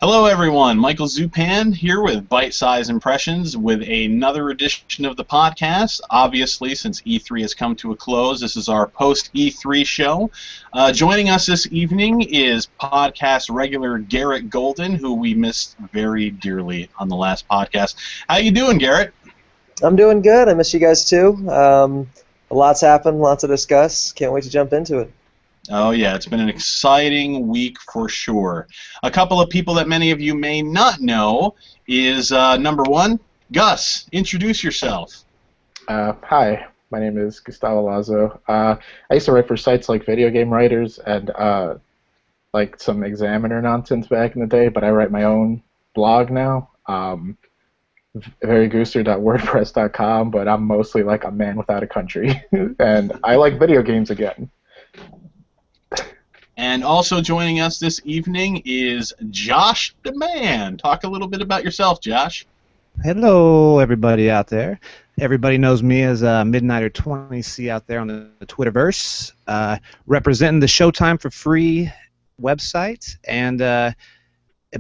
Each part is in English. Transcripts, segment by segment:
Hello, everyone. Michael Zupan here with Byte-Size Impressions with another edition of the podcast. Obviously, since E3 has come to a close, this is our post-E3 show. Joining us this evening is podcast regular Garrett Golden, who we missed very dearly on the last podcast. How you doing, Garrett? I'm doing good. I miss you guys too. A lot's happened, lots to discuss. Can't wait to jump into it. Oh, yeah, it's been an exciting week for sure. A couple of people that many of you may not know is, number one, Gus. Introduce yourself. Hi, my name is Gustavo Lazo. I used to write for sites like Video Game Writers and like some Examiner nonsense back in the day, but I write my own blog now, verygooster.wordpress.com, but I'm mostly like a man without a country, and I like video games again. And also joining us this evening is Josh the Man. Talk a little bit about yourself, Josh. Hello, everybody out there. Everybody knows me as Midnighter20C out there on the Twitterverse, representing the Showtime for Free website, and a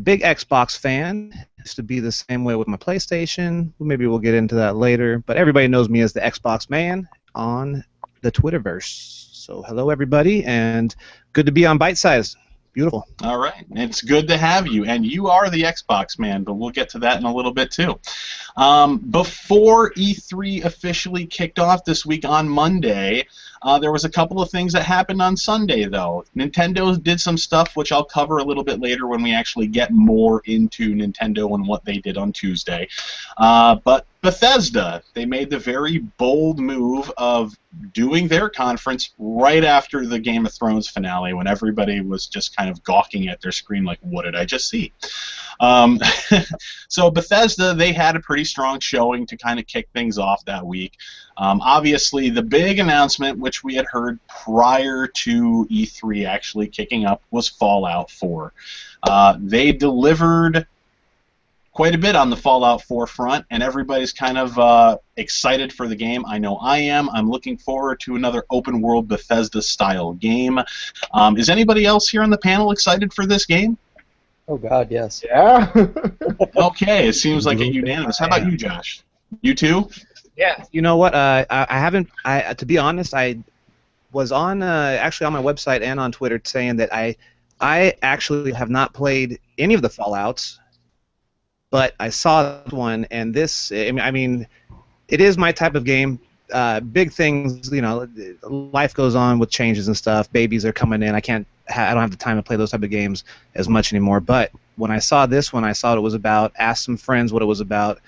big Xbox fan. Used to be the same way with my PlayStation. Maybe we'll get into that later, but everybody knows me as the Xbox Man on the Twitterverse. So hello, everybody, and good to be on Byte-Size. Beautiful. All right. It's good to have you. And you are the Xbox Man, but we'll get to that in a little bit, too. Before E3 officially kicked off this week on Monday, there was a couple of things that happened on Sunday, though. Nintendo did some stuff, which I'll cover a little bit later when we actually get more into Nintendo and what they did on Tuesday. But Bethesda, they made the very bold move of doing their conference right after the Game of Thrones finale, when everybody was just kind of gawking at their screen like, what did I just see? So Bethesda, they had a pretty strong showing to kind of kick things off that week. Obviously, the big announcement, which we had heard prior to E3 actually kicking up, was Fallout 4. They delivered quite a bit on the Fallout 4 front, and everybody's kind of excited for the game. I know I am. I'm looking forward to another open-world Bethesda-style game. Is anybody else here on the panel excited for this game? Oh God, yes. Yeah. Okay, it seems like a unanimous. How about you, Josh? You too? Yeah. You know what? I haven't. To be honest, I was on actually on my website and on Twitter saying that I actually have not played any of the Fallouts, but I saw one, and this. I mean, it is my type of game. Big things, you know. Life goes on with changes and stuff. Babies are coming in. I don't have the time to play those type of games as much anymore. But when I saw this one, I saw what it was about. Asked some friends what it was about.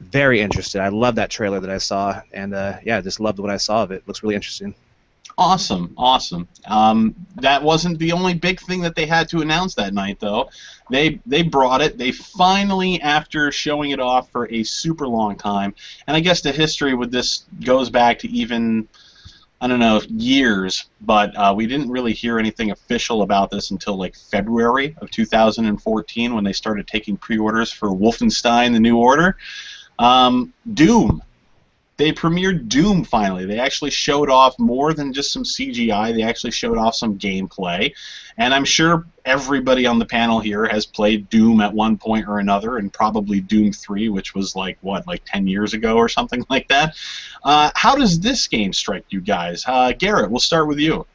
Very interested. I love that trailer that I saw, and yeah, just loved what I saw of it. Looks really interesting. Awesome, awesome. That wasn't the only big thing that they had to announce that night, though. They brought it. They finally, after showing it off for a super long time, and I guess the history with this goes back to even, I don't know, years, but we didn't really hear anything official about this until like February of 2014 when they started taking pre-orders for Wolfenstein: The New Order. Doom. They premiered Doom finally. They actually showed off more than just some CGI. They actually showed off some gameplay. And I'm sure everybody on the panel here has played Doom at one point or another, and probably Doom 3, which was like, what, like 10 years ago or something like that. How does this game strike you guys? Garrett, we'll start with you.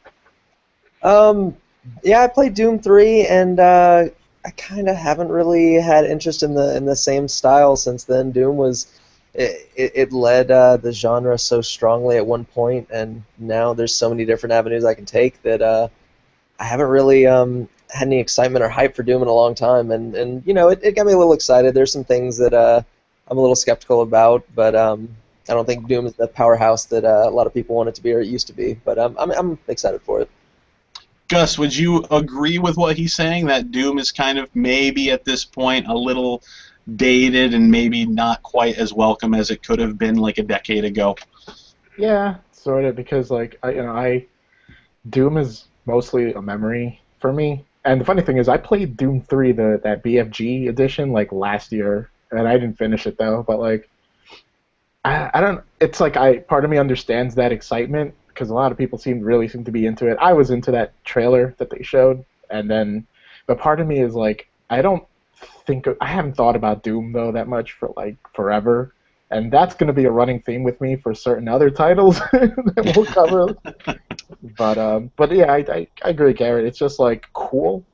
Yeah, I played Doom 3, and I kind of haven't really had interest in the same style since then. Doom was... It led the genre so strongly at one point, and now there's so many different avenues I can take that I haven't really had any excitement or hype for Doom in a long time, and you know, it got me a little excited. There's some things that I'm a little skeptical about, but I don't think Doom is the powerhouse that a lot of people want it to be or it used to be, but I'm excited for it. Gus, would you agree with what he's saying, that Doom is kind of maybe at this point a little dated and maybe not quite as welcome as it could have been like a decade ago? Yeah, sort of, because like Doom is mostly a memory for me. And the funny thing is, I played Doom 3, that BFG edition, like last year, and I didn't finish it though. But like, I don't. It's like part of me understands that excitement because a lot of people really seem to be into it. I was into that trailer that they showed, and then, but part of me is like, I don't think I haven't thought about Doom though that much for like forever, and that's going to be a running theme with me for certain other titles that we'll cover. But yeah, I agree, Garrett. It's just like cool.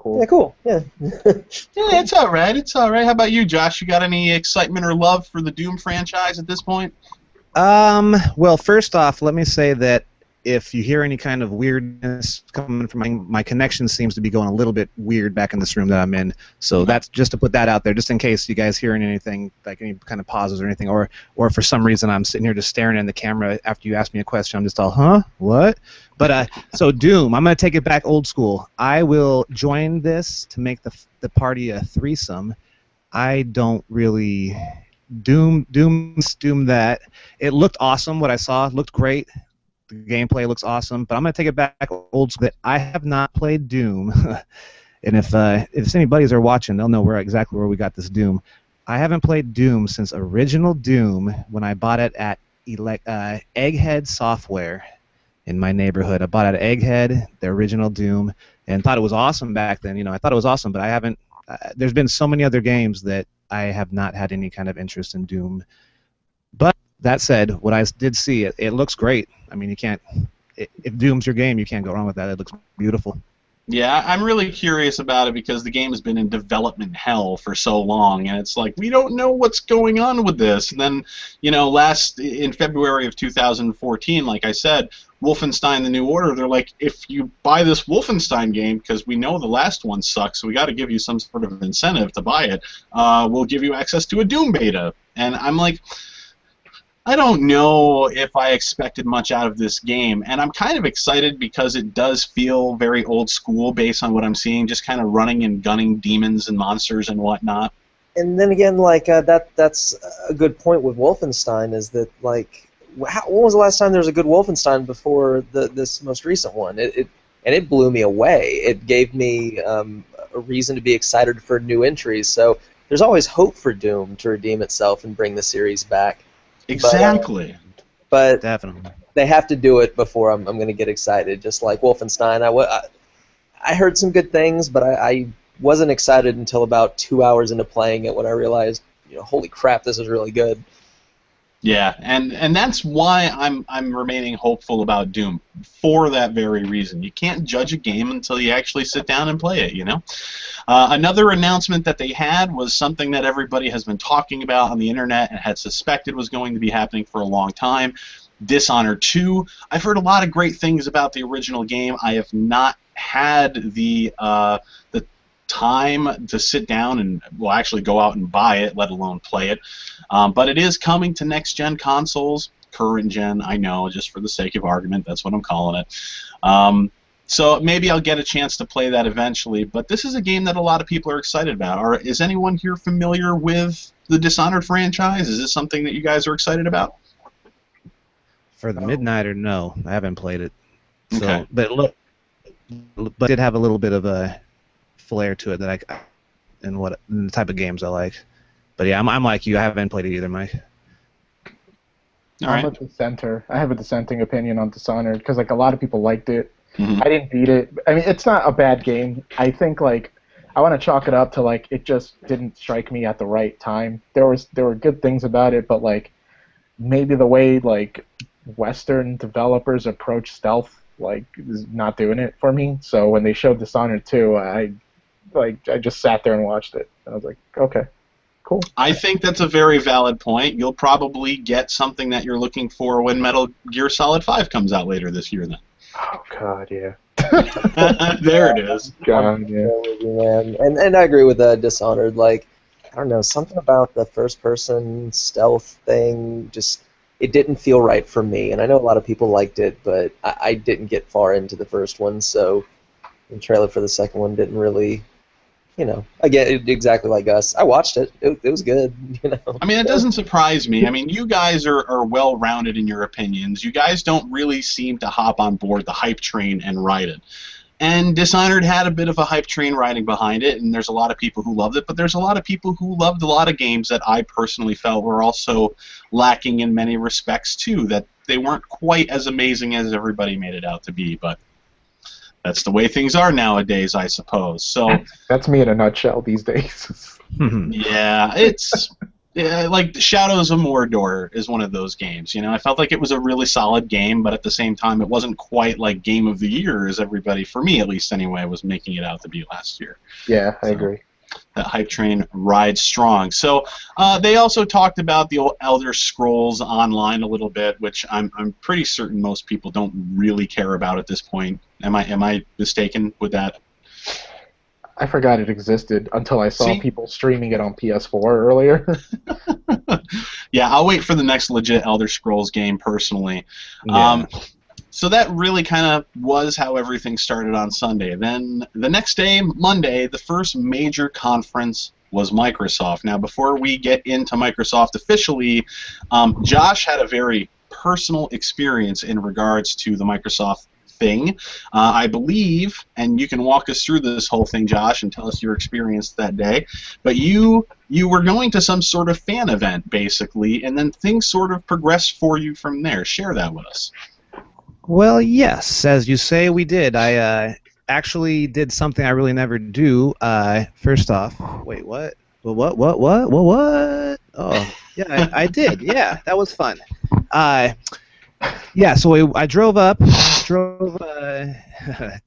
Yeah, cool. Yeah. Yeah, it's all right. It's all right. How about you, Josh? You got any excitement or love for the Doom franchise at this point? Well, first off, let me say that if you hear any kind of weirdness coming from my connection seems to be going a little bit weird back in this room that I'm in. So that's just to put that out there, just in case you guys hearing anything, like any kind of pauses or anything, or for some reason I'm sitting here just staring in the camera after you ask me a question. I'm just all, huh? What? But so Doom, I'm gonna take it back old school. I will join this to make the party a threesome. I don't really Doom that. It looked awesome. What I saw looked great. The gameplay looks awesome, but I'm gonna take it back old school. That I have not played Doom, and if any buddies are watching, they'll know exactly where we got this Doom. I haven't played Doom since original Doom when I bought it at Egghead Software in my neighborhood. I bought it at Egghead, the original Doom, and thought it was awesome back then. I thought it was awesome, but I haven't. There's been so many other games that I have not had any kind of interest in Doom. But that said, what I did see, it looks great. I mean, you can't. If Doom's your game, you can't go wrong with that. It looks beautiful. Yeah, I'm really curious about it because the game has been in development hell for so long, and it's like we don't know what's going on with this. And then, in February of 2014, like I said, Wolfenstein: The New Order, they're like, if you buy this Wolfenstein game, because we know the last one sucks, so we got to give you some sort of incentive to buy it, we'll give you access to a Doom beta. And I'm like, I don't know if I expected much out of this game, and I'm kind of excited because it does feel very old school based on what I'm seeing, just kind of running and gunning demons and monsters and whatnot. And then again, like that's a good point with Wolfenstein is that like, when was the last time there was a good Wolfenstein before this most recent one? It blew me away. It gave me a reason to be excited for new entries. So there's always hope for Doom to redeem itself and bring the series back. Exactly. But Definitely. they have to do it before I'm going to get excited. Just like Wolfenstein, I heard some good things, but I wasn't excited until about 2 hours into playing it when I realized, holy crap, this is really good. Yeah, and that's why I'm remaining hopeful about Doom, for that very reason. You can't judge a game until you actually sit down and play it, Another announcement that they had was something that everybody has been talking about on the internet and had suspected was going to be happening for a long time. Dishonored 2. I've heard a lot of great things about the original game. I have not had the time to sit down and actually go out and buy it, let alone play it. But it is coming to next-gen consoles, current gen, I know, just for the sake of argument, that's what I'm calling it. So maybe I'll get a chance to play that eventually, but this is a game that a lot of people are excited about. Is anyone here familiar with the Dishonored franchise? Is this something that you guys are excited about? For the Midnighter, no, I haven't played it. So, Okay. but it did have a little bit of a flair to it that in the type of games I like. But yeah, I'm like you. I haven't played it either, Mike. All right. I'm a dissenter. I have a dissenting opinion on Dishonored because like a lot of people liked it. Mhm. I didn't beat it. I mean, it's not a bad game. I think like I want to chalk it up to like it just didn't strike me at the right time. There were good things about it, but like maybe the way like Western developers approach stealth like is not doing it for me. So when they showed Dishonored 2, I just sat there and watched it. I was like, okay, cool. I think that's a very valid point. You'll probably get something that you're looking for when Metal Gear Solid 5 comes out later this year then. Oh God, yeah. There it is. God, yeah. With you, man. And I agree with Dishonored. Like, I don't know, something about the first-person stealth thing just it didn't feel right for me. And I know a lot of people liked it, but I didn't get far into the first one, so the trailer for the second one didn't really, again, exactly like us. I watched it. It was good, I mean, it doesn't surprise me. I mean, you guys are well-rounded in your opinions. You guys don't really seem to hop on board the hype train and ride it. And Dishonored had a bit of a hype train riding behind it, and there's a lot of people who loved it, but there's a lot of people who loved a lot of games that I personally felt were also lacking in many respects, too, that they weren't quite as amazing as everybody made it out to be. But that's the way things are nowadays, I suppose. So That's me in a nutshell these days. yeah, it's like Shadows of Mordor is one of those games. You know, I felt like it was a really solid game, but at the same time, it wasn't quite like Game of the Year as everybody, for me at least anyway, was making it out to be last year. Yeah, I agree. That hype train rides strong. So they also talked about the old Elder Scrolls Online a little bit, which I'm pretty certain most people don't really care about at this point. Am I mistaken with that? I forgot it existed until I saw See? people streaming it on PS4 earlier. Yeah, I'll wait for the next legit Elder Scrolls game personally. Yeah. So that really kind of was how everything started on Sunday. Then the next day, Monday, the first major conference was Microsoft. Now, before we get into Microsoft officially, Josh had a very personal experience in regards to the Microsoft thing. I believe, and you can walk us through this whole thing, Josh, and tell us your experience that day, but you were going to some sort of fan event, basically, and then things sort of progressed for you from there. Share that with us. Well, yes, as you say, we did. I actually did something I really never do. First off, wait, what? What? Oh, yeah, I did. Yeah, that was fun. Yeah, so I drove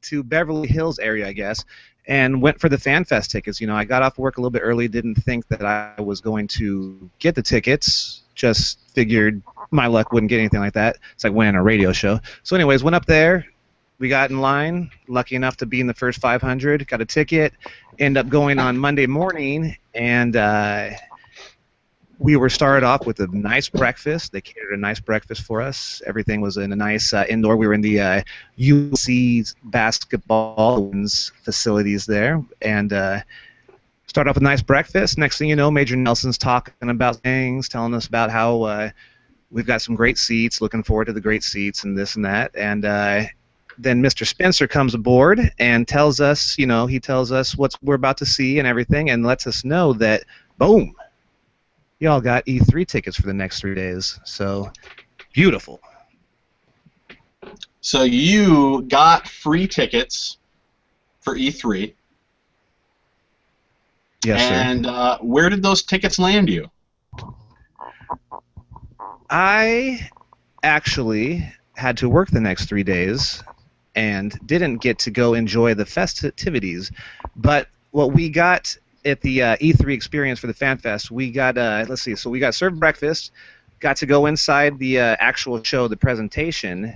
to Beverly Hills area, I guess, and went for the FanFest tickets. You know, I got off work a little bit early, didn't think that I was going to get the tickets, just figured my luck wouldn't get anything like that. It's like winning a radio show. So anyways, went up there, we got in line, lucky enough to be in the first 500, got a ticket, ended up going on Monday morning, and we were started off with a nice breakfast. They catered a nice breakfast for us. Everything was in a nice indoor. We were in the UC basketball facilities there, and start off with a nice breakfast. Next thing you know, Major Nelson's talking about things, telling us about how we've got some great seats, looking forward to the great seats and this and that. And then Mr. Spencer comes aboard and tells us, you know, he tells us what we're about to see and everything, and lets us know that, boom, y'all got E3 tickets for the next 3 days. So, beautiful. So you got free tickets for E3. Yes, sir. And where did those tickets land you? I actually had to work the next 3 days and didn't get to go enjoy the festivities. But what we got at the E3 experience for the FanFest, we got, let's see, so we got served breakfast, got to go inside the actual show, the presentation.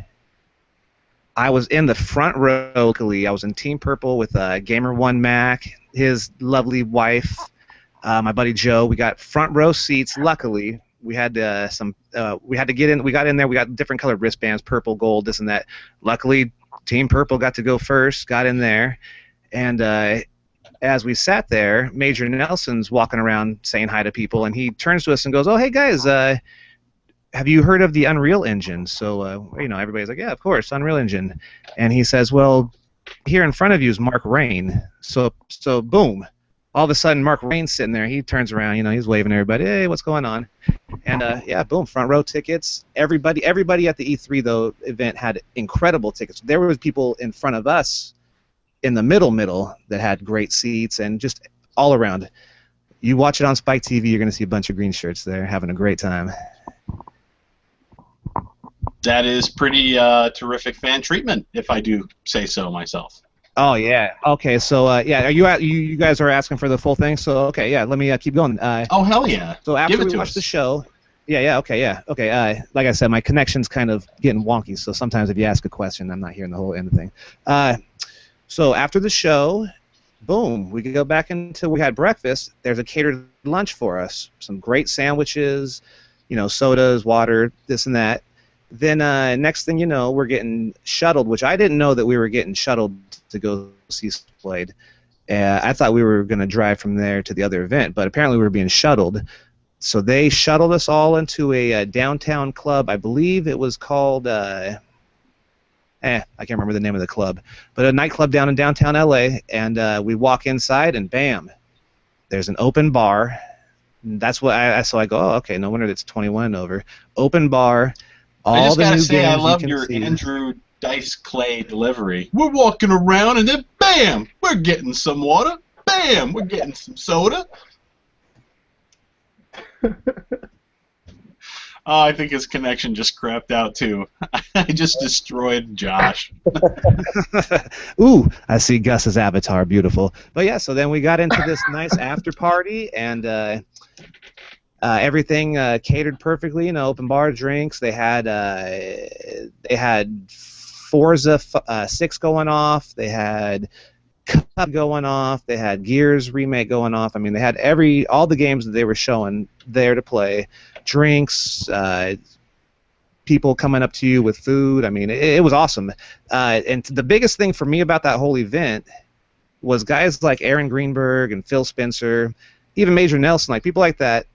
I was in the front row locally. I was in Team Purple with Gamer One Mac, his lovely wife, my buddy Joe. We got front row seats. Luckily, we had we had to get in. We got in there. We got different colored wristbands, purple, gold, this and that. Luckily, Team Purple got to go first. Got in there, and as we sat there, Major Nelson's walking around saying hi to people, and he turns to us and goes, "Oh, hey guys, have you heard of the Unreal Engine?" So, you know, everybody's like, "Yeah, of course, Unreal Engine." And he says, "Well, here in front of you is Mark Rain." So boom, all of a sudden, Mark Rain's sitting there. He turns around, you know, he's waving at everybody, "Hey, what's going on?" And yeah, boom, front row tickets. Everybody at the E3 though event had incredible tickets. There were people in front of us, in the middle that had great seats and just all around. You watch it on Spike TV, you're going to see a bunch of green shirts there having a great time. That is pretty terrific fan treatment, if I do say so myself. Oh yeah. Okay. So yeah, you guys are asking for the full thing? So okay, yeah. Let me keep going. Oh hell yeah! So after Give it we to watched us. the show, okay. Like I said, my connection's kind of getting wonky. So sometimes if you ask a question, I'm not hearing the whole end of the thing. So after the show, boom, we could go back until we had breakfast. There's a catered lunch for us. Some great sandwiches, you know, sodas, water, this and that. Then next thing you know, we're getting shuttled, which I didn't know that we were getting shuttled to go see Played. I thought we were going to drive from there to the other event, but apparently we were being shuttled. So they shuttled us all into a downtown club. I believe it was called, I can't remember the name of the club, but a nightclub down in downtown LA, and we walk inside, and bam, there's an open bar. And that's what so I go, oh, okay, no wonder it's 21 and over. Open bar. I just All the gotta new say, I games love you can your see. Andrew Dice Clay delivery. We're walking around and then bam, we're getting some water. Bam, we're getting some soda. I think his connection just crapped out too. I just destroyed Josh. Ooh, I see Gus's avatar, beautiful. But yeah, so then we got into this nice after party, and everything catered perfectly. Open bar drinks. They had Forza 6 going off. They had Cup going off. They had Gears remake going off. I mean, they had all the games that they were showing there to play. Drinks, people coming up to you with food. I mean, it was awesome. And the biggest thing for me about that whole event was guys like Aaron Greenberg and Phil Spencer, even Major Nelson, like people like that.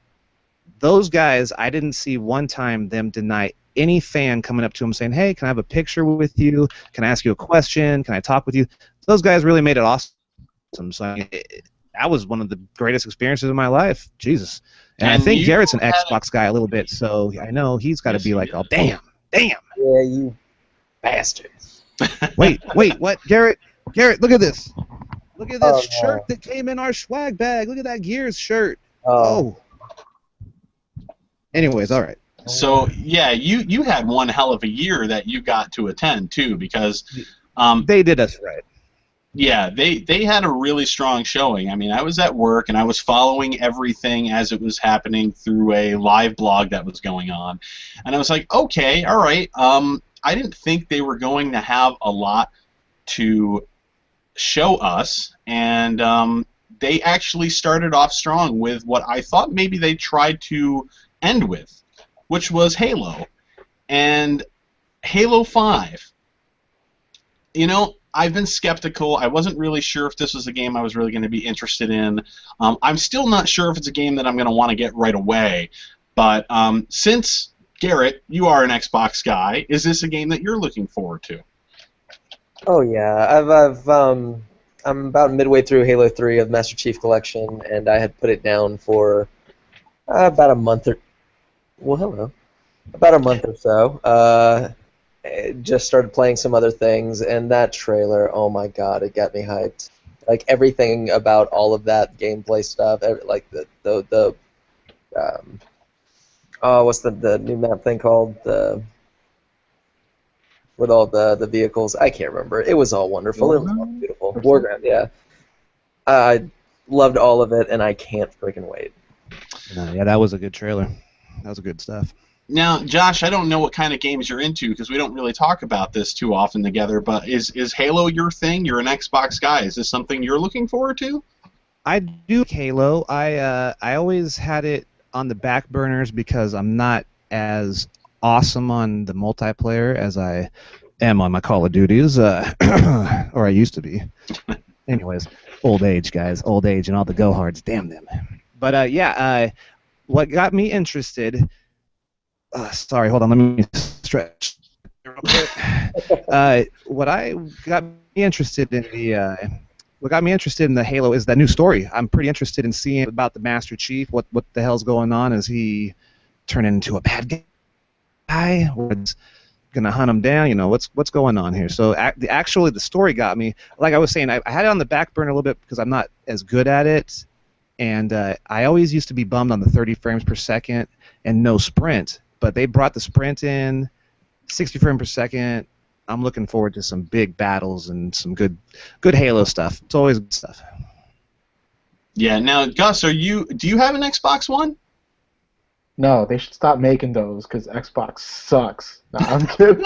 Those guys, I didn't see one time them deny any fan coming up to them saying, "Hey, can I have a picture with you? Can I ask you a question? Can I talk with you?" Those guys really made it awesome. So I mean, that was one of the greatest experiences of my life. Jesus. And I think Garrett's an Xbox guy a little bit, so I know he's got to be like, "Oh, damn. Yeah, you bastard." Wait, what? Garrett, look at this. Look at this Oh, shirt that came in our swag bag. Look at that Gears shirt. Oh. Anyways, all right. So yeah, you had one hell of a year that you got to attend too, because they did us right. Yeah, they had a really strong showing. I mean, I was at work and I was following everything as it was happening through a live blog that was going on, and I was like, okay, all right. I didn't think they were going to have a lot to show us, and they actually started off strong with what I thought maybe they tried to end with, which was Halo, and Halo 5. I've been skeptical. I wasn't really sure if this was a game I was really going to be interested in. I'm still not sure if it's a game that I'm going to want to get right away. But since, Garrett, you are an Xbox guy, is this a game that you're looking forward to? Oh yeah, I'm about midway through Halo 3 of Master Chief Collection, and I had put it down for about a month or so. Just started playing some other things, and that trailer, oh my god, it got me hyped. Like everything about all of that gameplay stuff, like what's the new map thing called? With all the vehicles, I can't remember. It was all wonderful. It was all beautiful. Warground, yeah. I loved all of it, and I can't freaking wait. Yeah, that was a good trailer. That was good stuff. Now, Josh, I don't know what kind of games you're into because we don't really talk about this too often together, but is Halo your thing? You're an Xbox guy. Is this something you're looking forward to? I do Halo. I always had it on the back burners because I'm not as awesome on the multiplayer as I am on my Call of Duties, or I used to be. Anyways, old age, guys. Old age and all the go-hards. Damn them. But, what got me interested... sorry, hold on. Let me stretch real quick. What got me interested in the Halo is that new story. I'm pretty interested in seeing about the Master Chief. What the hell's going on? Is he turning into a bad guy? Or is gonna hunt him down? What's going on here? So actually, the story got me. Like I was saying, I had it on the back burner a little bit because I'm not as good at it, and I always used to be bummed on the 30 frames per second and no sprint. But they brought the sprint in, 60 frames per second. I'm looking forward to some big battles and some good Halo stuff. It's always good stuff. Yeah. Now, Gus, do you have an Xbox One? No, they should stop making those because Xbox sucks. No, I'm kidding.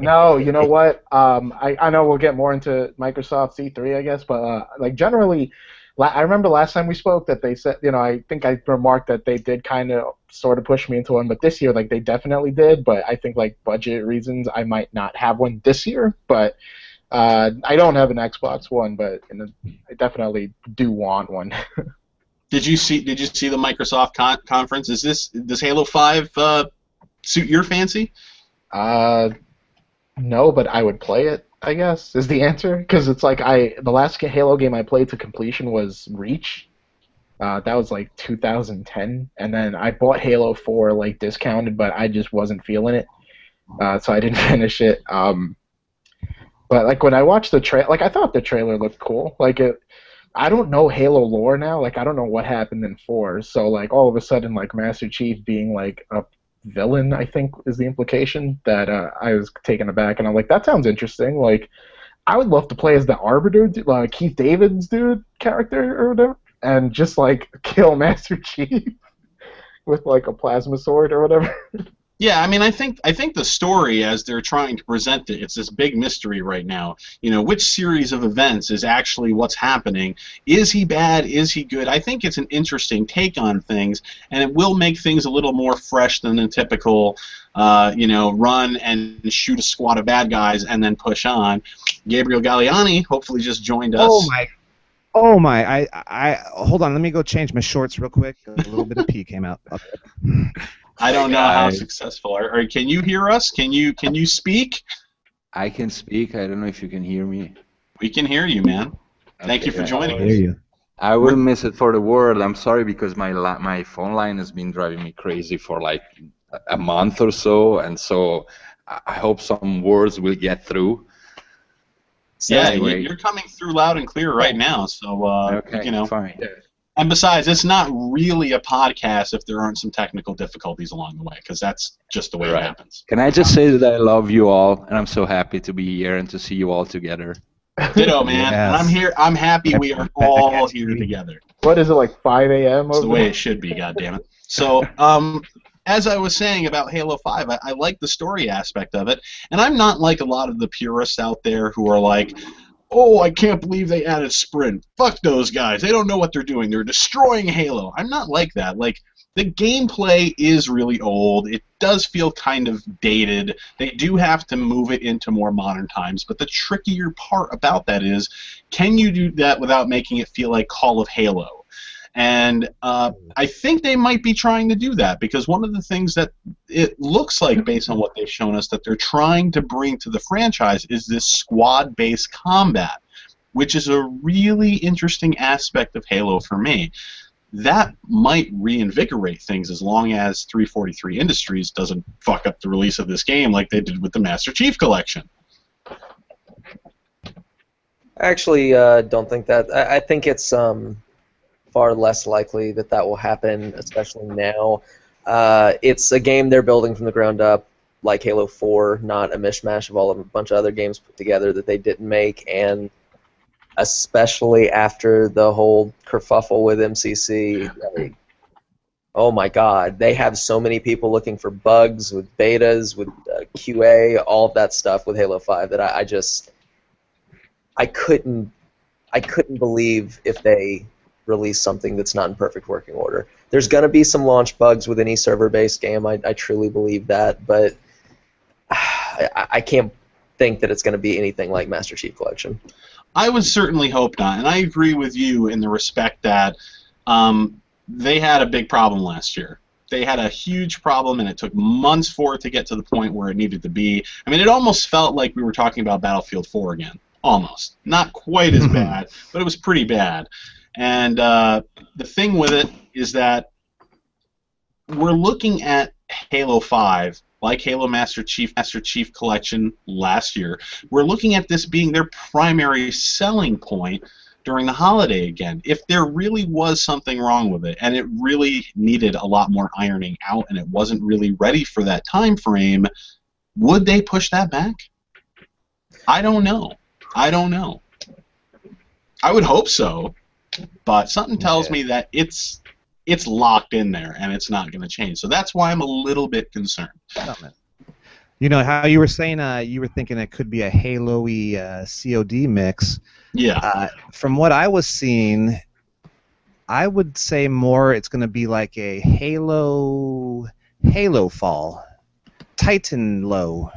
No, you know what? I know we'll get more into Microsoft C3, I guess, but generally, I remember last time we spoke that they said, I think I remarked that they did kind of sort of push me into one, but this year, they definitely did. But I think, budget reasons, I might not have one this year. But I don't have an Xbox One, but I definitely do want one. Did you see the Microsoft conference? Does Halo 5 suit your fancy? No, but I would play it, I guess, is the answer. Because it's the last Halo game I played to completion was Reach. That was 2010, and then I bought Halo 4 discounted, but I just wasn't feeling it. so I didn't finish it. But like when I watched the trailer, like I thought the trailer looked cool. Like I don't know Halo lore now. Like I don't know what happened in 4. So like all of a sudden, like Master Chief being like a villain, I think is the implication that I was taken aback, and I'm like, that sounds interesting. Like I would love to play as the Arbiter, Keith David's character or whatever, and just like kill Master Chief with like a plasma sword or whatever. Yeah, I mean, I think the story, as they're trying to present it, it's this big mystery right now. You know, which series of events is actually what's happening? Is he bad? Is he good? I think it's an interesting take on things, and it will make things a little more fresh than the typical, run and shoot a squad of bad guys and then push on. Gabriel Galliani hopefully just joined us. Oh my! I hold on. Let me go change my shorts real quick. A little bit of pee came out. I don't know how successful. Can you hear us? Can you speak? I can speak. I don't know if you can hear me. We can hear you, man. Thank you for joining us. I will miss it for the world. I'm sorry because my phone line has been driving me crazy for like a month or so, and so I hope some words will get through. So yeah, anyway, you're coming through loud and clear right now. So okay, fine. And besides, it's not really a podcast if there aren't some technical difficulties along the way, because that's just the way it happens. Can I just say that I love you all, and I'm so happy to be here and to see you all together. Ditto, man. Yes. And I'm here. I'm happy we are all here together. What is it, like 5 a.m.? That's the way it should be, goddammit. So, as I was saying about Halo 5, I like the story aspect of it, and I'm not like a lot of the purists out there who are like, oh, I can't believe they added sprint. Fuck those guys. They don't know what they're doing. They're destroying Halo. I'm not like that. Like, the gameplay is really old. It does feel kind of dated. They do have to move it into more modern times, but the trickier part about that is, can you do that without making it feel like Call of Halo? And I think they might be trying to do that, because one of the things that it looks like, based on what they've shown us, that they're trying to bring to the franchise is this squad-based combat, which is a really interesting aspect of Halo for me. That might reinvigorate things as long as 343 Industries doesn't fuck up the release of this game like they did with the Master Chief Collection. I actually don't think that. I think it's far less likely that will happen, especially now. It's a game they're building from the ground up, like Halo 4, not a mishmash of a bunch of other games put together that they didn't make, and especially after the whole kerfuffle with MCC, like, oh my god, they have so many people looking for bugs with betas, with QA, all of that stuff with Halo 5 that I couldn't believe if they release something that's not in perfect working order. There's going to be some launch bugs with any server-based game, I truly believe that, but I can't think that it's going to be anything like Master Chief Collection. I would certainly hope not, and I agree with you in the respect that they had a big problem last year. They had a huge problem, and it took months for it to get to the point where it needed to be. I mean, it almost felt like we were talking about Battlefield 4 again. Almost. Not quite as bad, but it was pretty bad. And the thing with it is that we're looking at Halo 5, like Halo Master Chief Collection last year. We're looking at this being their primary selling point during the holiday again. If there really was something wrong with it, and it really needed a lot more ironing out, and it wasn't really ready for that time frame, would they push that back? I don't know. I would hope so, but something tells me that it's locked in there and it's not going to change. So that's why I'm a little bit concerned. You know how you were saying you were thinking it could be a Halo-y COD mix. Yeah. From what I was seeing, I would say more it's going to be like a Halo Fall, Titan Low.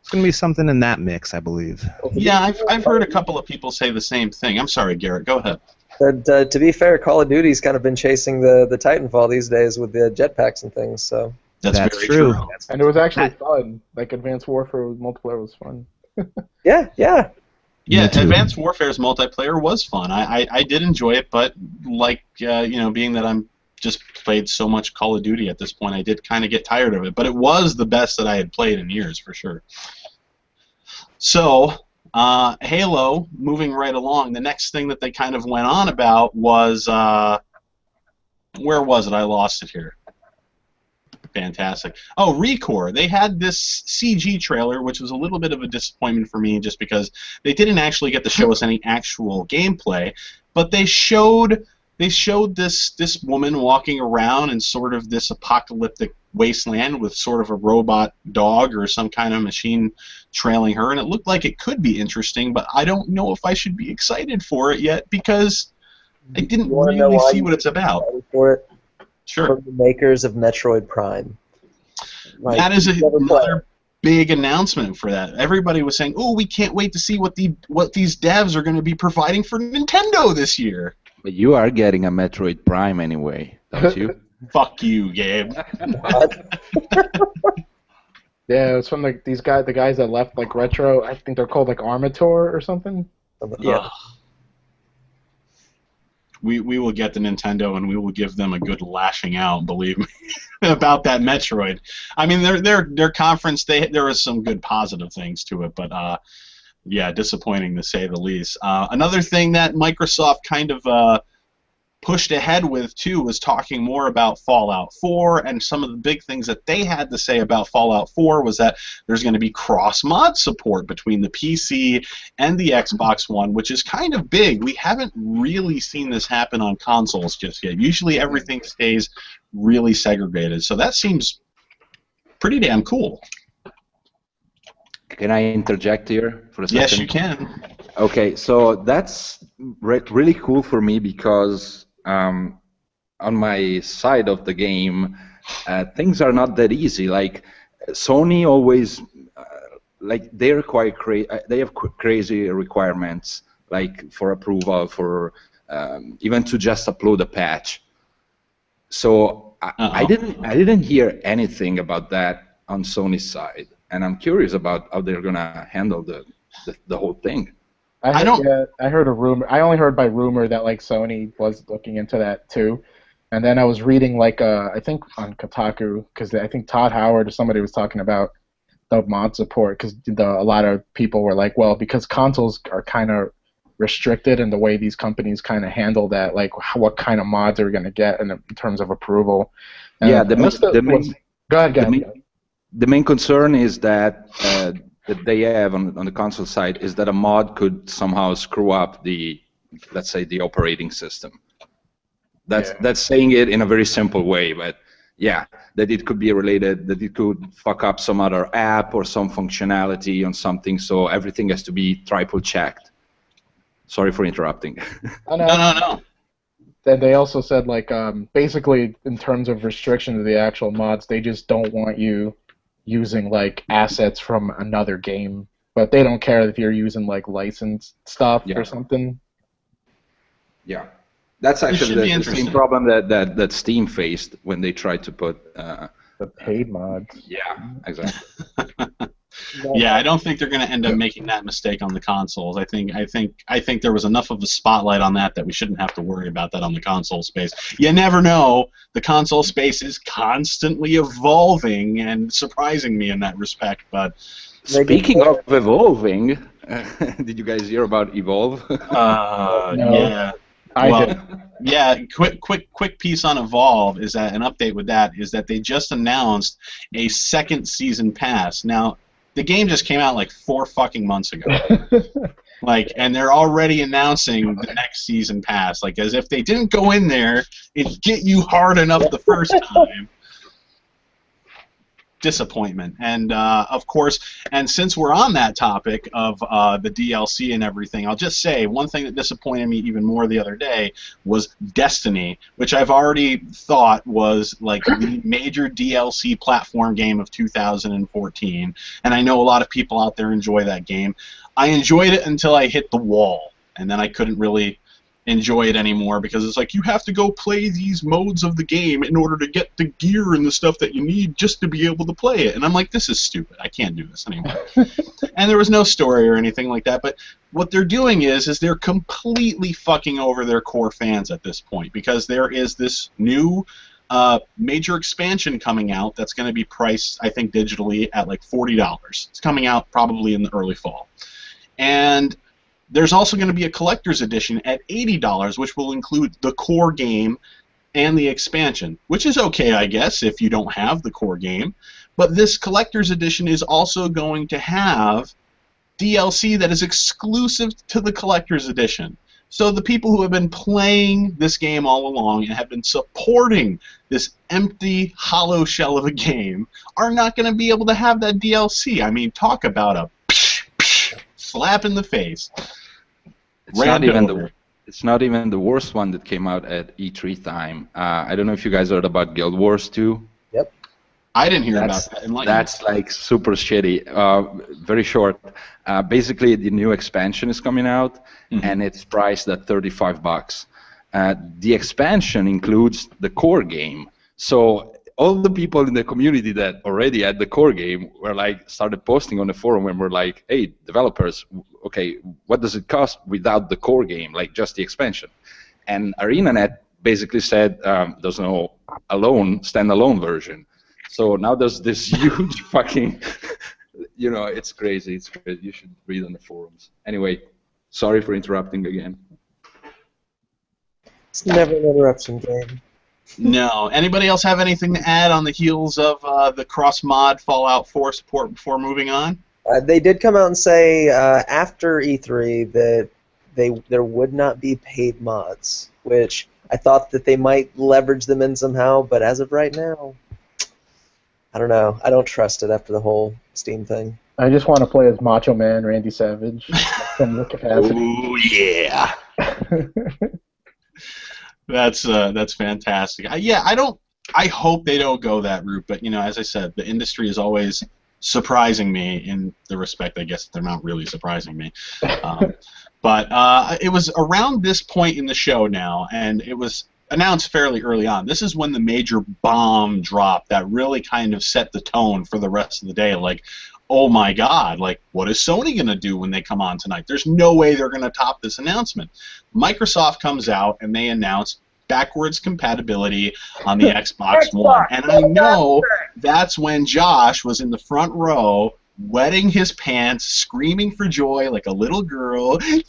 It's going to be something in that mix, I believe. Yeah, I've heard a couple of people say the same thing. I'm sorry, Garrett. Go ahead. But, to be fair, Call of Duty's kind of been chasing the Titanfall these days with the jetpacks and things. So that's very true. And it was actually fun. Like Advanced Warfare multiplayer was fun. Yeah. Yeah, Advanced Warfare's multiplayer was fun. I did enjoy it, but like being that I'm just played so much Call of Duty at this point. I did kind of get tired of it, but it was the best that I had played in years for sure. So, Halo, moving right along, the next thing that they kind of went on about was, where was it? I lost it here. Fantastic. Oh, Recore. They had this CG trailer, which was a little bit of a disappointment for me just because they didn't actually get to show us any actual gameplay, but they showed this woman walking around in sort of this apocalyptic wasteland with sort of a robot dog or some kind of machine trailing her, and it looked like it could be interesting, but I don't know if I should be excited for it yet because I didn't really see what it's about. For it? Sure. From the makers of Metroid Prime. Like, that is another big announcement for that. Everybody was saying, "Oh, we can't wait to see what these devs are going to be providing for Nintendo this year." But you are getting a Metroid Prime anyway, don't you? Fuck you, Gabe. Yeah, it's from like the guys that left like Retro. I think they're called like Armator or something. Yeah. We will get the Nintendo and we will give them a good lashing out, believe me, about that Metroid. I mean, their conference, there was some good positive things to it, but yeah, disappointing to say the least. Another thing that Microsoft kind of pushed ahead with too was talking more about Fallout 4, and some of the big things that they had to say about Fallout 4 was that there's going to be cross-mod support between the PC and the Xbox One, which is kind of big. We haven't really seen this happen on consoles just yet. Usually everything stays really segregated, so that seems pretty damn cool. Can I interject here for a second? Yes, you can. Okay, so that's really cool for me because on my side of the game, things are not that easy. Like Sony always, like they require they have crazy requirements, like for approval, for even to just upload a patch. So I didn't hear anything about that on Sony's side, and I'm curious about how they're gonna handle the whole thing. I heard a rumor. I only heard by rumor that like Sony was looking into that too, and then I was reading like I think on Kotaku because I think Todd Howard or somebody was talking about the mod support because a lot of people were like, well, because consoles are kind of restricted in the way these companies kind of handle that, like what kind of mods are we going to get in terms of approval. And yeah, the main concern is that. That they have on the console side is that a mod could somehow screw up let's say, the operating system. That's saying it in a very simple way, but yeah, that it could be related, that it could fuck up some other app or some functionality on something, so everything has to be triple checked. Sorry for interrupting. Oh, No. Then they also said like basically in terms of restriction to the actual mods, they just don't want you using like assets from another game, but they don't care if you're using like licensed stuff or something. Yeah, that's actually the same problem that Steam faced when they tried to put the paid mods. Yeah, exactly. Yeah, I don't think they're going to end up making that mistake on the consoles. I think there was enough of a spotlight on that we shouldn't have to worry about that on the console space. You never know. The console space is constantly evolving and surprising me in that respect. But speaking of evolving, did you guys hear about Evolve? No. Yeah. I did. Yeah, quick piece on Evolve is that an update with that is that they just announced a second season pass. Now, the game just came out like 4 fucking months ago. And they're already announcing the next season pass, like as if they didn't go in there and get you hard enough the first time. Disappointment. And of course, and since we're on that topic of the DLC and everything, I'll just say one thing that disappointed me even more the other day was Destiny, which I've already thought was like the major DLC platform game of 2014, and I know a lot of people out there enjoy that game. I enjoyed it until I hit the wall, and then I couldn't really enjoy it anymore because it's like you have to go play these modes of the game in order to get the gear and the stuff that you need just to be able to play it. And I'm like, this is stupid. I can't do this anymore. And there was no story or anything like that. But what they're doing is they're completely fucking over their core fans at this point because there is this new major expansion coming out that's going to be priced, I think, digitally at like $40. It's coming out probably in the early fall. And there's also going to be a collector's edition at $80, which will include the core game and the expansion, which is okay, I guess, if you don't have the core game. But this collector's edition is also going to have DLC that is exclusive to the collector's edition. So the people who have been playing this game all along and have been supporting this empty, hollow shell of a game are not going to be able to have that DLC. I mean, talk about a slap in the face. It's not even the worst one that came out at E3 time. I don't know if you guys heard about Guild Wars 2. Yep. I didn't hear about that. That's like super shitty. Very short. Basically, the new expansion is coming out, and it's priced at $35. The expansion includes the core game. So all the people in the community that already had the core game were like started posting on the forum and were like, "Hey, developers, okay, what does it cost without the core game, like just the expansion?" And ArenaNet basically said there's no standalone version. So now there's this huge fucking, it's crazy. It's crazy. You should read on the forums. Anyway, sorry for interrupting again. It's never an interruption game. No. Anybody else have anything to add on the heels of the cross-mod Fallout 4 support before moving on? They did come out and say after E3 that there would not be paid mods, which I thought that they might leverage them in somehow, but as of right now, I don't know. I don't trust it after the whole Steam thing. I just want to play as Macho Man Randy Savage. From the capacity. Oh yeah. That's fantastic. I hope they don't go that route, but as I said, the industry is always surprising me in the respect, I guess, they're not really surprising me. But it was around this point in the show now, and it was announced fairly early on. This is when the major bomb dropped that really kind of set the tone for the rest of the day. Like, oh my God, like, what is Sony going to do when they come on tonight? There's no way they're going to top this announcement. Microsoft comes out and they announce backwards compatibility on the Xbox One. And I know that's when Josh was in the front row, wetting his pants, screaming for joy like a little girl. Yay!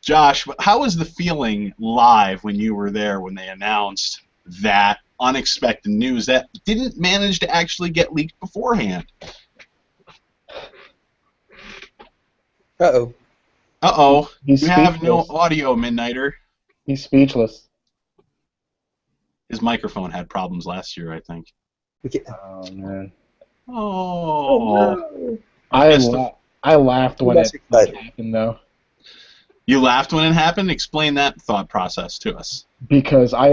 Josh, how was the feeling live when you were there when they announced that unexpected news that didn't manage to actually get leaked beforehand? Uh-oh. Uh-oh. He's You have no speechless. audio, Midnighter. He's speechless. His microphone had problems last year, I think. Oh man. Oh. I laughed when That's it exciting. happened though, You laughed when it happened? Explain that thought process to us. because I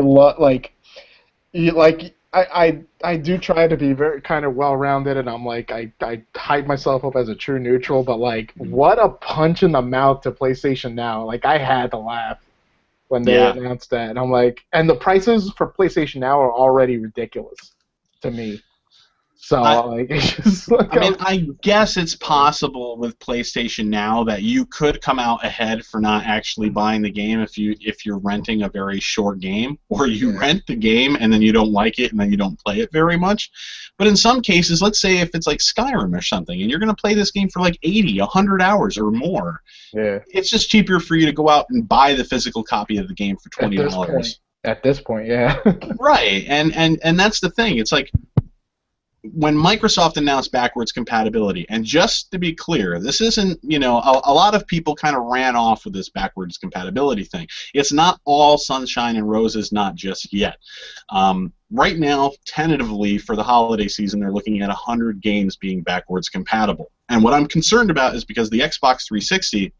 I do try to be very kind of well-rounded, and I'm like I hype myself up as a true neutral, but like what a punch in the mouth to PlayStation Now. Like I had to laugh when they announced that, and I'm like, and the prices for PlayStation Now are already ridiculous to me. So it's just like I guess it's possible with PlayStation Now that you could come out ahead for not actually buying the game if you're renting a very short game, or you rent the game and then you don't like it and then you don't play it very much. But in some cases, let's say if it's like Skyrim or something, and you're going to play this game for like 80, 100 hours or more, it's just cheaper for you to go out and buy the physical copy of the game for $20. At this point, yeah. Right, and that's the thing. It's like, when Microsoft announced backwards compatibility, and just to be clear, this isn't, a lot of people kind of ran off with this backwards compatibility thing. It's not all sunshine and roses, not just yet. Right now, tentatively, for the holiday season, they're looking at 100 games being backwards compatible. And what I'm concerned about is because the Xbox 360,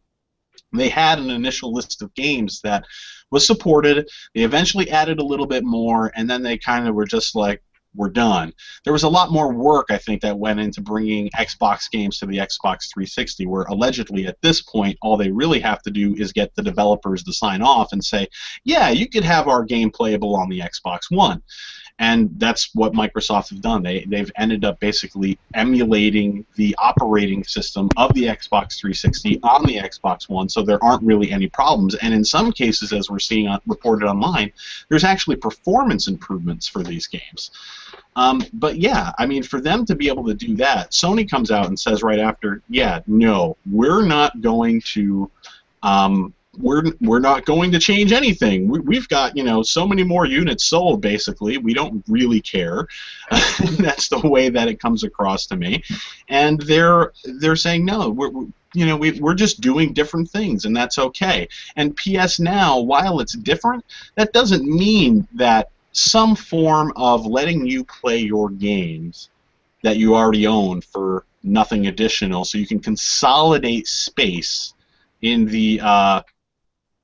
they had an initial list of games that was supported. They eventually added a little bit more, and then they kind of were just like, we're done. There was a lot more work, I think, that went into bringing Xbox games to the Xbox 360, where allegedly at this point, all they really have to do is get the developers to sign off and say, yeah, you could have our game playable on the Xbox One. And that's what Microsoft have done. They've ended up basically emulating the operating system of the Xbox 360 on the Xbox One, so there aren't really any problems. And in some cases, as we're seeing reported online, there's actually performance improvements for these games. But yeah, I mean, for them to be able to do that, Sony comes out and says right after, yeah, no, we're not going to... we're not going to change anything. We've got, you know, so many more units sold, basically. We don't really care. That's the way that it comes across to me. And they're saying, no, we're just doing different things, and that's okay. And PS Now, while it's different, that doesn't mean that some form of letting you play your games that you already own for nothing additional, so you can consolidate space in the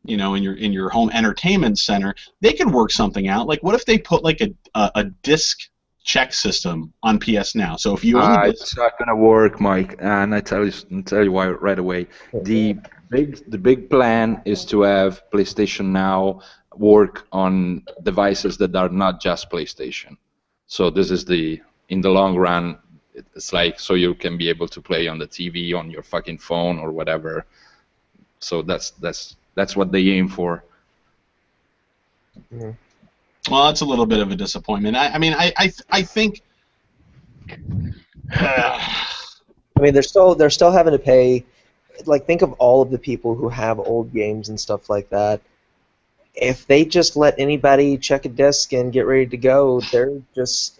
in your home entertainment center, they could work something out. Like, what if they put like a disc check system on PS Now? So if you own it's not gonna work, Mike, and I tell you why right away. The big plan is to have PlayStation Now work on devices that are not just PlayStation. So this is in the long run, it's like so you can be able to play on the TV, on your fucking phone or whatever. So that's what they aim for. Well, that's a little bit of a disappointment. I think. I mean, they're still having to pay. Like, think of all of the people who have old games and stuff like that. If they just let anybody check a disc and get ready to go, they're just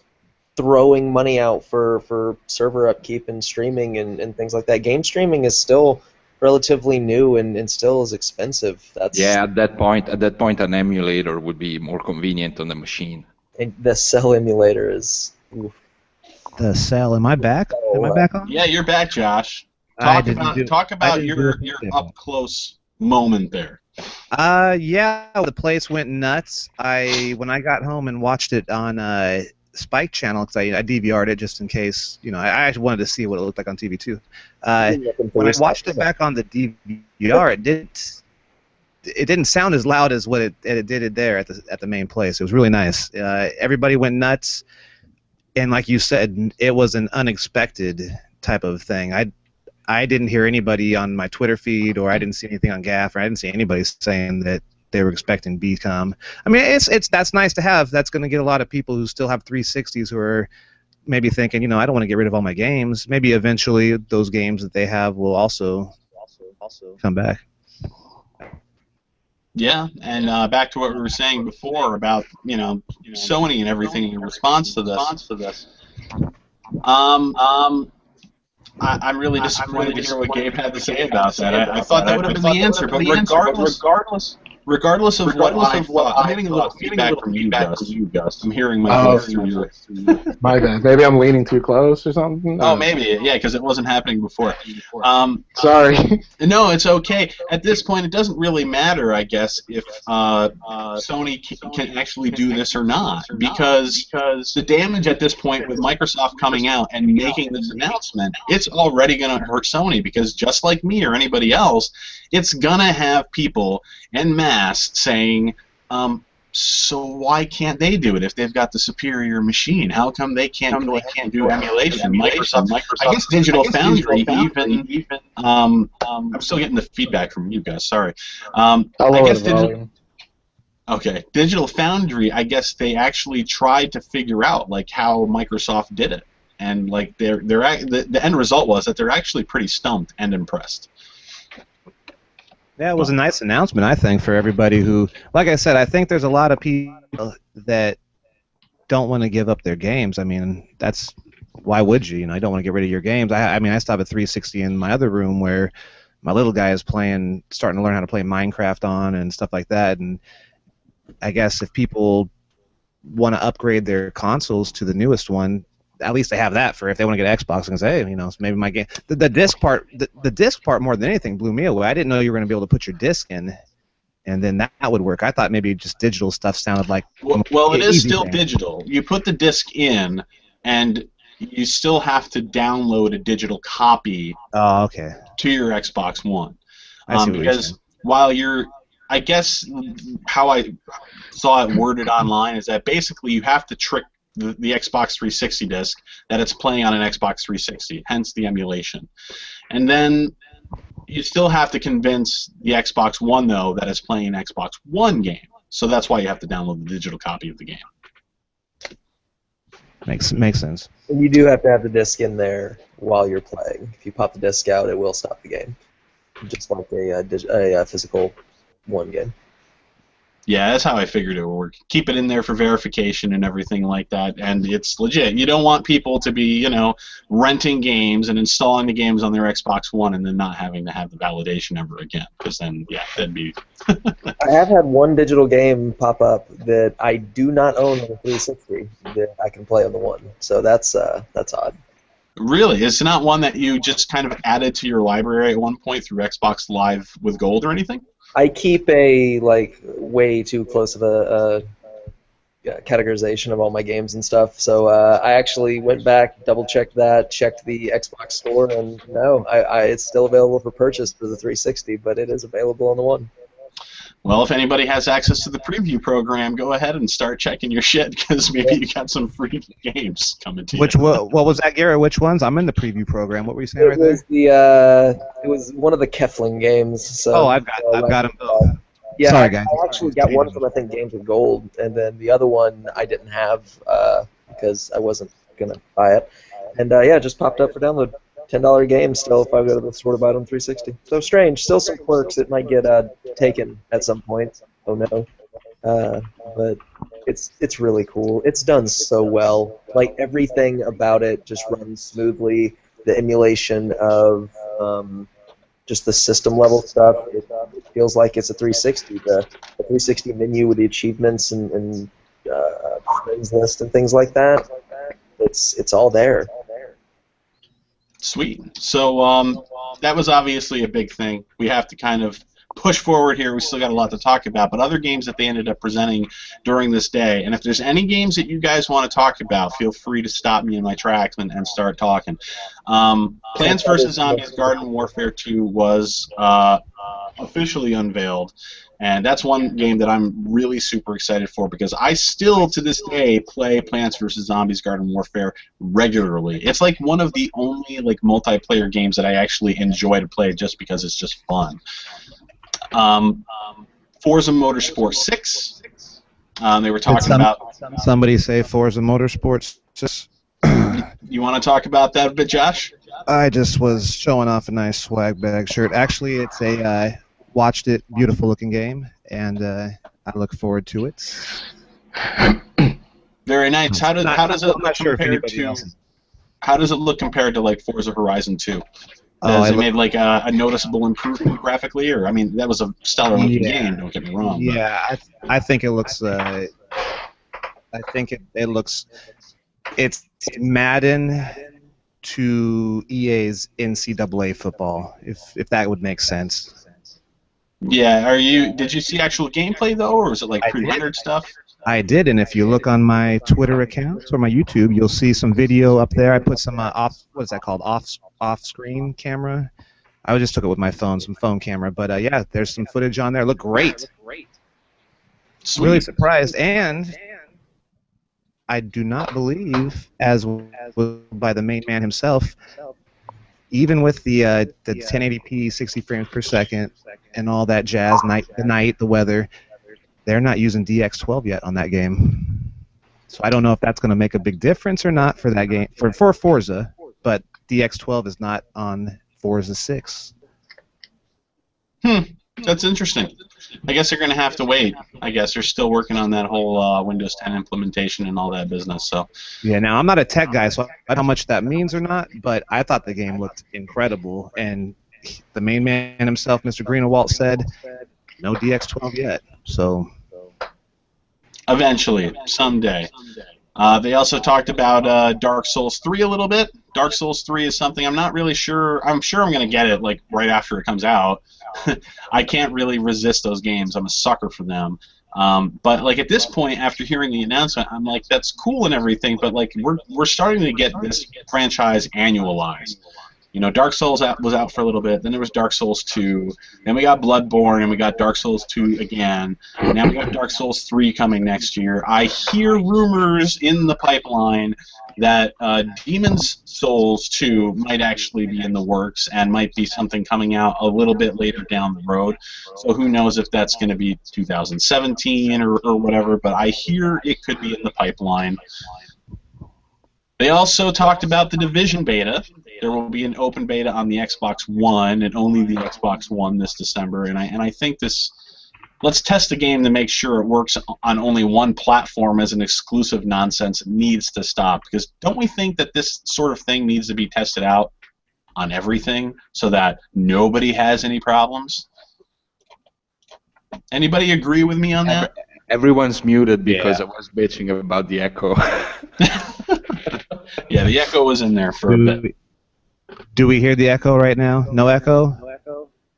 throwing money out for server upkeep and streaming and things like that. Game streaming is still relatively new and still is expensive. At that point, an emulator would be more convenient on the machine. And the Cell emulator is. Oof. The Cell. Am I back? Am I back on? Yeah, you're back, Josh. Talk about your up close moment there. Yeah, the place went nuts. When I got home and watched it on Spike Channel, because I DVR'd it just in case, I actually wanted to see what it looked like on TV too. When I watched it back on the DVR, it didn't sound as loud as what it did there at the main place. It was really nice. Everybody went nuts, and like you said, it was an unexpected type of thing. I didn't hear anybody on my Twitter feed, or I didn't see anything on GAF, or I didn't see anybody saying that they were expecting BCom. I mean, that's nice to have. That's going to get a lot of people who still have 360s who are maybe thinking, I don't want to get rid of all my games. Maybe eventually those games that they have will also come back. Yeah, and back to what we were saying before about Sony and everything in response to this. I'm really disappointed to hear what Gabe had to say about that. I thought that would have been the answer, but regardless of what I thought, I'm getting a little feedback from you, Gus. I'm hearing my voice through your... My bad. Maybe I'm leaning too close or something? Oh, maybe. Yeah, because it wasn't happening before. Sorry. No, it's okay. At this point, it doesn't really matter, I guess, if Sony can actually do this or not, because the damage at this point with Microsoft coming out and making this announcement, it's already going to hurt Sony, because just like me or anybody else, it's going to have people en masse saying, so why can't they do it if they've got the superior machine? How come they can't go ahead and do emulation? Microsoft, I guess Digital Foundry even I'm still getting the feedback from you guys, sorry. Okay, Digital Foundry, I guess they actually tried to figure out like how Microsoft did it. And like the end result was that they're actually pretty stumped and impressed. Yeah, it was a nice announcement, I think, for everybody who, like I said, I think there's a lot of people that don't want to give up their games. I mean, why would you? I don't want to get rid of your games. I mean, I still have a 360 in my other room where my little guy is starting to learn how to play Minecraft on and stuff like that. And I guess if people want to upgrade their consoles to the newest one, at least they have that for if they want to get Xbox and say, hey, maybe my game. The disc part more than anything blew me away. I didn't know you were going to be able to put your disc in and then that would work. I thought maybe just digital stuff sounded like Well, it is easy still thing. digital. You put the disc in, and you still have to download a digital copy Oh, okay. to your Xbox One. I see what you're Because saying. while I guess how I saw it worded online is that basically you have to trick the Xbox 360 disc that it's playing on an Xbox 360, hence the emulation. And then you still have to convince the Xbox One, though, that it's playing an Xbox One game. So that's why you have to download the digital copy of the game. Makes sense. And you do have to have the disc in there while you're playing. If you pop the disc out, it will stop the game, just like a physical one game. Yeah, that's how I figured it would work. Keep it in there for verification and everything like that, and it's legit. You don't want people to be, renting games and installing the games on their Xbox One and then not having to have the validation ever again, because then, yeah, that'd be... I have had one digital game pop up that I do not own on the 360 that I can play on the One, so that's odd. Really? It's not one that you just kind of added to your library at one point through Xbox Live with Gold or anything? I keep a way too close of a categorization of all my games and stuff. So I actually went back, double-checked that, checked the Xbox store, and no, it's still available for purchase for the 360, but it is available on the One. Well, if anybody has access to the preview program, go ahead and start checking your shit, because maybe you got some free games coming to you. What was that, Garrett? Which ones? I'm in the preview program. What were you saying right there? It was one of the Kefling games. So, Oh, I've got them both. Yeah, Sorry, guys. I actually got one from, I think, Games with Gold, and then the other one I didn't have because I wasn't going to buy it. And, yeah, just popped up for download. $10 game still if I go to the store to buy it on 360. So strange. Still some quirks that might get taken at some point. Oh, no. But it's really cool. It's done so well. Like, everything about it just runs smoothly. The emulation of... just the system level stuff, it feels like it's a 360. The 360 menu with the achievements and friends list and things like that, it's all there. Sweet. So that was obviously a big thing. We have to kind of push forward here. We still got a lot to talk about, but other games that they ended up presenting during this day, and if there's any games that you guys want to talk about, feel free to stop me in my tracks and start talking. Plants vs. Zombies Garden Warfare 2 was officially unveiled, and that's one game that I'm really super excited for because I still, to this day, play Plants vs. Zombies Garden Warfare regularly. It's like one of the only multiplayer games that I actually enjoy to play just because it's just fun. Forza Motorsport 6. They were talking about... Somebody say Forza Motorsport 6. You want to talk about that a bit, Josh? I just was showing off a nice swag bag shirt. Actually, it's a watched it, beautiful looking game, and I look forward to it. Very nice. How does it look compared to Forza Horizon 2? Has it made a noticeable improvement graphically, or that was a stellar looking game. Don't get me wrong. Yeah, I think it looks. I think it looks. It's Madden to EA's NCAA football, if that would make sense. Yeah. Did you see actual gameplay though, or was it pre-rendered stuff? I did, and if you look on my Twitter account or my YouTube, you'll see some video up there. I put some off-screen camera. I just took it with my phone, some phone camera. But yeah, there's some footage on there. Look great. Sweet. Really surprised, and I do not believe, as by the main man himself, even with the 1080p 60 frames per second and all that jazz, the weather. They're not using DX12 yet on that game. So I don't know if that's going to make a big difference or not for that game, for Forza, but DX12 is not on Forza 6. That's interesting. I guess they're going to have to wait. I guess they're still working on that whole Windows 10 implementation and all that business. So. Yeah, now I'm not a tech guy, so I don't know how much that means or not, but I thought the game looked incredible, and the main man himself, Mr. Greenewalt, said no DX12 yet. So. Eventually, someday. They also talked about Dark Souls 3 a little bit. Dark Souls 3 is something I'm not really sure. I'm sure I'm going to get it like right after it comes out. I can't really resist those games. I'm a sucker for them. But like at this point, after hearing the announcement, I'm like, that's cool and everything, but like we're starting to get this franchise annualized. You know, Dark Souls was out for a little bit. Then there was Dark Souls 2. Then we got Bloodborne, and we got Dark Souls 2 again. Now we got Dark Souls 3 coming next year. I hear rumors in the pipeline that Demon's Souls 2 might actually be in the works and might be something coming out a little bit later down the road. So who knows if that's going to be 2017 or whatever, but I hear it could be in the pipeline. They also talked about the Division beta. There will be an open beta on the Xbox One and only the Xbox One this December. And I think this. Let's test the game to make sure it works on only one platform as an exclusive nonsense. It needs to stop, because don't we think that this sort of thing needs to be tested out on everything so that nobody has any problems? Anybody agree with me on that? Everyone's muted because I was bitching about the echo. Yeah, the echo was in there for a bit. Do we hear the echo right now? No echo?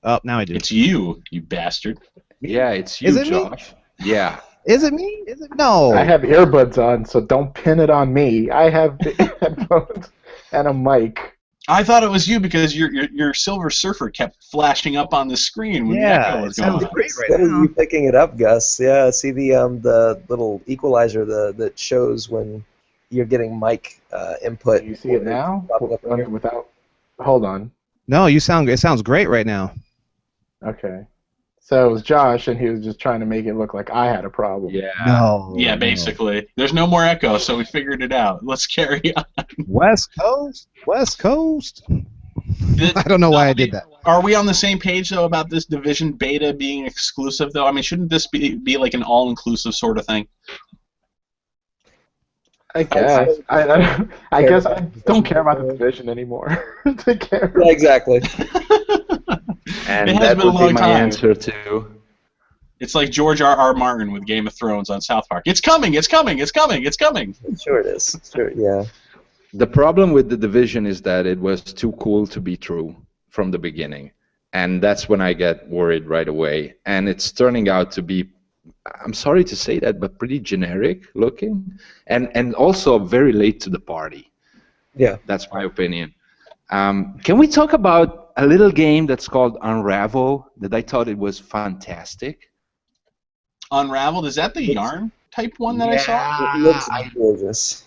Oh, now I do. It's you, you bastard. Yeah, it's you, Is it Josh. Me? Yeah. Is it me? Is it? No. I have earbuds on, so don't pin it on me. I have headphones and a mic. I thought it was you because your Silver Surfer kept flashing up on the screen when the echo was going. Great right Instead of now. you picking it up, Gus. Yeah, see the little equalizer that shows when you're getting mic input. You see it now? Popping up here. Without. Hold on. No, it sounds great right now. Okay. So it was Josh, and he was just trying to make it look like I had a problem. Yeah. No. Yeah, basically. There's no more echo, so we figured it out. Let's carry on. West Coast. West Coast. I don't know why I did that. Are we on the same page, though, about this Division beta being exclusive, though? I mean, shouldn't this be like an all-inclusive sort of thing? I guess. I guess I don't care about the Division anymore. To care. Yeah, exactly. And It has that been a would be long my time. answer too. It's like George R.R. Martin with Game of Thrones on South Park. It's coming, it's coming, it's coming, it's coming. Sure it is. Sure, yeah. The problem with the Division is that it was too cool to be true from the beginning. And that's when I get worried right away. And it's turning out to be, I'm sorry to say that, but pretty generic looking. And also very late to the party. Yeah. That's my opinion. Can we talk about a little game that's called Unravel that I thought it was fantastic? Unraveled, is that the yarn type one that I saw? It looks gorgeous.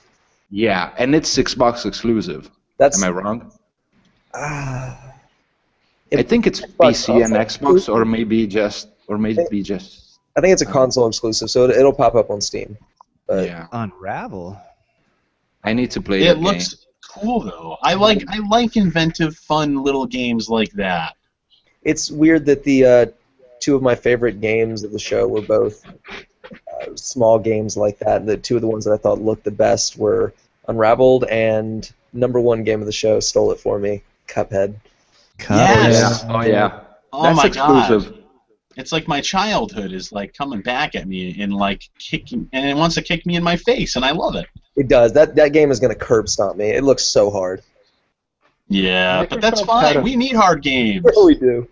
Yeah, and it's Xbox exclusive. That's. Am I wrong? I I think it's Xbox PC and console Xbox, or maybe just. I think it's a console exclusive, so it'll pop up on Steam. But Yeah, Unravel. I need to play It that looks game. cool, though. I like inventive, fun little games like that. it's weird that the two of my favorite games of the show were both small games like that. And the two of the ones that I thought looked the best were Unraveled and #1 game of the show, stole it for me, Cuphead. Yes. Oh yeah. Oh That's my exclusive. god. It's like my childhood is like coming back at me and like kicking, and it wants to kick me in my face, and I love it. It does. That game is going to curb stomp me. It looks so hard. Yeah, but that's Microsoft had fine. a- We need hard games. We do.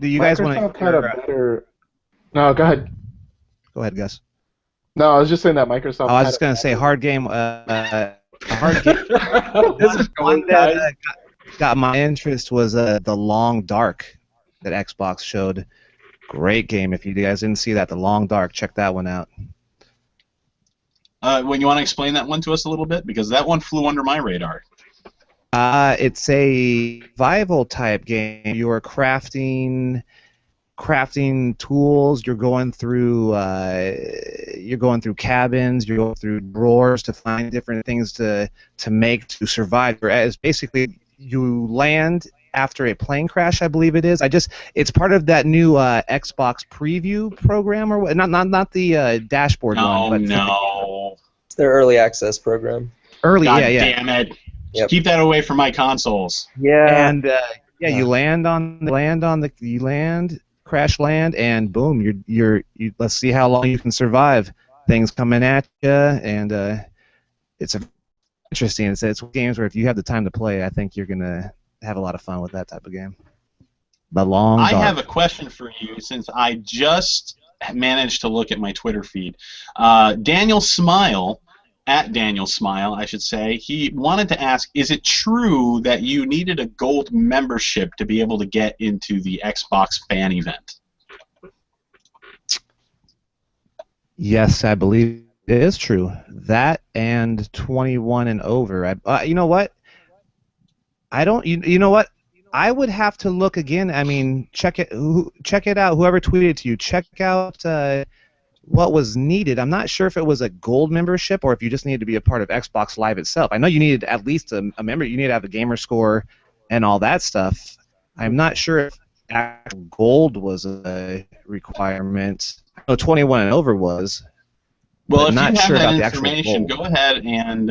Do you guys want Microsoft had a to? better. No, go ahead. Go ahead, Gus. No, I was just saying that Microsoft. Oh, I was had just a gonna say better- hard game. A hard game. This is one that got my interest was The Long Dark that Xbox showed. Great game. If you guys didn't see that, The Long Dark, check that one out. When you want to explain that one to us a little bit, because that one flew under my radar. It's a survival type game. You're crafting tools. You're going through cabins. You're going through drawers to find different things to make to survive. It's basically you land after a plane crash, I believe it is. It's part of that new Xbox preview program, or not the dashboard No, one, but no. It's their early access program. early. God Yeah. damn it. Yep. Keep that away from my consoles. Yeah. And you crash land, and boom, you're let's see how long you can survive. Things coming at you, and it's interesting. It's games where if you have the time to play, I think you're gonna have a lot of fun with that type of game. The Long I Dark. have a question for you since I just managed to look at my Twitter feed. Daniel Smile, at Daniel Smile, I should say, he wanted to ask, is it true that you needed a gold membership to be able to get into the Xbox fan event? Yes, I believe it is true. That and 21 and over. You know what? I don't. You know what? I would have to look again. I mean, check it out. Whoever tweeted to you, check out what was needed. I'm not sure if it was a gold membership or if you just needed to be a part of Xbox Live itself. I know you needed at least a member. You need to have a gamer score and all that stuff. I'm not sure if actual gold was a requirement. No, 21 and over was. Well, if not you have sure that about the actual information, gold. go ahead and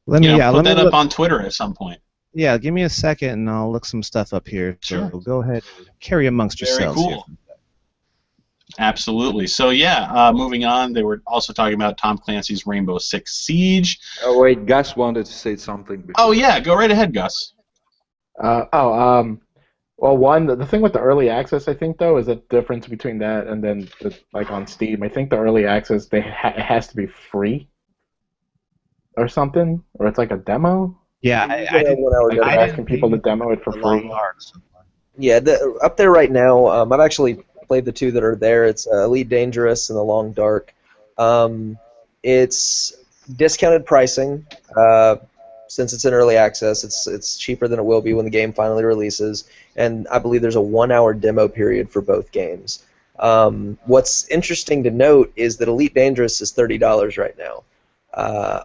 Let me put that up on Twitter at some point. Yeah, give me a second and I'll look some stuff up here. So Sure. go ahead and carry amongst Very yourselves. cool. Here. Absolutely. So yeah, moving on, they were also talking about Tom Clancy's Rainbow Six Siege. Oh wait, Gus wanted to say something. Before. Oh yeah, go right ahead, Gus. Well, the thing with the early access, I think, though, is the difference between that and then, like, on Steam. I think the early access, it has to be free or something, or it's like a demo. Yeah, I did. 1 hour Like, demo. they're asking people to demo it for free. Yeah, up there right now. I've actually played the two that are there. It's Elite Dangerous and The Long Dark. It's discounted pricing. Since it's in early access, it's cheaper than it will be when the game finally releases. And I believe there's a 1 hour demo period for both games. What's interesting to note is that Elite Dangerous is $30 right now.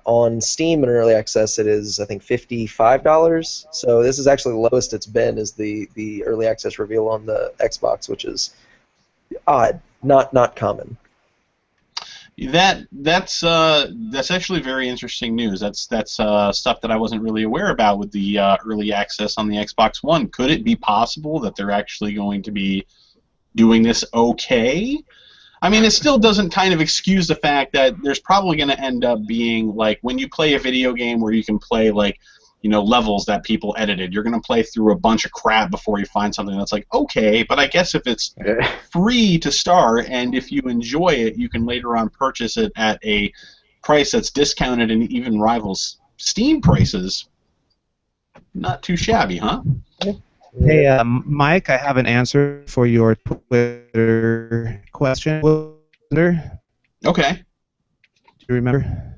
On Steam in early access, it is, I think, $55. So this is actually the lowest it's been, is the early access reveal on the Xbox, which is odd, not common. That's actually very interesting news. That's stuff that I wasn't really aware about with the early access on the Xbox One. Could it be possible that they're actually going to be doing this okay? I mean, it still doesn't kind of excuse the fact that there's probably going to end up being, like, when you play a video game where you can play, like, levels that people edited, you're going to play through a bunch of crap before you find something that's like, okay, but I guess if it's free to start and if you enjoy it, you can later on purchase it at a price that's discounted and even rivals Steam prices. Not too shabby, huh? Hey, Mike, I have an answer for your Twitter question. Okay. Do you remember?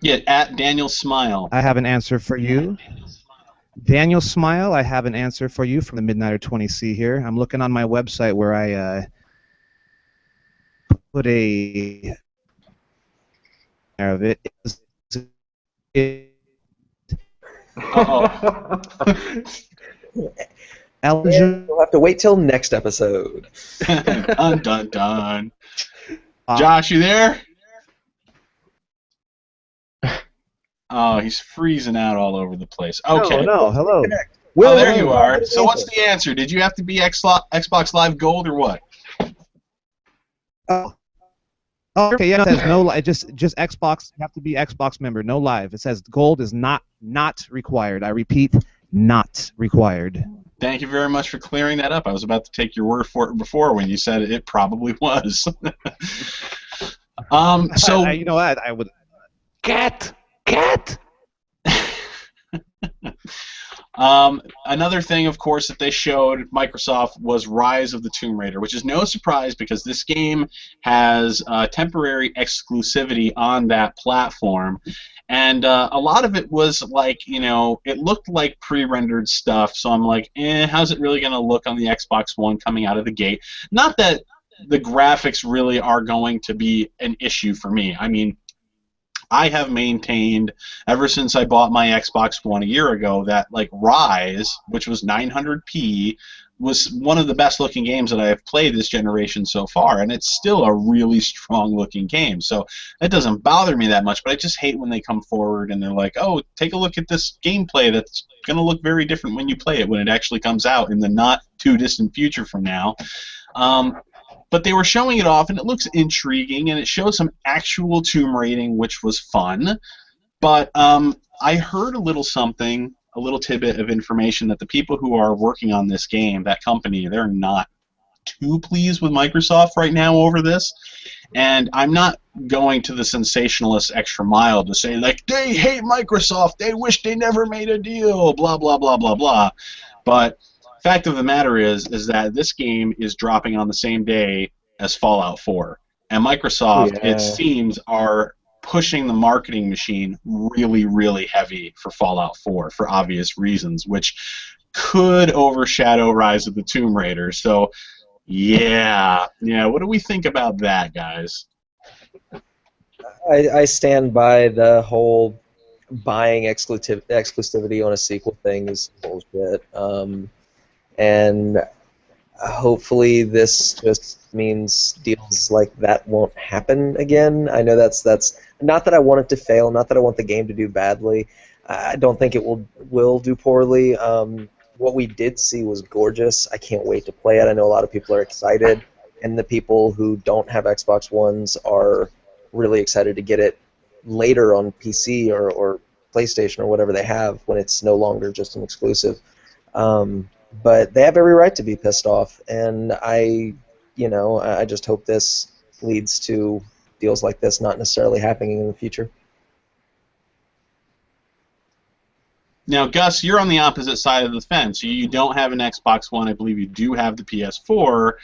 Yeah, at Daniel Smile. I have an answer for you. Daniel Smile, I have an answer for you from the Midnighter 20C here. I'm looking on my website where I put a of it. Uh-oh. We'll have to wait till next episode. Dun, dun, dun. Josh, you there? Oh, he's freezing out all over the place. Okay. No, hello. Oh, there you are. So what's the answer? Did you have to be Xbox Live Gold or what? Oh, okay. Yeah, it says no. Just Xbox. You have to be Xbox member. No live. It says gold is not required. I repeat, not required. Thank you very much for clearing that up. I was about to take your word for it before when you said it probably was. So you know what? I would. Cat. Another thing, of course, that they showed Microsoft was Rise of the Tomb Raider, which is no surprise because this game has temporary exclusivity on that platform. And a lot of it was like, it looked like pre-rendered stuff, so I'm like, how's it really going to look on the Xbox One coming out of the gate? Not that the graphics really are going to be an issue for me. I mean, I have maintained ever since I bought my Xbox One a year ago that, like, Rise, which was 900p, was one of the best looking games that I have played this generation so far, and it's still a really strong looking game. So that doesn't bother me that much, but I just hate when they come forward and they're like, oh, take a look at this gameplay that's going to look very different when you play it when it actually comes out in the not too distant future from now. But they were showing it off, and it looks intriguing, and it shows some actual tomb raiding, which was fun. But I heard a little something, a little tidbit of information that the people who are working on this game, that company, they're not too pleased with Microsoft right now over this. And I'm not going to the sensationalist extra mile to say, like, they hate Microsoft, they wish they never made a deal, blah, blah, blah, blah, blah. But fact of the matter is that this game is dropping on the same day as Fallout 4. And Microsoft, it Yeah. seems, are pushing the marketing machine really, really heavy for Fallout 4 for obvious reasons, which could overshadow Rise of the Tomb Raider. So, yeah. What do we think about that, guys? I stand by the whole buying exclusivity on a sequel thing is bullshit. And hopefully this just means deals like that won't happen again. I know that's not that I want it to fail, not that I want the game to do badly. I don't think it will do poorly. What we did see was gorgeous. I can't wait to play it. I know a lot of people are excited, and the people who don't have Xbox Ones are really excited to get it later on PC or PlayStation or whatever they have when it's no longer just an exclusive. But they have every right to be pissed off, and I just hope this leads to deals like this not necessarily happening in the future. Now, Gus, you're on the opposite side of the fence. You don't have an Xbox One. I believe you do have the PS4.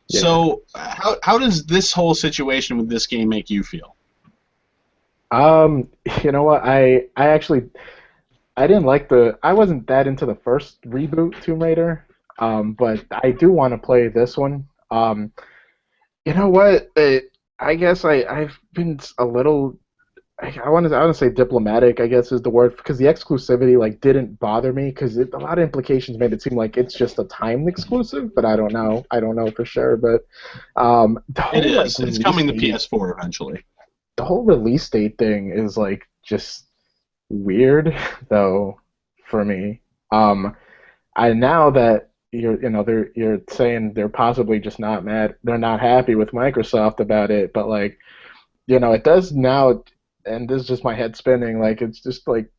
Yeah. So how does this whole situation with this game make you feel? You know what? I actually didn't like I wasn't that into the first reboot Tomb Raider, but I do want to play this one. You know what? I guess I've been a little. I want to say diplomatic, I guess is the word, because the exclusivity didn't bother me because a lot of implications made it seem like it's just a timed exclusive, but I don't know. I don't know for sure, but the whole It is. It's coming to date, PS4 eventually. the whole release date thing is just weird though for me. I now that you're saying they're possibly just not mad, they're not happy with Microsoft about it, but it does now, and this is just my head spinning. It's just like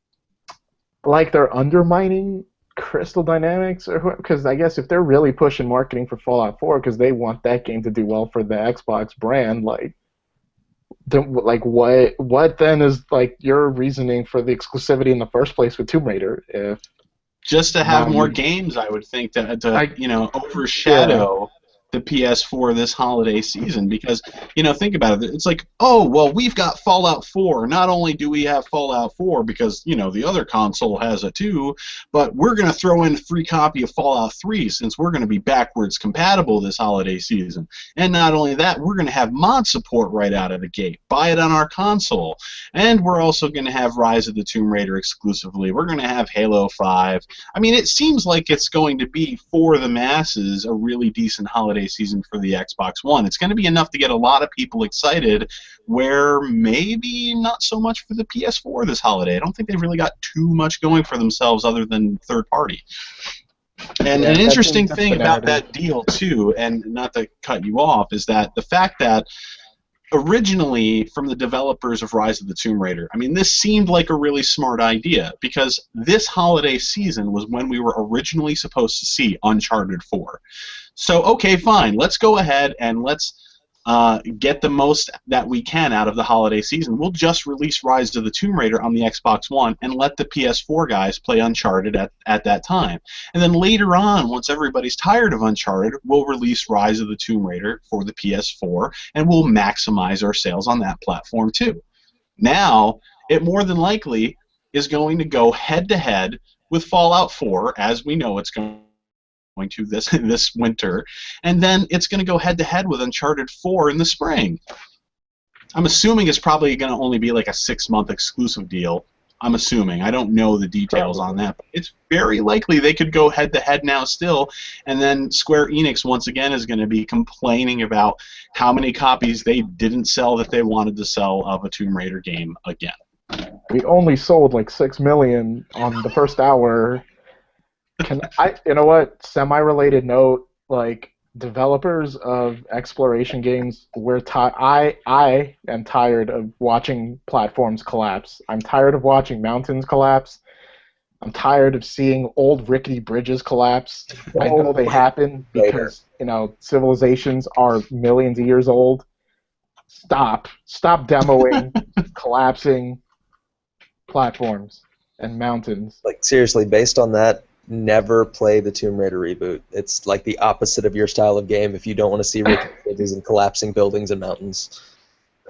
they're undermining Crystal Dynamics, or because I guess if they're really pushing marketing for Fallout 4 because they want that game to do well for the Xbox brand, what then is your reasoning for the exclusivity in the first place with Tomb Raider? If just to have now more you, games, I would think, to yeah. overshadow the PS4 this holiday season, because think about it, it's like, oh well, we've got Fallout 4. Not only do we have Fallout 4 because the other console has it too, but we're going to throw in a free copy of Fallout 3 since we're going to be backwards compatible this holiday season. And not only that, we're going to have mod support right out of the gate. Buy it on our console. And we're also going to have Rise of the Tomb Raider exclusively. We're going to have Halo 5. I mean, it seems like it's going to be, for the masses, a really decent holiday season for the Xbox One. It's going to be enough to get a lot of people excited, where maybe not so much for the PS4 this holiday. I don't think they've really got too much going for themselves other than third party. And Yeah, an interesting that's thing the about narrative. that deal, too, and not to cut you off, is that the fact that originally, from the developers of Rise of the Tomb Raider, I mean, this seemed like a really smart idea, because this holiday season was when we were originally supposed to see Uncharted 4. So, okay, fine, let's go ahead and let's get the most that we can out of the holiday season. We'll just release Rise of the Tomb Raider on the Xbox One and let the PS4 guys play Uncharted at that time. And then later on, once everybody's tired of Uncharted, we'll release Rise of the Tomb Raider for the PS4, and we'll maximize our sales on that platform too. Now, it more than likely is going to go head-to-head with Fallout 4, as we know it's going to this winter, and then it's going to go head-to-head with Uncharted 4 in the spring. I'm assuming it's probably going to only be like a 6-month exclusive deal. I'm assuming. I don't know the details on that, but it's very likely they could go head-to-head now still, and then Square Enix once again is going to be complaining about how many copies they didn't sell that they wanted to sell of a Tomb Raider game again. We only sold 6 million on the first hour. You know what? Semi-related note, developers of exploration games, I am tired of watching platforms collapse. I'm tired of watching mountains collapse. I'm tired of seeing old rickety bridges collapse. I know they happen because, civilizations are millions of years old. Stop demoing collapsing platforms and mountains. Like, seriously, based on that, never play the Tomb Raider reboot. It's like the opposite of your style of game if you don't want to see rickety bridges and collapsing buildings and mountains.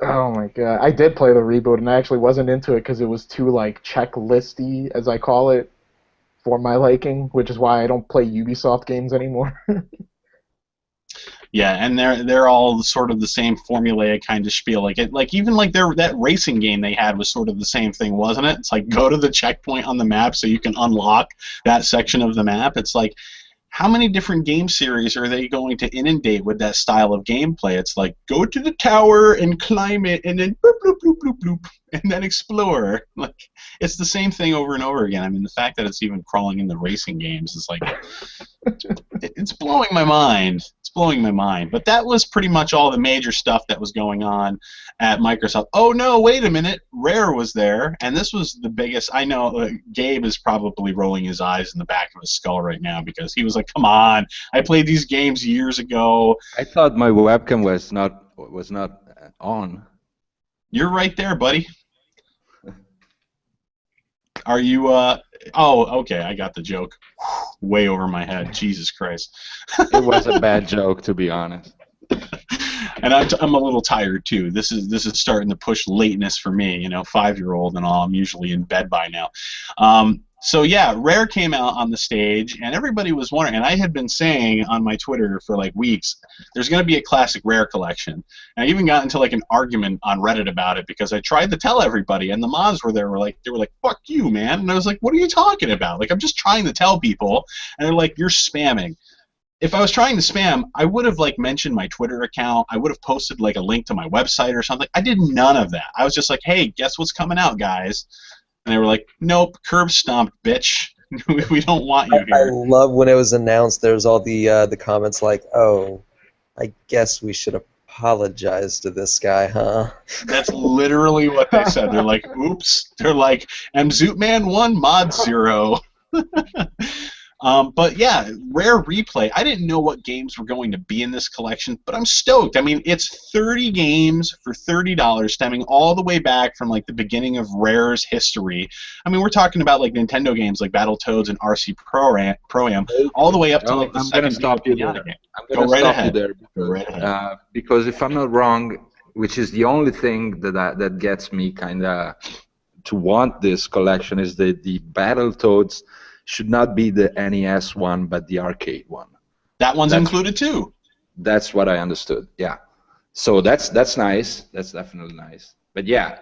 Oh my god, I did play the reboot, and I actually wasn't into it because it was too like checklisty, as I call it, for my liking, which is why I don't play Ubisoft games anymore. Yeah, and they're all sort of the same formulaic kind of spiel. Like even like that racing game they had was sort of the same thing, wasn't it? It's like go to the checkpoint on the map so you can unlock that section of the map. It's like, how many different game series are they going to inundate with that style of gameplay? It's like, go to the tower and climb it, and then bloop, bloop, bloop, bloop, bloop, and then explore. Like, it's the same thing over and over again. I mean, the fact that it's even crawling in the racing games is like, it's blowing my mind. It's blowing my mind. But that was pretty much all the major stuff that was going on at Microsoft. Oh, no, wait a minute. Rare was there, and this was the biggest. I know Gabe is probably rolling his eyes in the back of his skull right now because he was like, come on, I played these games years ago. I thought my webcam was not on. You're right there, buddy. Are you, oh, okay, I got the joke. Way over my head. Jesus Christ. It was a bad joke, to be honest. And I'm a little tired too. This is starting to push lateness for me. 5-year-old and all. I'm usually in bed by now. So yeah, Rare came out on the stage, and everybody was wondering. And I had been saying on my Twitter for like weeks, there's going to be a classic Rare collection. And I even got into like an argument on Reddit about it because I tried to tell everybody, and the mods were there. They were like, "Fuck you, man!" And I was like, "What are you talking about? Like, I'm just trying to tell people." And they're like, "You're spamming." If I was trying to spam, I would have like mentioned my Twitter account. I would have posted like a link to my website or something. I did none of that. I was just like, "Hey, guess what's coming out, guys?" And they were like, "Nope, curb stomped, bitch. We don't want you I here." love when it was announced. There's all the comments like, "Oh, I guess we should apologize to this guy, huh?" That's literally what they said. They're like, "Oops." They're like, "Zootman 1, Mod 0." But yeah, Rare Replay. I didn't know what games were going to be in this collection, but I'm stoked. I mean, it's 30 games for $30, stemming all the way back from like the beginning of Rare's history. I mean, we're talking about like Nintendo games like Battletoads and RC Pro-Am, all the way up to like the I'm going to second stop you Pinata there. game. I'm going to stop you there Go right ahead. because if I'm not wrong, which is the only thing that gets me kind of to want this collection is the Battletoads should not be the NES one, but the arcade one. That one's included too. That's what I understood. Yeah. So that's nice. That's definitely nice. But yeah,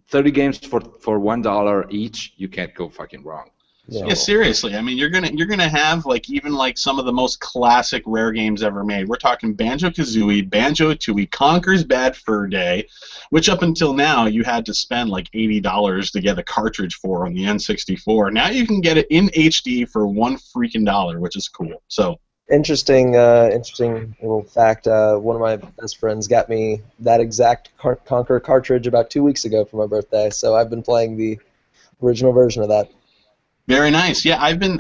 30 games for $1 each, you can't go fucking wrong. Yeah, seriously. I mean, you're gonna have like even like some of the most classic Rare games ever made. We're talking Banjo-Kazooie, Banjo-Tooie, Conker's Bad Fur Day, which up until now you had to spend like $80 to get a cartridge for on the N64. Now you can get it in HD for $1 freaking dollar, which is cool. So interesting little fact. One of my best friends got me that exact Conker cartridge about 2 weeks ago for my birthday. So I've been playing the original version of that. Very nice. Yeah, I've been.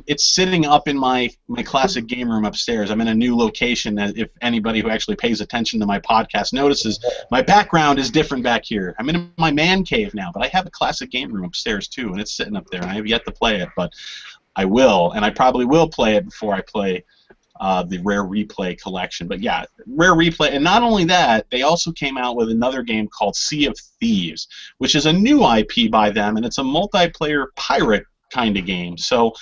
It's sitting up in my classic game room upstairs. I'm in a new location. If anybody who actually pays attention to my podcast notices, my background is different back here. I'm in my man cave now, but I have a classic game room upstairs too, and it's sitting up there. And I have yet to play it, but I will, and I probably will play it before I play the Rare Replay collection. But yeah, Rare Replay, and not only that, they also came out with another game called Sea of Thieves, which is a new IP by them, and it's a multiplayer pirate kind of game. So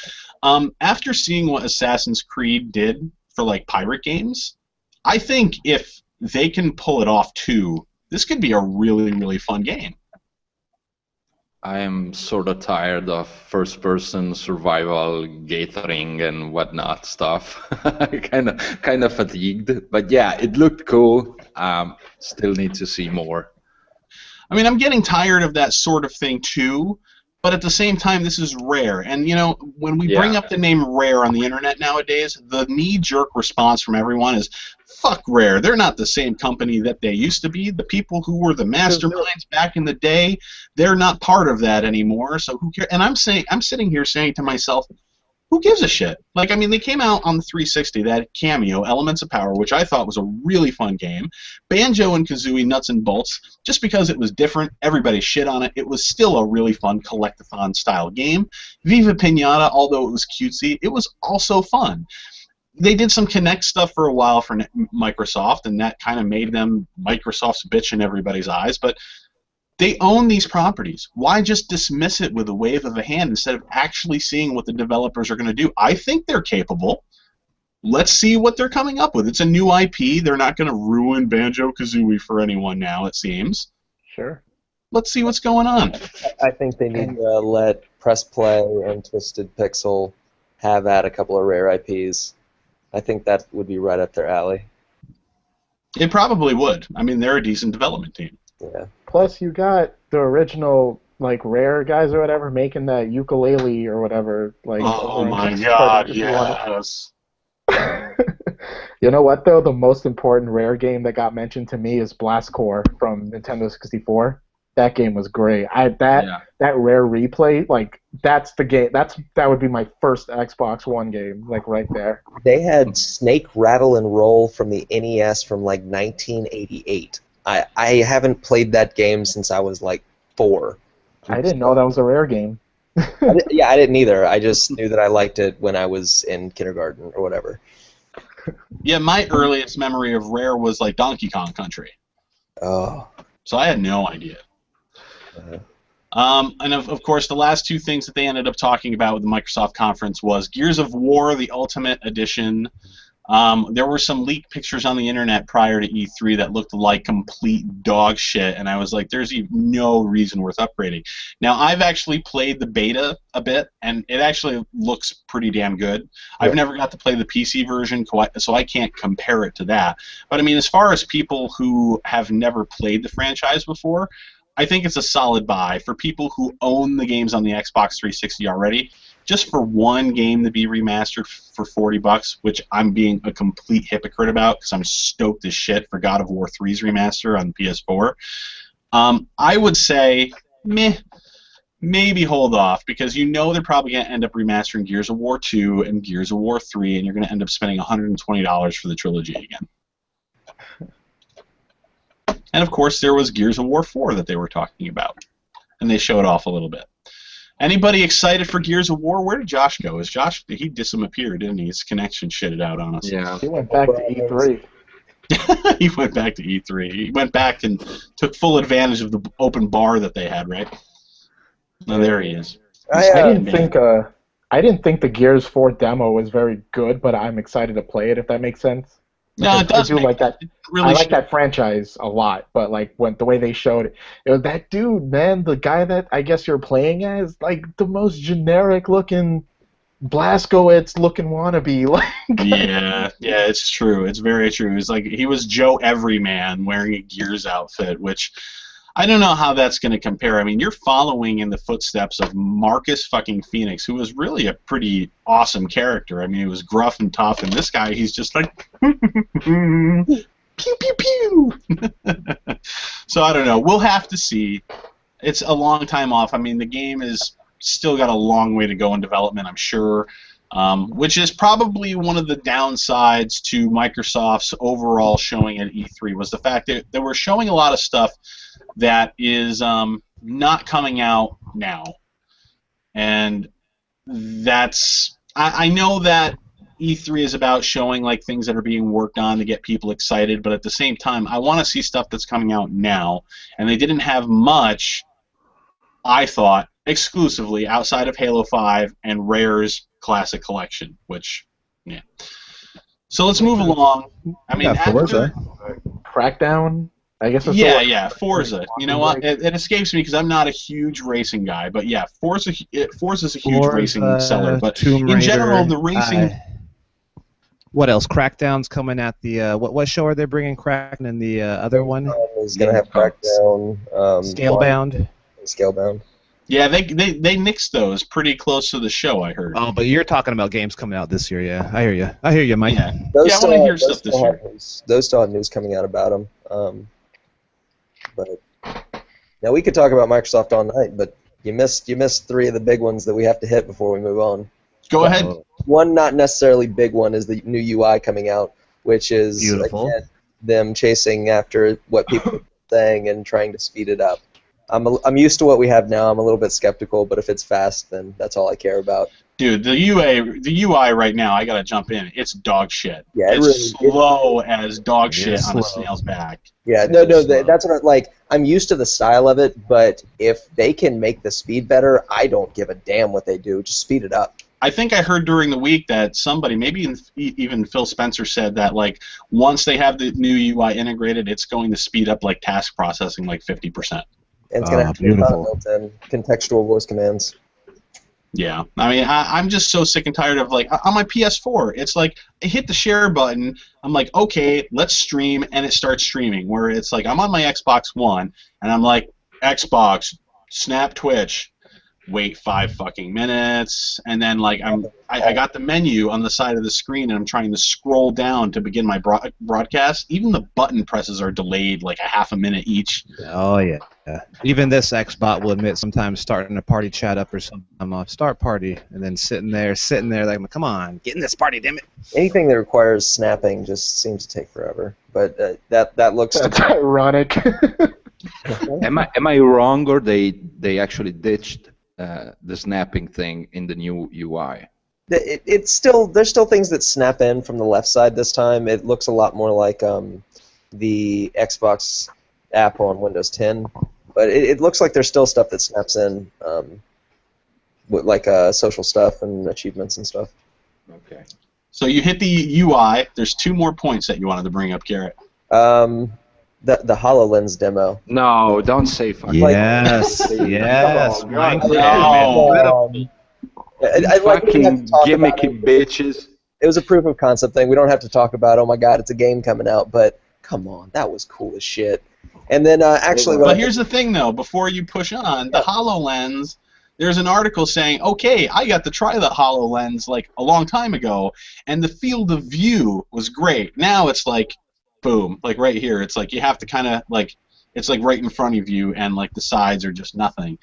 after seeing what Assassin's Creed did for like pirate games, I think if they can pull it off too, this could be a really, really fun game. I am sort of tired of first-person survival, gathering, and whatnot stuff. kind of fatigued, but yeah, it looked cool. Still need to see more. I mean, I'm getting tired of that sort of thing too. but at the same time, this is Rare. And, you know, when we bring up the name Rare on the internet nowadays, the knee-jerk response from everyone is, fuck Rare. They're not the same company that they used to be. The people who were the masterminds back in the day, they're not part of that anymore. So who cares? And I'm sitting here saying to myself, who gives a shit? Like, I mean, they came out on the 360, that Cameo, Elements of Power, which I thought was a really fun game. Banjo and Kazooie, Nuts and Bolts, just because it was different, everybody shit on it. It was still a really fun collectathon-style game. Viva Pinata, although it was cutesy, it was also fun. They did some Kinect stuff for a while for Microsoft, and that kind of made them Microsoft's bitch in everybody's eyes, but they own these properties. Why just dismiss it with a wave of a hand instead of actually seeing what the developers are going to do? I think they're capable. Let's see what they're coming up with. It's a new IP. They're not going to ruin Banjo-Kazooie for anyone now, it seems. Sure. Let's see what's going on. I think they need to let Press Play and Twisted Pixel have at a couple of Rare IPs. I think that would be right up their alley. It probably would. I mean, they're a decent development team. Yeah. Plus, you got the original like Rare guys or whatever making that ukulele or whatever. Like, oh my God! Yes. You know what though? The most important Rare game that got mentioned to me is Blast Corps from Nintendo 64. That game was great. That Rare replay, like that's the game. That would be my first Xbox One game, like right there. They had Snake Rattle and Roll from the NES from like 1988. I haven't played that game since I was like 4. I didn't know that was a Rare game. I didn't either. I just knew that I liked it when I was in kindergarten or whatever. Yeah, my earliest memory of Rare was like Donkey Kong Country. Oh. So I had no idea. And of course, the last two things that they ended up talking about with the Microsoft conference was Gears of War, the Ultimate Edition. There were some leaked pictures on the internet prior to E3 that looked like complete dog shit, and I was like, there's no reason worth upgrading. Now, I've actually played the beta a bit, and it actually looks pretty damn good. Yeah. I've never got to play the PC version, so I can't compare it to that. But, I mean, as far as people who have never played the franchise before, I think it's a solid buy. For people who own the games on the Xbox 360 already, just for one game to be remastered for $40, which I'm being a complete hypocrite about because I'm stoked as shit for God of War 3's remaster on PS4, I would say, maybe hold off, because you know they're probably going to end up remastering Gears of War 2 and Gears of War 3, and you're going to end up spending $120 for the trilogy again. And, of course, there was Gears of War 4 that they were talking about, and they showed off a little bit. Anybody excited for Gears of War? Where did Josh go? He disappeared, didn't he? His connection shitted out on us. Yeah. He went back to E3. He went back to E3. He went back and took full advantage of the open bar that they had, right? Oh, there he is. I didn't think the Gears 4 demo was very good, but I'm excited to play it, if that makes sense. No, it does. I do like that. Really, I like that franchise a lot, but like the way they showed it, it was that dude, man, the guy that I guess you're playing as, like the most generic looking Blazkowicz looking wannabe. Like, yeah, it's true. It's very true. It's like he was Joe Everyman wearing a Gears outfit, which I don't know how that's going to compare. I mean, you're following in the footsteps of Marcus fucking Phoenix, who was really a pretty awesome character. I mean, he was gruff and tough, and this guy, he's just like, pew, pew, pew. So I don't know. We'll have to see. It's a long time off. I mean, the game is still got a long way to go in development, I'm sure, which is probably one of the downsides to Microsoft's overall showing at E3 was the fact that they were showing a lot of stuff that is not coming out now. And that's... I know that E3 is about showing like things that are being worked on to get people excited, but at the same time, I want to see stuff that's coming out now. And they didn't have much, I thought, exclusively outside of Halo 5 and Rare's Classic Collection, which, yeah. So let's move along. I mean, Forza. Crackdown, I guess. Yeah, Forza. You know what? It escapes me because I'm not a huge racing guy, but yeah, Forza's a huge racing seller. But in general, the racing. What else? Crackdown's coming at the what show are they bringing Crackdown and the other one? Is gonna have Crackdown. Scalebound. Scalebound. Yeah, they nixed those pretty close to the show, I heard. Oh, but you're talking about games coming out this year, yeah. I hear you. I hear you, Mike. Yeah, Those yeah, I still want to hear those stuff this still year. have news. Those still have news coming out about them. But now we could talk about Microsoft all night, but you missed three of the big ones that we have to hit before we move on. Go ahead. One not necessarily big one is the new UI coming out, which is Beautiful. again them chasing after what people are saying and trying to speed it up. I'm used to what we have now. I'm a little bit skeptical, but if it's fast, then that's all I care about. Dude, the UI right now, I gotta jump in. It's dog shit. Yeah, it it's really- slow as dog Yeah, shit on a slow. snail's back. Yeah, It's no, just slow. that's what I'm used to the style of it, but if they can make the speed better, I don't give a damn what they do. Just speed it up. I think I heard during the week that somebody, maybe even Phil Spencer, said that like once they have the new UI integrated, it's going to speed up like task processing like 50%. And it's gonna have to be beautiful. built-in contextual voice commands. Yeah, I mean, I'm just so sick and tired of like on my PS4. It's like I hit the share button. I'm like, okay, let's stream, and it starts streaming. Where it's like I'm on my Xbox One, and I'm like, Xbox, snap Twitch, wait 5 fucking minutes, and then like I got the menu on the side of the screen, and I'm trying to scroll down to begin my broadcast. Even the button presses are delayed like a half a minute each. Oh, yeah. Even this Xbot will admit sometimes starting a party chat up or something. I'm off start party, and then sitting there like, come on, get in this party, damn it. Anything that requires snapping just seems to take forever. But that looks. That's ironic. Am I wrong, or they actually ditched the snapping thing in the new UI? It's still there's still things that snap in from the left side this time. It looks a lot more like the Xbox app on Windows 10, but it looks like there's still stuff that snaps in, with like social stuff and achievements and stuff. Okay. So you hit the UI. There's 2 more points that you wanted to bring up, Garrett. The HoloLens demo. No, don't say fucking. Yes, yes. Come on, Minecraft, no. man. I like we don't have to Fucking talk about gimmicky it. bitches. It was a proof of concept thing. We don't have to talk about, oh my god, it's a game coming out, but come on, that was cool as shit. And then actually, But here's the thing, though. Before you push on, the HoloLens, there's an article saying, okay, I got to try the HoloLens like a long time ago, and the field of view was great. Now it's like, boom, like right here. It's like you have to kind of like, it's like right in front of you, and like the sides are just nothing.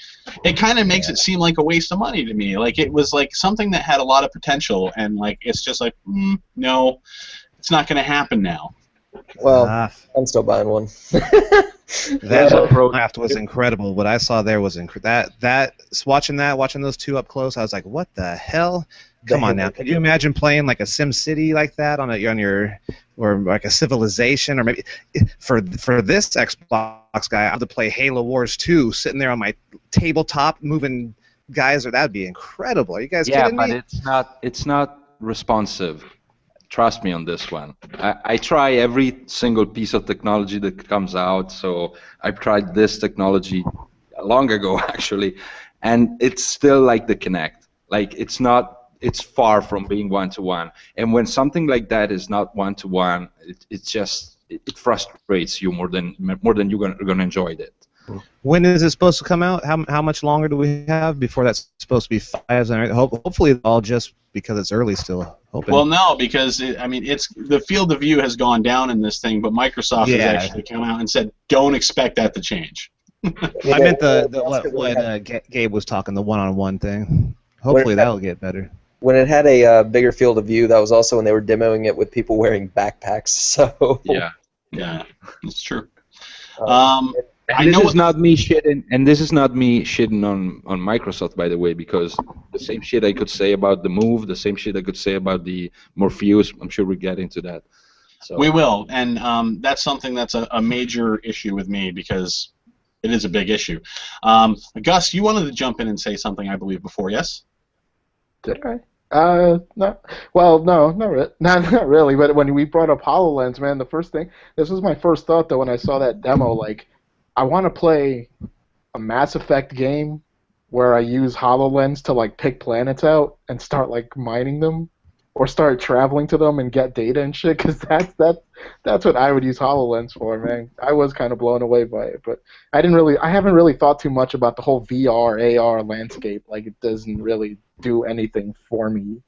It kind of makes it seem like a waste of money to me. Like it was like something that had a lot of potential, and like it's just like, no, it's not going to happen now. well, Ah, I'm still buying one. that a pro- Minecraft was incredible. What I saw there was watching those 2 up close. I was like, what the hell? Come on now. Could you imagine playing like a Sim City like that on your or like a Civilization, or maybe for this Xbox guy, I have to play Halo Wars 2 sitting there on my tabletop moving guys, or that'd be incredible. Are you guys Yeah, kidding but me? it's not responsive. Trust me on this one. I try every single piece of technology that comes out. So I've tried this technology long ago, actually, and it's still like the Kinect. Like it's not. It's far from being one-to-one. And when something like that is not one-to-one, it frustrates you more than you're gonna enjoy it. When is it supposed to come out? How much longer do we have before that's supposed to be 5? And hopefully all just because it's early still. Hoping. Well, no, because it's the field of view has gone down in this thing, but Microsoft has actually come out and said, don't expect that to change. I meant what Gabe was talking, the one-on-one thing. Hopefully that'll get better. When it had a bigger field of view, that was also when they were demoing it with people wearing backpacks. So Yeah, it's true. And this is not me shitting, on Microsoft, by the way, because the same shit I could say about the Move, the same shit I could say about the Morpheus. I'm sure we get into that. So. We will, and that's something that's a major issue with me because it is a big issue. Gus, you wanted to jump in and say something, I believe, before, yes? Did I? No. Well, no, not really. But when we brought up HoloLens, man, this was my first thought, though, when I saw that demo. Like, I want to play a Mass Effect game where I use HoloLens to, like, pick planets out and start, like, mining them. or start traveling to them and get data and shit, because that's what I would use HoloLens for, man. I was kind of blown away by it, but I haven't really thought too much about the whole VR AR landscape. Like, it doesn't really do anything for me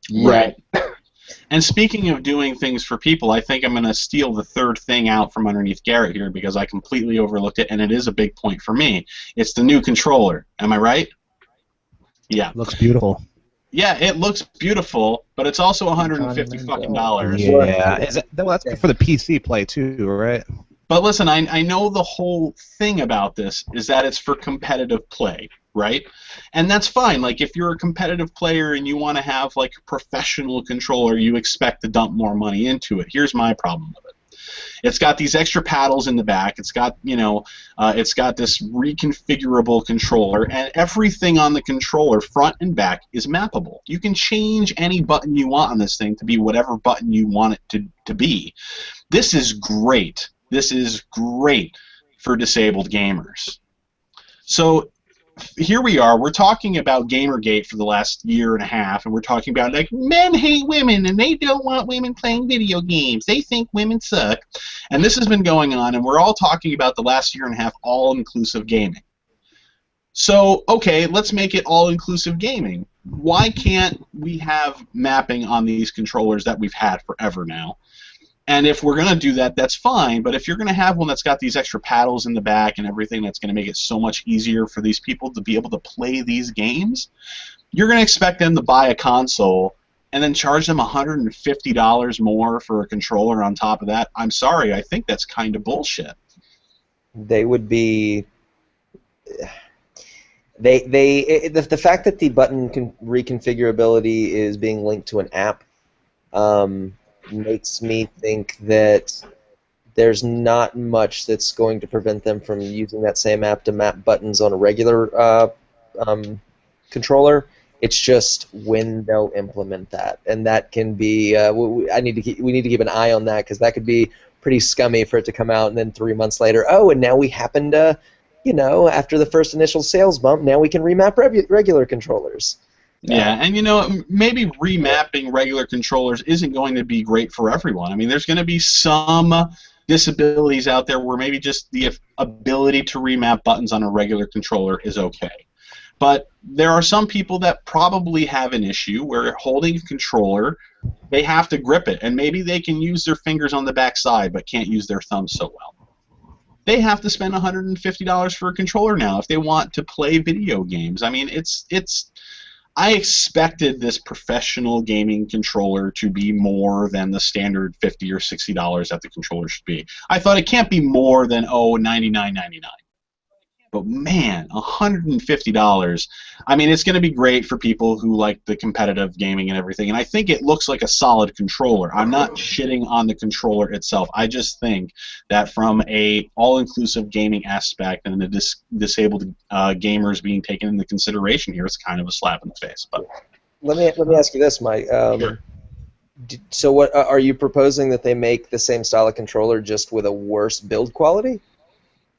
yet. Right. And speaking of doing things for people, I think I'm going to steal the third thing out from underneath Garrett here because I completely overlooked it, and it is a big point for me. It's the new controller. Am I right? Yeah. Looks beautiful. Yeah, it looks beautiful, but it's also $150 fucking dollars. Yeah, that's for the PC play too, right? But listen, I know the whole thing about this is that it's for competitive play, right? And that's fine. Like, if you're a competitive player and you want to have like a professional controller, you expect to dump more money into it. Here's my problem with it. It's got these extra paddles in the back. It's got, it's got this reconfigurable controller, and everything on the controller, front and back, is mappable. You can change any button you want on this thing to be whatever button you want it to be. This is great. This is great for disabled gamers. So here we are. We're talking about Gamergate for the last year and a half, and we're talking about, like, men hate women, and they don't want women playing video games. They think women suck. And this has been going on, and we're all talking about the last year and a half all-inclusive gaming. So, okay, let's make it all-inclusive gaming. Why can't we have mapping on these controllers that we've had forever now? And if we're going to do that, that's fine. But if you're going to have one that's got these extra paddles in the back and everything that's going to make it so much easier for these people to be able to play these games, you're going to expect them to buy a console and then charge them $150 more for a controller on top of that. I'm sorry, I think that's kind of bullshit. They would be... The fact that the button reconfigurability is being linked to an app makes me think that there's not much that's going to prevent them from using that same app to map buttons on a regular controller. It's just when they'll implement that, and that can be. We need to keep an eye on that, because that could be pretty scummy for it to come out, and then 3 months later, and now we happen to, after the first initial sales bump, now we can remap regular controllers. Yeah, and maybe remapping regular controllers isn't going to be great for everyone. I mean, there's going to be some disabilities out there where maybe just the ability to remap buttons on a regular controller is okay. But there are some people that probably have an issue where holding a controller, they have to grip it, and maybe they can use their fingers on the back side but can't use their thumbs so well. They have to spend $150 for a controller now if they want to play video games. I mean, I expected this professional gaming controller to be more than the standard $50 or $60 that the controller should be. I thought it can't be more than $99.99. But man, $150. I mean, it's going to be great for people who like the competitive gaming and everything. And I think it looks like a solid controller. I'm not shitting on the controller itself. I just think that from a all-inclusive gaming aspect and the disabled gamers being taken into consideration here, it's kind of a slap in the face. But let me ask you this, Mike. Sure. So, what are you proposing, that they make the same style of controller just with a worse build quality?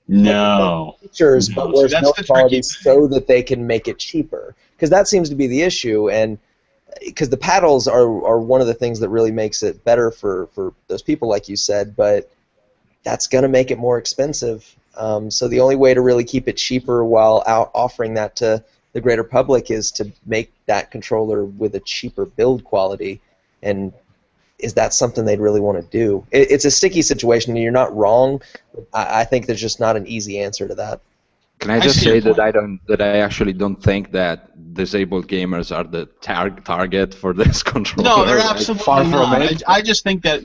No. Features, No. but worse See, build that's the quality tricky so that they can make it cheaper. Because that seems to be the issue, and because the paddles are one of the things that really makes it better for those people, like you said, but that's going to make it more expensive. So the only way to really keep it cheaper while offering that to the greater public is to make that controller with a cheaper build quality. And is that something they'd really want to do? It's a sticky situation, and you're not wrong. I think there's just not an easy answer to that. Can I just say that I actually don't think that disabled gamers are the target for this controller? No, they're absolutely far not. from it. I just think that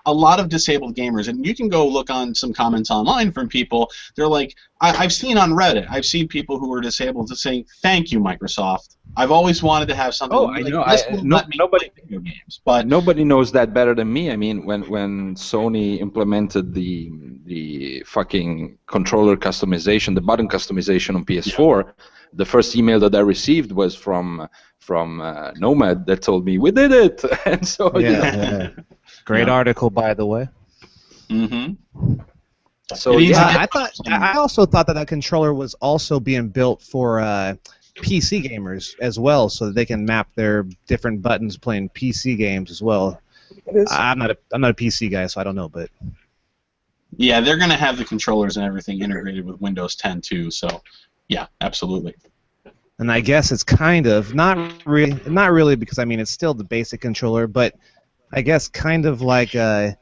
a lot of disabled gamers, and you can go look on some comments online from people. They're like, I've seen on Reddit. I've seen people who are disabled to say, "Thank you, Microsoft. I've always wanted to have something." Oh, I know. Nobody play video games, but nobody knows that better than me. I mean, when Sony implemented the fucking controller customization, the button customization on PS4, the first email that I received was from Nomad that told me we did it. And so Great article, by the way. Mm-hmm. So I also thought that controller was also being built for PC gamers as well, so that they can map their different buttons playing PC games as well. It is. I'm not a PC guy, so I don't know, but Yeah, they're going to have the controllers and everything integrated with Windows 10 too. So, yeah, absolutely. and I guess it's kind of not really because I mean it's still the basic controller, but I guess kind of like I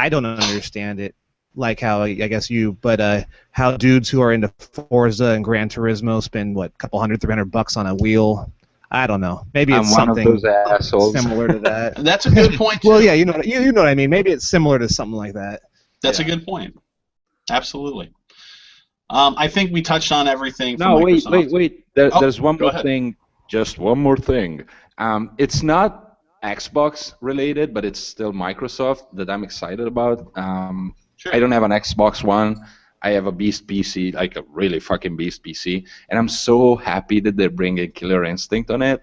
don't understand it like how I guess you, but how dudes who are into Forza and Gran Turismo spend what $200-300 on a wheel. I don't know. Maybe it's I'm one of something those assholes. similar to that. That's a good point. Well, yeah, you know what I mean. Maybe it's similar to something like that. That's a good point. Absolutely. I think we touched on everything. No, from wait. Microsoft. There's one go more ahead. thing. Just one more thing. It's not Xbox related, but it's still Microsoft that I'm excited about. Sure. I don't have an Xbox One. I have a beast PC, like a really fucking beast PC, and I'm so happy that they're bringing Killer Instinct on it.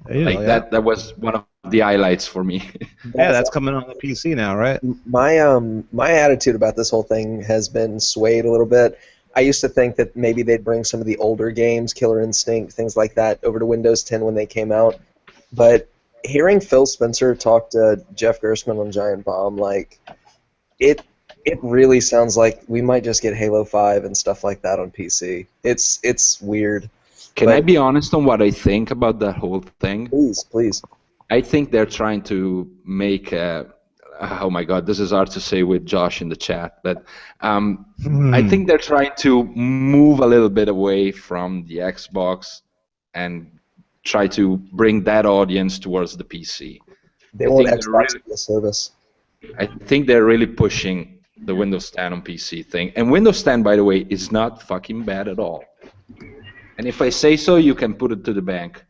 Like that was one of the highlights for me. Yeah, that's coming on the PC now, right? My attitude about this whole thing has been swayed a little bit. I used to think that maybe they'd bring some of the older games, Killer Instinct, things like that, over to Windows 10 when they came out. But hearing Phil Spencer talk to Jeff Gerstmann on Giant Bomb, like, it really sounds like we might just get Halo 5 and stuff like that on PC. It's weird. Can I be honest on what I think about that whole thing? Please. I think they're trying to make oh my god, this is hard to say with Josh in the chat, but I think they're trying to move a little bit away from the Xbox and try to bring that audience towards the PC. They want Xbox to be a service. I think they're really pushing the Windows 10 on PC thing. And Windows 10, by the way, is not fucking bad at all. And if I say so, you can put it to the bank.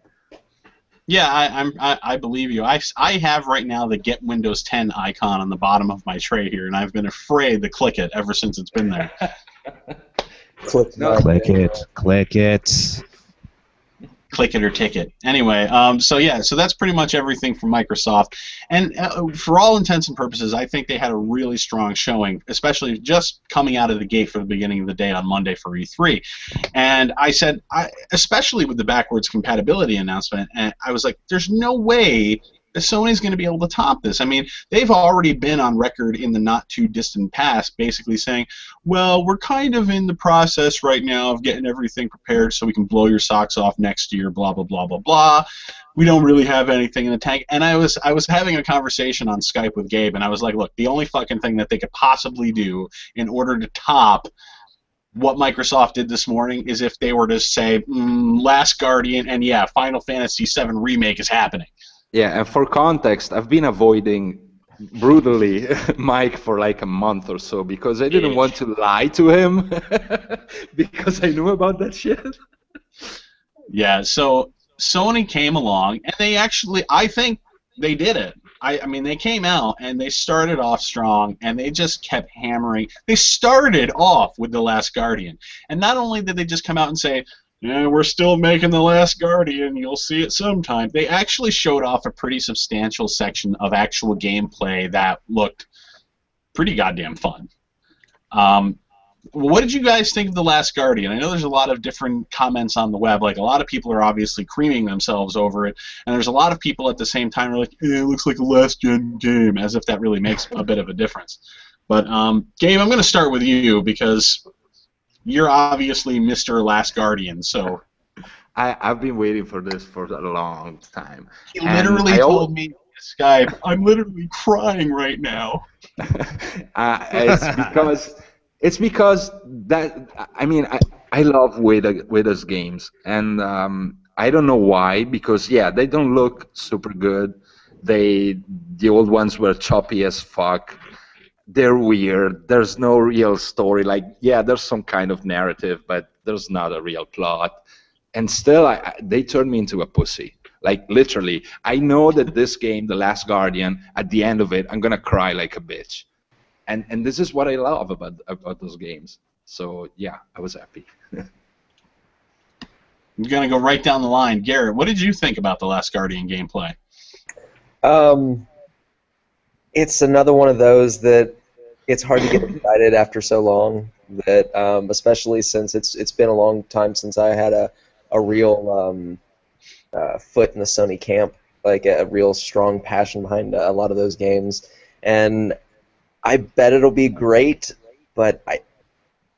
Yeah, I believe you. I have right now the Get Windows 10 icon on the bottom of my tray here, and I've been afraid to click it ever since it's been there. Click it. Click it or ticket. Anyway, so that's pretty much everything from Microsoft. And for all intents and purposes, I think they had a really strong showing, especially just coming out of the gate for the beginning of the day on Monday for E3. And I said, especially with the backwards compatibility announcement, and I was like, there's no way Sony's going to be able to top this. I mean, they've already been on record in the not-too-distant past basically saying, well, we're kind of in the process right now of getting everything prepared so we can blow your socks off next year, blah, blah, blah, blah, blah. We don't really have anything in the tank. And I was having a conversation on Skype with Gabe, and I was like, look, the only fucking thing that they could possibly do in order to top what Microsoft did this morning is if they were to say, Last Guardian, and yeah, Final Fantasy VII Remake is happening. Yeah, and for context, I've been avoiding brutally Mike for like a month or so because I didn't want to lie to him because I knew about that shit. Yeah, so Sony came along, and they actually, I think they did it. I mean, they came out, and they started off strong, and they just kept hammering. They started off with The Last Guardian, and not only did they just come out and say, yeah, we're still making The Last Guardian, you'll see it sometime. They actually showed off a pretty substantial section of actual gameplay that looked pretty goddamn fun. What did you guys think of The Last Guardian? I know there's a lot of different comments on the web. Like, a lot of people are obviously creaming themselves over it, and there's a lot of people at the same time who are like, it looks like a last-gen game, as if that really makes a bit of a difference. But, Gabe, I'm going to start with you, because you're obviously Mr. Last Guardian, so... I've been waiting for this for a long time. He literally told me on Skype, I'm literally crying right now. It's because that, I mean, I love Wada's games, and I don't know why, because yeah, they don't look super good. The old ones were choppy as fuck. They're weird. There's no real story. Like, yeah, there's some kind of narrative, but there's not a real plot. And still, they turned me into a pussy. Like, literally. I know that this game, The Last Guardian, at the end of it, I'm going to cry like a bitch. And this is what I love about those games. So, yeah, I was happy. You're going to go right down the line. Garrett, what did you think about The Last Guardian gameplay? It's another one of those that it's hard to get excited after so long. that, especially since it's been a long time since I had a real foot in the Sony camp, like a real strong passion behind a lot of those games, and I bet it'll be great, but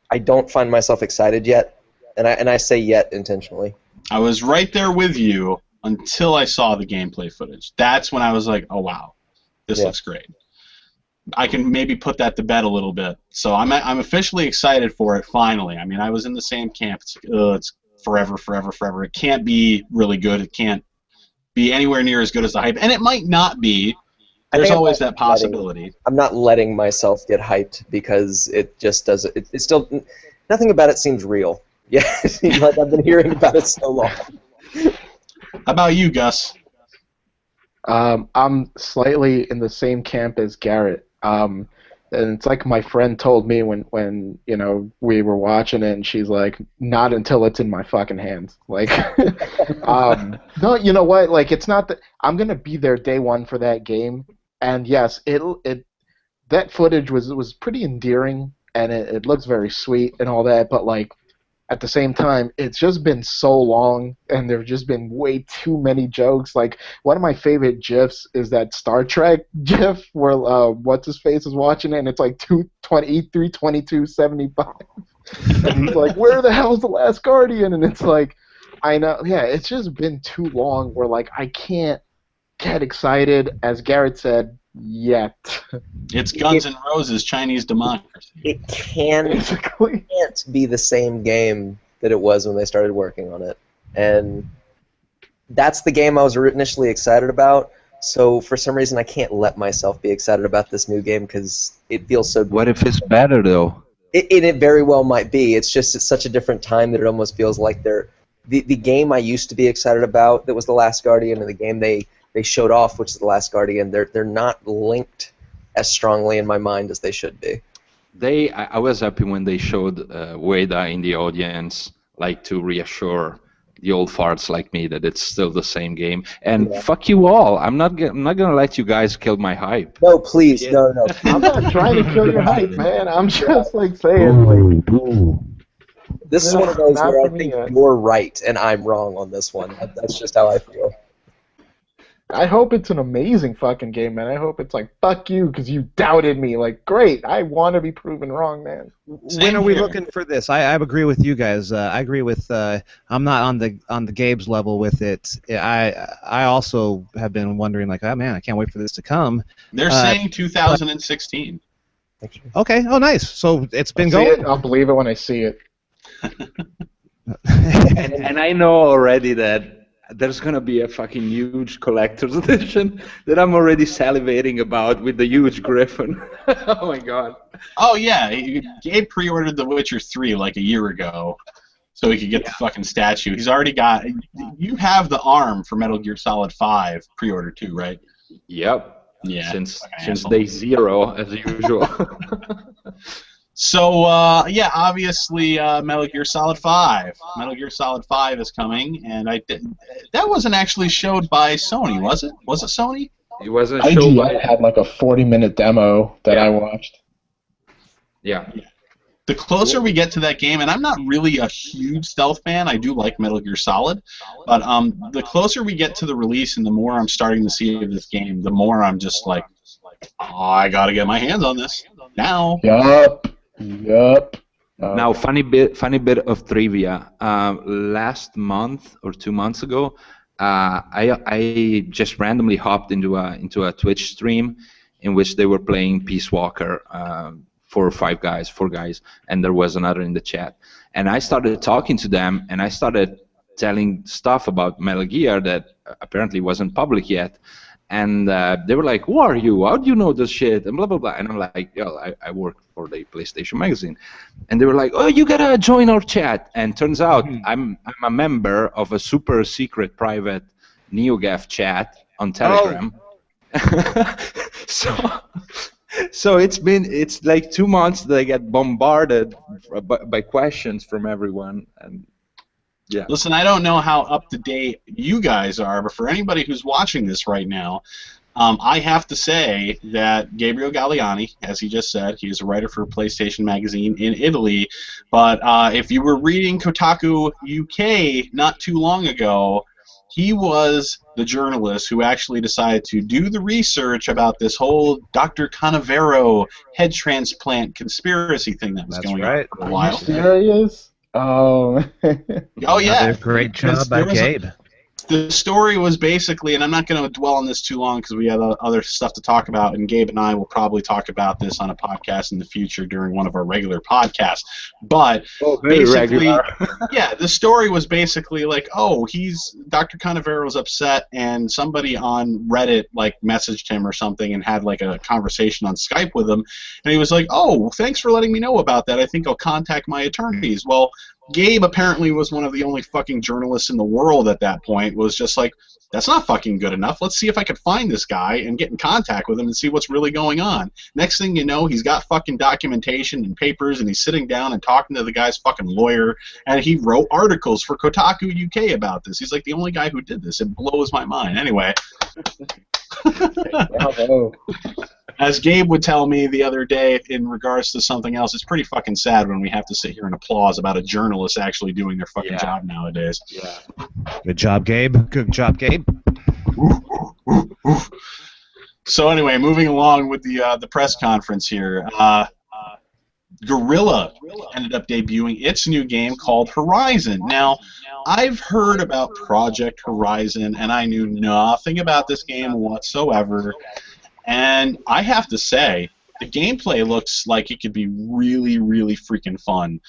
I don't find myself excited yet, and I say yet intentionally. I was right there with you until I saw the gameplay footage. That's when I was like, oh wow, this looks great. I can maybe put that to bed a little bit. So I'm officially excited for it finally. I mean, I was in the same camp. It's forever, forever, forever. It can't be really good. It can't be anywhere near as good as the hype, and it might not be. There's always that possibility. I'm not letting myself get hyped because it just doesn't. It's still nothing about it seems real. Yeah, like I've been hearing about it so long. How about you, Gus? I'm slightly in the same camp as Garrett. And it's like my friend told me when you know we were watching it, and she's like, "Not until it's in my fucking hands." Like, no, you know what? Like, it's not that I'm gonna be there day one for that game. And yes, that footage was pretty endearing, and it looks very sweet and all that. But like, at the same time, it's just been so long, and there've just been way too many jokes. Like, one of my favorite GIFs is that Star Trek GIF where what's-his-face is watching it, and it's like 322:75. And he's like, where the hell's the last Guardian? And it's like, I know, yeah, it's just been too long where, like, I can't get excited, as Garrett said, yet. It's Guns N' Roses, Chinese democracy. It can't be the same game that it was when they started working on it. And that's the game I was initially excited about. So for some reason, I can't let myself be excited about this new game because it feels so good. What if it's better, though? It very well might be. It's just it's such a different time that it almost feels like the game I used to be excited about that was The Last Guardian, and the game they showed off, which is The Last Guardian, they're not linked as strongly in my mind as they should be. I was happy when they showed Ueda in the audience, like to reassure the old farts like me that it's still the same game. And fuck you all. I'm not gonna let you guys kill my hype. No, please, no. I'm not trying to kill your hype, man. I'm just like saying, like, this is one of those where I think you're right and I'm wrong on this one. That's just how I feel. I hope it's an amazing fucking game, man. I hope it's like, fuck you, because you doubted me. Like, great. I want to be proven wrong, man. When are we looking for this? I agree with you guys. I agree with. I'm not on the Gabe's level with it. I also have been wondering, like, oh man, I can't wait for this to come. They're saying 2016. Okay. Oh, nice. So it's been going. I'll believe it when I see it. and I know already that there's gonna be a fucking huge collector's edition that I'm already salivating about with the huge griffin. Oh my god. Oh yeah, Gabe pre-ordered The Witcher 3 like a year ago, so he could get the fucking statue. He's already got. You have the arm for Metal Gear Solid 5 pre-ordered too, right? Yep. Yeah. Since day zero, as usual. So, yeah, obviously, Metal Gear Solid 5. Metal Gear Solid 5 is coming, and that wasn't actually showed by Sony, was it? Was it Sony? It wasn't showed by... had like a 40-minute demo that I watched. Yeah. The closer we get to that game, and I'm not really a huge stealth fan, I do like Metal Gear Solid, but the closer we get to the release and the more I'm starting to see of this game, the more I'm just like, oh, I gotta get my hands on this now. Yup. Now, funny bit of trivia. Last month or 2 months ago, I just randomly hopped into a Twitch stream in which they were playing Peace Walker, 4 or 5 guys, 4 guys, and there was another in the chat. And I started talking to them, and I started telling stuff about Metal Gear that apparently wasn't public yet. And they were like, who are you? How do you know this shit? And blah, blah, blah. And I'm like, yo, I work for the PlayStation Magazine. And they were like, oh, you got to join our chat. And turns out I'm a member of a super secret private NeoGAF chat on Telegram. Oh. So it's like 2 months that I get bombarded by questions from everyone. And yeah. Listen, I don't know how up to date you guys are, but for anybody who's watching this right now, I have to say that Gabriel Galliani, as he just said, he is a writer for PlayStation Magazine in Italy. But if you were reading Kotaku UK not too long ago, he was the journalist who actually decided to do the research about this whole Dr. Canavero head transplant conspiracy thing that was That's going right. on for a Are you while. serious? Oh. Oh yeah, Another great because job by there was Gabe. the story was basically, and I'm not going to dwell on this too long because we have other stuff to talk about, and Gabe and I will probably talk about this on a podcast in the future during one of our regular podcasts. But Very basically, regular. yeah, the story was basically like, oh, Dr. Canavero's upset, and somebody on Reddit like messaged him or something and had like a conversation on Skype with him, and he was like, oh, thanks for letting me know about that. I think I'll contact my attorneys. Well, Gabe apparently was one of the only fucking journalists in the world at that point, was just like, that's not fucking good enough. Let's see if I can find this guy and get in contact with him and see what's really going on. Next thing you know, he's got fucking documentation and papers, and he's sitting down and talking to the guy's fucking lawyer, and he wrote articles for Kotaku UK about this. He's like the only guy who did this. It blows my mind. Anyway. Bravo. As Gabe would tell me the other day in regards to something else, it's pretty fucking sad when we have to sit here and applause about a journalist actually doing their fucking job nowadays. Yeah. Good job, Gabe. Good job, Gabe. So anyway, moving along with the press conference here, Guerrilla ended up debuting its new game called Horizon. Now, I've heard about Project Horizon, and I knew nothing about this game whatsoever. And I have to say, the gameplay looks like it could be really, really freaking fun.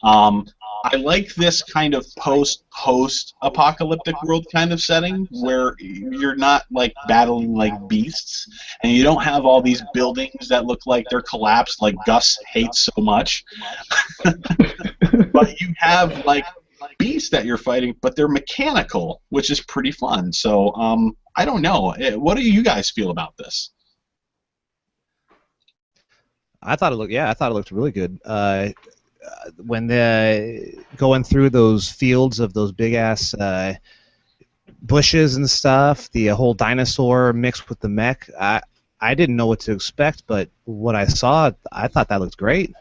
I like this kind of post-apocalyptic world kind of setting where you're not like battling like beasts, and you don't have all these buildings that look like they're collapsed like Gus hates so much. But you have like beasts that you're fighting, but they're mechanical, which is pretty fun. So I don't know. What do you guys feel about this? I thought it looked really good. When going through those fields of those big ass bushes and stuff, the whole dinosaur mixed with the mech, I didn't know what to expect, but what I saw, I thought that looked great.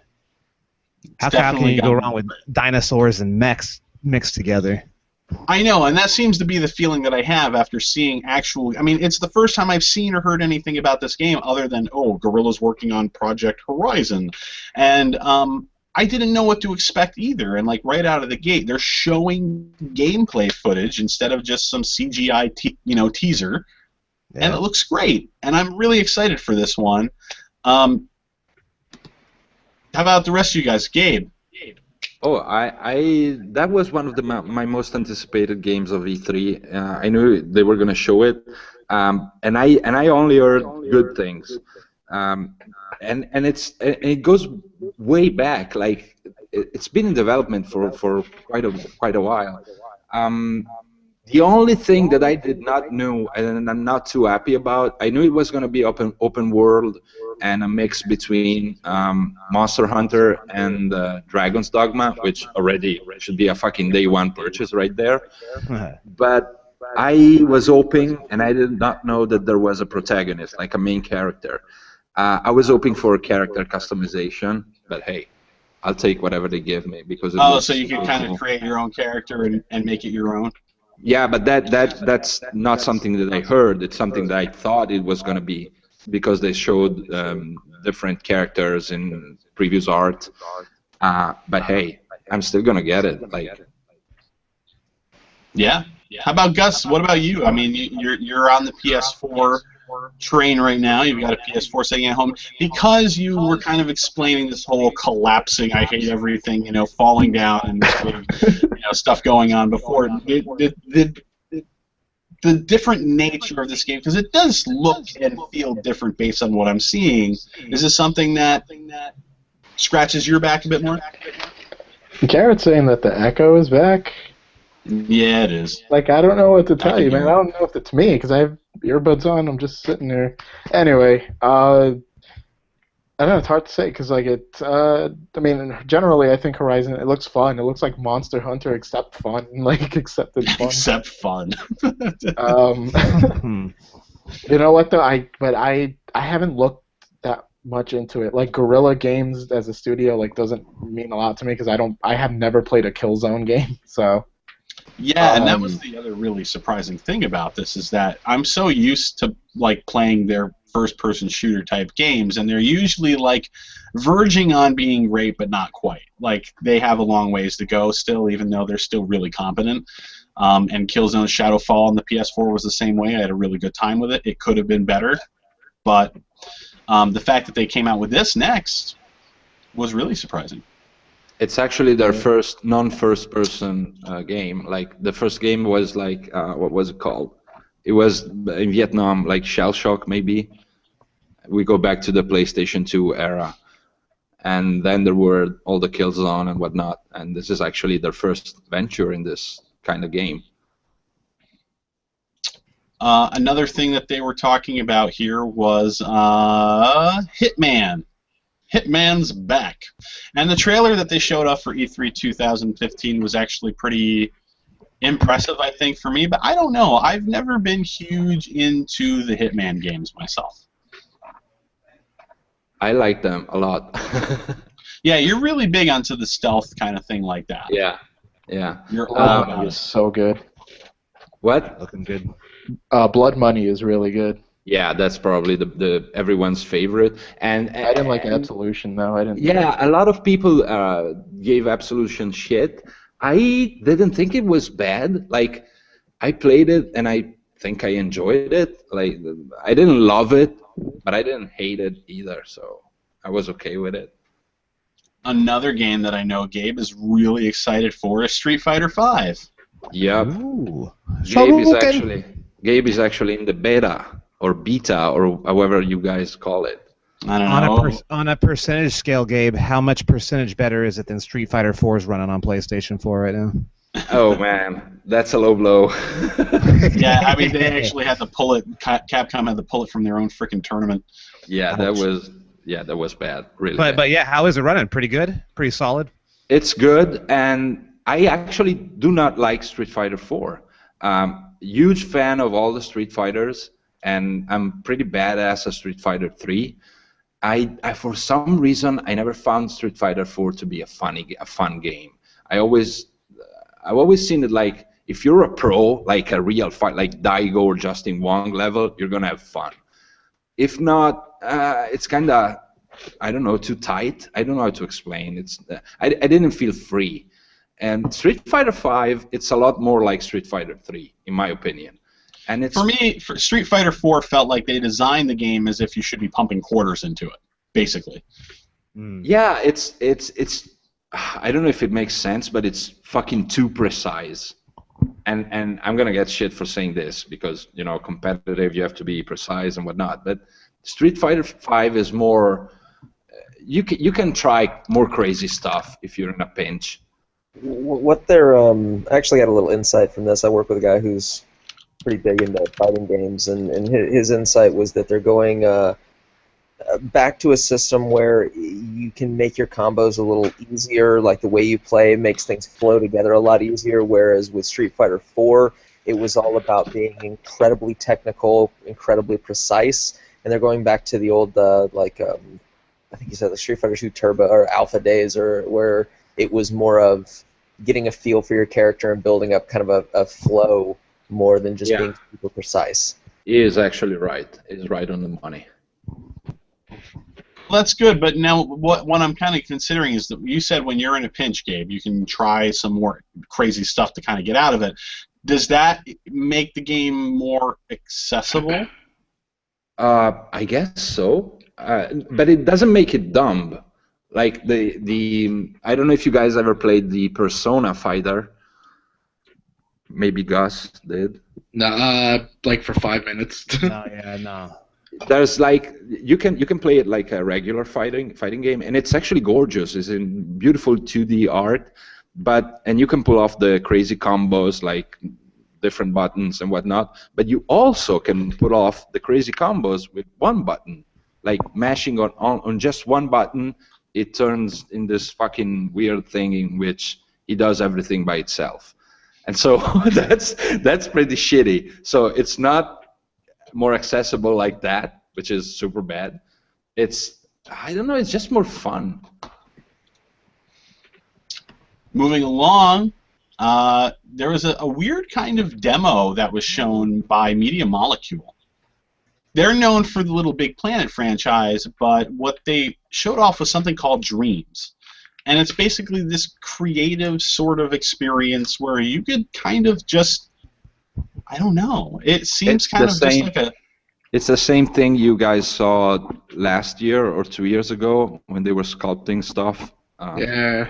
How can you go wrong with dinosaurs and mechs mixed together? I know, and that seems to be the feeling that I have after seeing actual... I mean, it's the first time I've seen or heard anything about this game other than, oh, Guerrilla's working on Project Horizon. And I didn't know what to expect either. And, like, right out of the gate, they're showing gameplay footage instead of just some CGI teaser. Yeah. And it looks great. And I'm really excited for this one. How about the rest of you guys? Gabe? Oh, that was one of my most anticipated games of E3. I knew they were going to show it, and I only heard good things. And it goes way back. Like it's been in development for quite a while. The only thing that I did not know and I'm not too happy about, I knew it was going to be open world and a mix between Monster Hunter and Dragon's Dogma, which already should be a fucking day one purchase right there. But I was hoping, and I did not know that there was a protagonist, like a main character. I was hoping for character customization, but hey, I'll take whatever they give me because. So you can kind of create your own character and make it your own. Yeah, but that's not something that I heard. It's something that I thought it was going to be because they showed different characters in previous art. But hey, I'm still going to get it. Like. Yeah. How about Gus? What about you? I mean, you're on the PS4 train right now. You've got a PS4 sitting at home because you were kind of explaining this whole collapsing, I hate everything, falling down and sort of, stuff going on before. The different nature of this game, because it does look and feel different based on what I'm seeing. Is this something that scratches your back a bit more? Garrett's saying that the echo is back. Yeah, it is. Like, I don't know what to tell you, man. I don't know if it's me, because I have earbuds on. I'm just sitting there. Anyway, I don't know. It's hard to say, because, like, I mean, generally, I think Horizon, it looks fun. It looks like Monster Hunter, except fun. Like, except it's fun. Except fun. You know what though? I haven't looked that much into it. Like Guerrilla Games as a studio like doesn't mean a lot to me because I have never played a Killzone game. So Yeah, and that was the other really surprising thing about this is that I'm so used to like playing their first-person shooter type games, and they're usually like verging on being great, but not quite. Like they have a long ways to go still, even though they're still really competent. And Killzone Shadowfall on the PS4 was the same way. I had a really good time with it. It could have been better, but the fact that they came out with this next was really surprising. It's actually their first non-first-person game. Like the first game was like what was it called? It was in Vietnam, like Shell Shock maybe. We go back to the PlayStation 2 era, and then there were all the Killzone and whatnot. And this is actually their first venture in this kind of game. Another thing that they were talking about here was Hitman. Hitman's back. And the trailer that they showed off for E3 2015 was actually pretty impressive, I think, for me. But I don't know. I've never been huge into the Hitman games myself. I like them a lot. Yeah, you're really big onto the stealth kind of thing like that. Yeah, yeah. You're all Blood about Money it. is so good. What? Looking good. Blood Money is really good. Yeah, that's probably the everyone's favorite. And I didn't like Absolution though. I didn't. yeah, a lot of people gave Absolution shit. I didn't think it was bad. Like, I played it and I think I enjoyed it. Like, I didn't love it, but I didn't hate it either. So I was okay with it. Another game that I know Gabe is really excited for is Street Fighter V. Yep. Ooh. Gabe is actually in the beta or beta or however you guys call it. I don't know. On a percentage scale, Gabe, how much percentage better is it than Street Fighter 4 is running on PlayStation 4 right now? Oh man, that's a low blow. Yeah, I mean they actually had to pull it. Capcom had to pull it from their own freaking tournament. Yeah, that was bad. Really. But yeah, how is it running? Pretty good? Pretty solid? It's good, and I actually do not like Street Fighter 4. Huge fan of all the Street Fighters, and I'm pretty badass at Street Fighter 3. I for some reason I never found Street Fighter 4 to be a fun game. I've always seen it like if you're a pro, like a real fight, like Daigo or Justin Wong level, you're gonna have fun. If not, it's kind of, I don't know, too tight. I don't know how to explain. I didn't feel free. And Street Fighter 5, it's a lot more like Street Fighter 3, in my opinion. And it's For me, Street Fighter 4 felt like they designed the game as if you should be pumping quarters into it, basically. yeah, it's I don't know if it makes sense, but it's fucking too precise. And I'm gonna get shit for saying this because competitive, you have to be precise and whatnot. But Street Fighter 5 is more. You can try more crazy stuff if you're in a pinch. What they're I actually got a little insight from this. I work with a guy who's pretty big into fighting games, and his insight was that they're going back to a system where you can make your combos a little easier, like the way you play makes things flow together a lot easier, whereas with Street Fighter 4, it was all about being incredibly technical, incredibly precise, and they're going back to the old, I think you said the Street Fighter 2 Turbo or Alpha days, or where it was more of getting a feel for your character and building up kind of a flow more than just being super precise. He is actually right. He's right on the money. Well, that's good, but now what I'm kind of considering is that you said when you're in a pinch, Gabe, you can try some more crazy stuff to kind of get out of it. Does that make the game more accessible? I guess so, but it doesn't make it dumb. Like the I don't know if you guys ever played the Persona fighter. Maybe Gus did. No, like for 5 minutes. No. There's like you can play it like a regular fighting game, and it's actually gorgeous. It's in beautiful 2D art, and you can pull off the crazy combos like different buttons and whatnot. But you also can pull off the crazy combos with one button, like mashing on just one button. It turns in this fucking weird thing in which he does everything by itself. And so that's pretty shitty. So it's not more accessible like that, which is super bad. I don't know, it's just more fun. Moving along, there was a weird kind of demo that was shown by Media Molecule. They're known for the Little Big Planet franchise, but what they showed off was something called Dreams. And it's basically this creative sort of experience where you could kind of just, I don't know, it seems kind of just like a... It's the same thing you guys saw last year or 2 years ago when they were sculpting stuff. Yeah.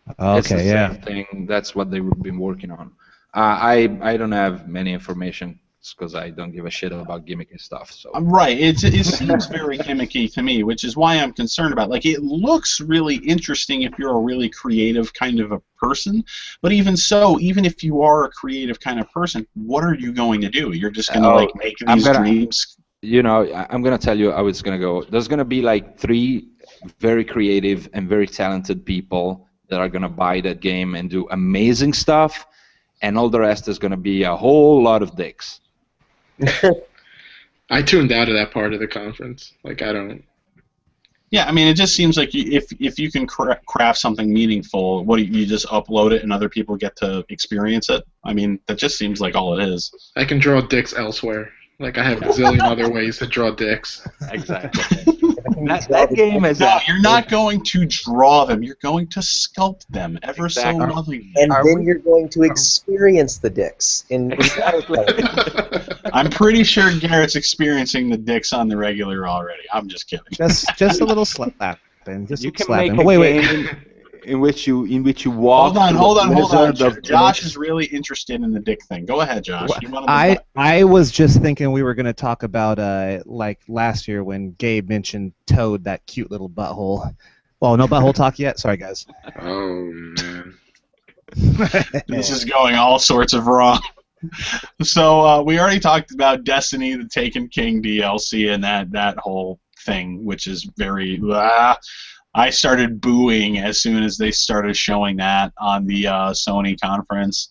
It's the Okay, yeah. same thing. That's what they've been working on. I don't have many information because I don't give a shit about gimmicky stuff. So Right. It seems very gimmicky to me, which is why I'm concerned about it. Like, it looks really interesting if you're a really creative kind of a person, but even so, even if you are a creative kind of person, what are you going to do? You're just going to like make these dreams. You know, I'm gonna tell you how it's gonna go. There's gonna be like 3 very creative and very talented people that are gonna buy that game and do amazing stuff, and all the rest is gonna be a whole lot of dicks. I tuned out of that part of the conference. Like, I don't. Yeah, I mean, it just seems like if you can craft something meaningful, what do you just upload it and other people get to experience it? I mean, that just seems like all it is. I can draw dicks elsewhere. Like, I have a zillion other ways to draw dicks. Exactly. that game is. No, you're not going to draw them. You're going to sculpt them ever so lovely. And then you're going to experience the dicks. I'm pretty sure Garrett's experiencing the dicks on the regular already. I'm just kidding. Just a little slapping. Just You can slapping. make But a wait. game in which you walk. Hold on. Of Josh is really interested in the dick thing. Go ahead, Josh. You want to I was just thinking we were going to talk about like last year when Gabe mentioned Toad, that cute little butthole. Well, no butthole talk yet. Sorry, guys. Oh, man. This is going all sorts of wrong. So we already talked about Destiny, the Taken King DLC, and that whole thing, which is very... I started booing as soon as they started showing that on the Sony conference.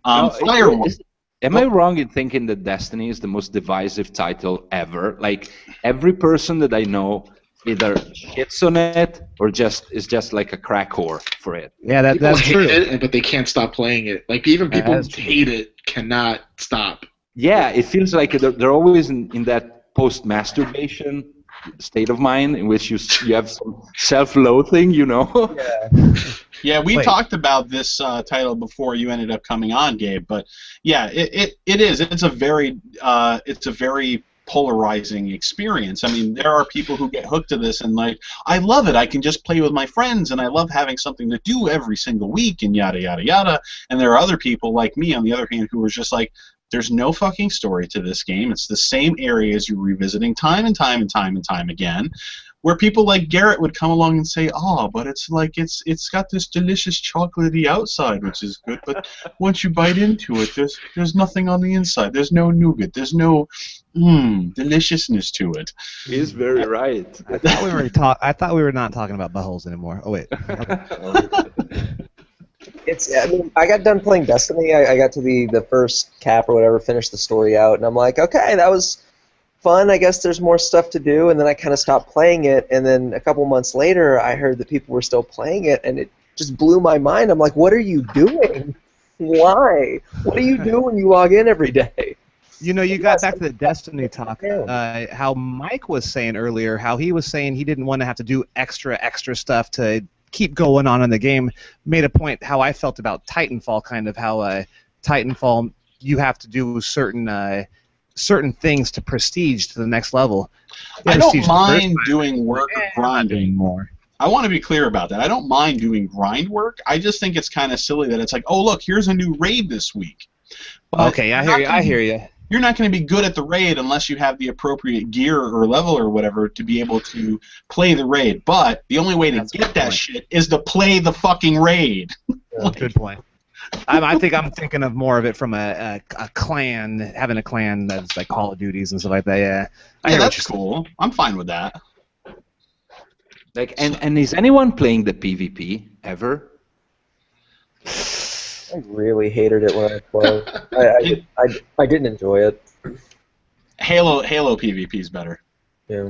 Am I wrong in thinking that Destiny is the most divisive title ever? Like, every person that I know either shits on it or is just like a crack whore for it. Yeah, that's People true. hate it, but they can't stop playing it. Like, even people who hate it cannot stop. Yeah, it feels like they're always in that post-masturbation state of mind in which you have some self-loathing, you know. Yeah, we talked about this title before you ended up coming on, Gabe. But yeah, it is. It's a very polarizing experience. I mean, there are people who get hooked to this and like, I love it. I can just play with my friends, and I love having something to do every single week, and yada yada yada. And there are other people like me, on the other hand, who are just like, there's no fucking story to this game. It's the same areas you're revisiting time and time and time and time again, where people like Garrett would come along and say, "Oh, but it's like it's got this delicious chocolatey outside, which is good, but once you bite into it, there's nothing on the inside. There's no nougat. There's no deliciousness to it." He's very right. I thought we were not talking about buttholes anymore. Oh wait. Okay. I got done playing Destiny. I got to the first cap or whatever, finished the story out, and I'm like, okay, that was fun. I guess there's more stuff to do, and then I kind of stopped playing it, and then a couple months later, I heard that people were still playing it, and it just blew my mind. I'm like, what are you doing? Why? What do you do when you log in every day? You know, you got back to the Destiny talk. How Mike was saying earlier, how he was saying he didn't want to have to do extra stuff to keep going on in the game, made a point how I felt about Titanfall, kind of how Titanfall, you have to do certain things to prestige to the next level. I don't mind doing work or grinding more. I want to be clear about that. I don't mind doing grind work. I just think it's kind of silly that it's like, oh look, here's a new raid this week. But okay, I hear you. You're not going to be good at the raid unless you have the appropriate gear or level or whatever to be able to play the raid. But the only way to get that shit is to play the fucking raid. Good point. I think I'm thinking of more of it from a clan, having a clan that's like Call of Duties and stuff like that. Yeah, that's cool. I'm fine with that. Like, and is anyone playing the PvP ever? I really hated it when I played. I didn't enjoy it. Halo PvP is better. Yeah.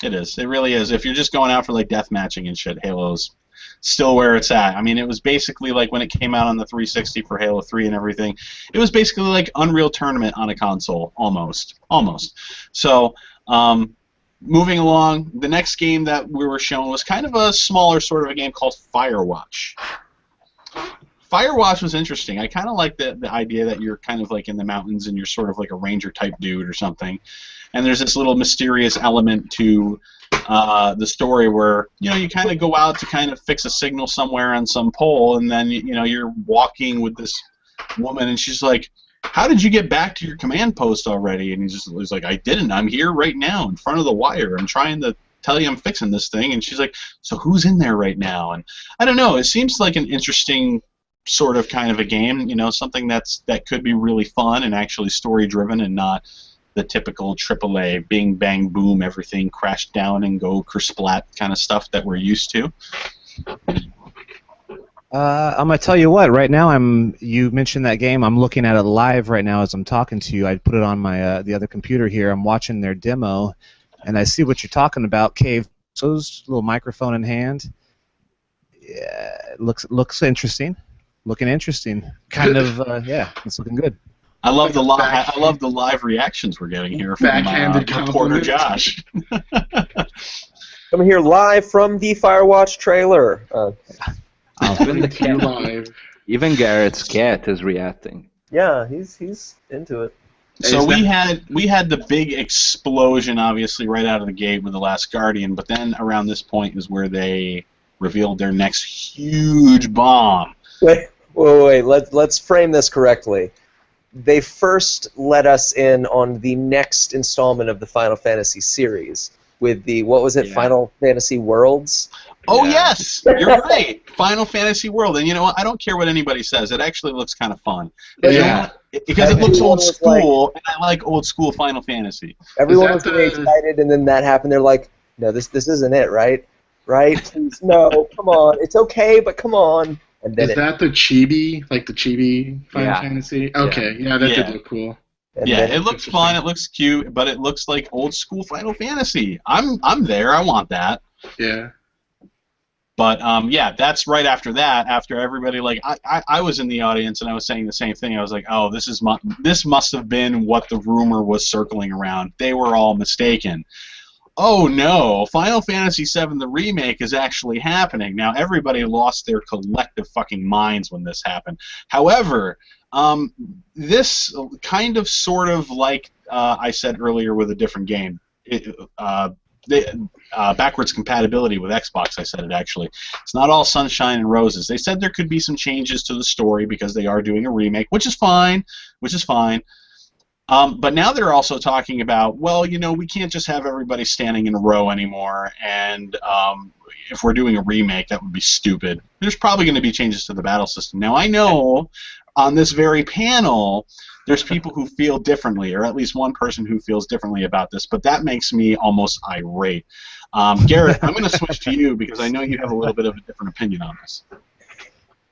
It is. It really is. If you're just going out for like death matching and shit, Halo's still where it's at. I mean, it was basically like when it came out on the 360 for Halo 3 and everything. It was basically like Unreal Tournament on a console, almost. So, moving along, the next game that we were shown was kind of a smaller sort of a game called Firewatch. Firewatch was interesting. I kind of like the idea that you're kind of like in the mountains and you're sort of like a ranger type dude or something. And there's this little mysterious element to the story where you kind of go out to kind of fix a signal somewhere on some pole, and then you're walking with this woman, and she's like, "How did you get back to your command post already?" And he's like, "I didn't. I'm here right now in front of the wire. I'm trying to tell you I'm fixing this thing." And she's like, "So who's in there right now?" And I don't know. It seems like an interesting sort of kind of a game. Something that could be really fun and actually story driven and not the typical AAA bing bang boom everything crash down and go kersplat kind of stuff that we're used to. I'm gonna tell you what. Right now, you mentioned that game. I'm looking at it live right now as I'm talking to you. I put it on my the other computer here. I'm watching their demo, and I see what you're talking about. Cave, so little microphone in hand. Yeah, it looks interesting. Looking interesting. Kind of yeah, it's looking good. I love the live reactions we're getting here from reporter Josh. Coming here live from the Firewatch trailer. Even Garrett's cat is reacting. Yeah, he's into it. So we had the big explosion, obviously, right out of the gate with The Last Guardian, but then around this point is where they revealed their next huge bomb. Wait. Let's frame this correctly. They first let us in on the next installment of the Final Fantasy series with the, what was it, Final Fantasy Worlds? Oh, yes! You're right! Final Fantasy World. And you know what? I don't care what anybody says. It actually looks kind of fun. Yeah. Because it looks old school, and I like old school Final Fantasy. Everyone was really excited, and then that happened. They're like, no, this isn't it, right? Right? Please, no, come on. It's okay, but come on. And then is that the chibi, like the chibi Final Fantasy? Okay, that did look cool. It looks fun, it looks cute, but it looks like old school Final Fantasy. I'm there, I want that. Yeah. But that's right after that. After everybody, like I was in the audience and I was saying the same thing. I was like, oh, this must have been what the rumor was circling around. They were all mistaken. Oh no, Final Fantasy VII the remake is actually happening. Now everybody lost their collective fucking minds when this happened. However, this kind of sort of like I said earlier with a different game, backwards compatibility with Xbox, I said it actually. It's not all sunshine and roses. They said there could be some changes to the story because they are doing a remake, which is fine. But now they're also talking about, well, we can't just have everybody standing in a row anymore, and if we're doing a remake, that would be stupid. There's probably going to be changes to the battle system. Now, I know on this very panel, there's people who feel differently, or at least one person who feels differently about this, but that makes me almost irate. Garrett, I'm going to switch to you because I know you have a little bit of a different opinion on this.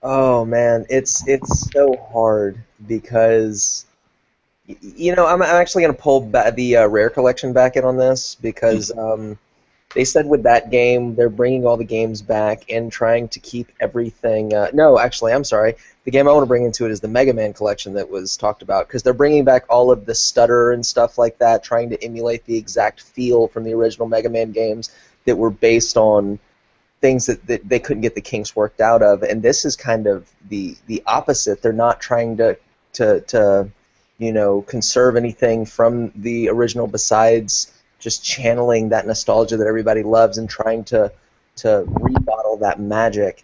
Oh, man, it's so hard because... I'm actually going to pull the Rare Collection back in on this because they said with that game they're bringing all the games back and trying to keep everything. No, actually, I'm sorry. The game I want to bring into it is the Mega Man Collection that was talked about because they're bringing back all of the stutter and stuff like that, trying to emulate the exact feel from the original Mega Man games that were based on things that they couldn't get the kinks worked out of. And this is kind of the opposite. They're not trying to conserve anything from the original besides just channeling that nostalgia that everybody loves and trying to rebottle that magic.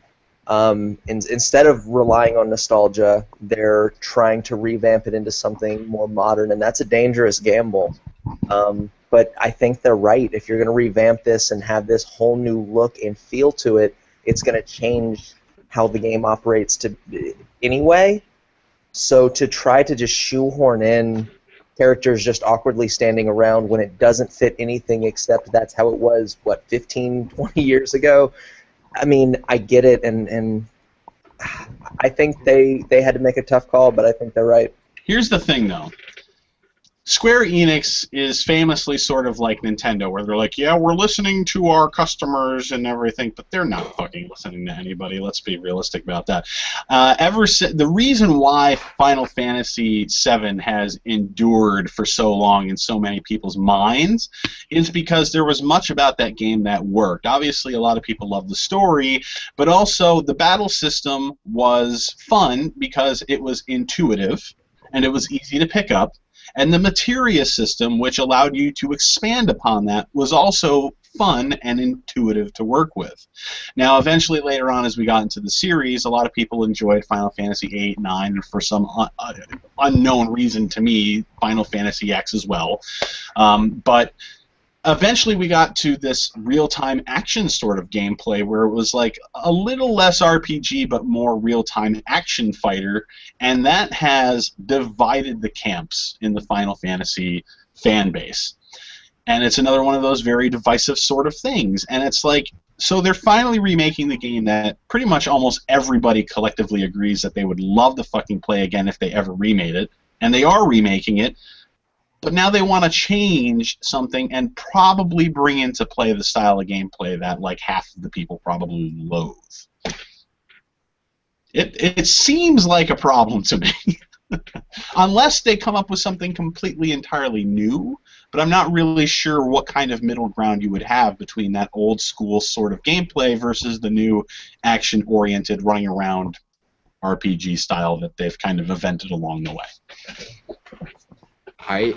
Instead of relying on nostalgia, they're trying to revamp it into something more modern, and that's a dangerous gamble. But I think they're right. If you're going to revamp this and have this whole new look and feel to it, it's going to change how the game operates anyway. So to try to just shoehorn in characters just awkwardly standing around when it doesn't fit anything except that's how it was, 15, 20 years ago? I mean, I get it, and I think they had to make a tough call, but I think they're right. Here's the thing, though. Square Enix is famously sort of like Nintendo, where they're like, yeah, we're listening to our customers and everything, but they're not fucking listening to anybody. Let's be realistic about that. The reason why Final Fantasy VII has endured for so long in so many people's minds is because there was much about that game that worked. Obviously, a lot of people love the story, but also the battle system was fun because it was intuitive and it was easy to pick up. And the materia system, which allowed you to expand upon that, was also fun and intuitive to work with. Now, eventually, later on, as we got into the series, a lot of people enjoyed Final Fantasy VIII, IX, and for some unknown reason to me, Final Fantasy X as well. But eventually we got to this real-time action sort of gameplay where it was like a little less RPG but more real-time action fighter, and that has divided the camps in the Final Fantasy fan base. And it's another one of those very divisive sort of things. And it's like, so they're finally remaking the game that pretty much almost everybody collectively agrees that they would love to fucking play again if they ever remade it. And they are remaking it. But now they want to change something and probably bring into play the style of gameplay that like half of the people probably loathe. It seems like a problem to me. Unless they come up with something completely entirely new, but I'm not really sure what kind of middle ground you would have between that old school sort of gameplay versus the new action-oriented running around RPG style that they've kind of invented along the way. I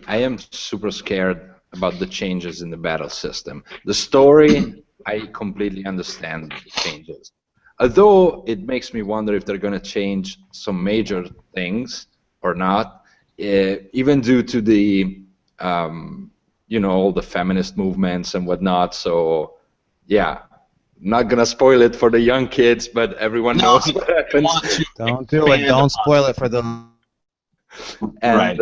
am super scared about the changes in the battle system. The story, I completely understand the changes. Although it makes me wonder if they're going to change some major things or not, even due to the, all the feminist movements and whatnot. So, yeah, not going to spoil it for the young kids, but everyone knows what happens. Don't do it. Don't spoil it for them. And,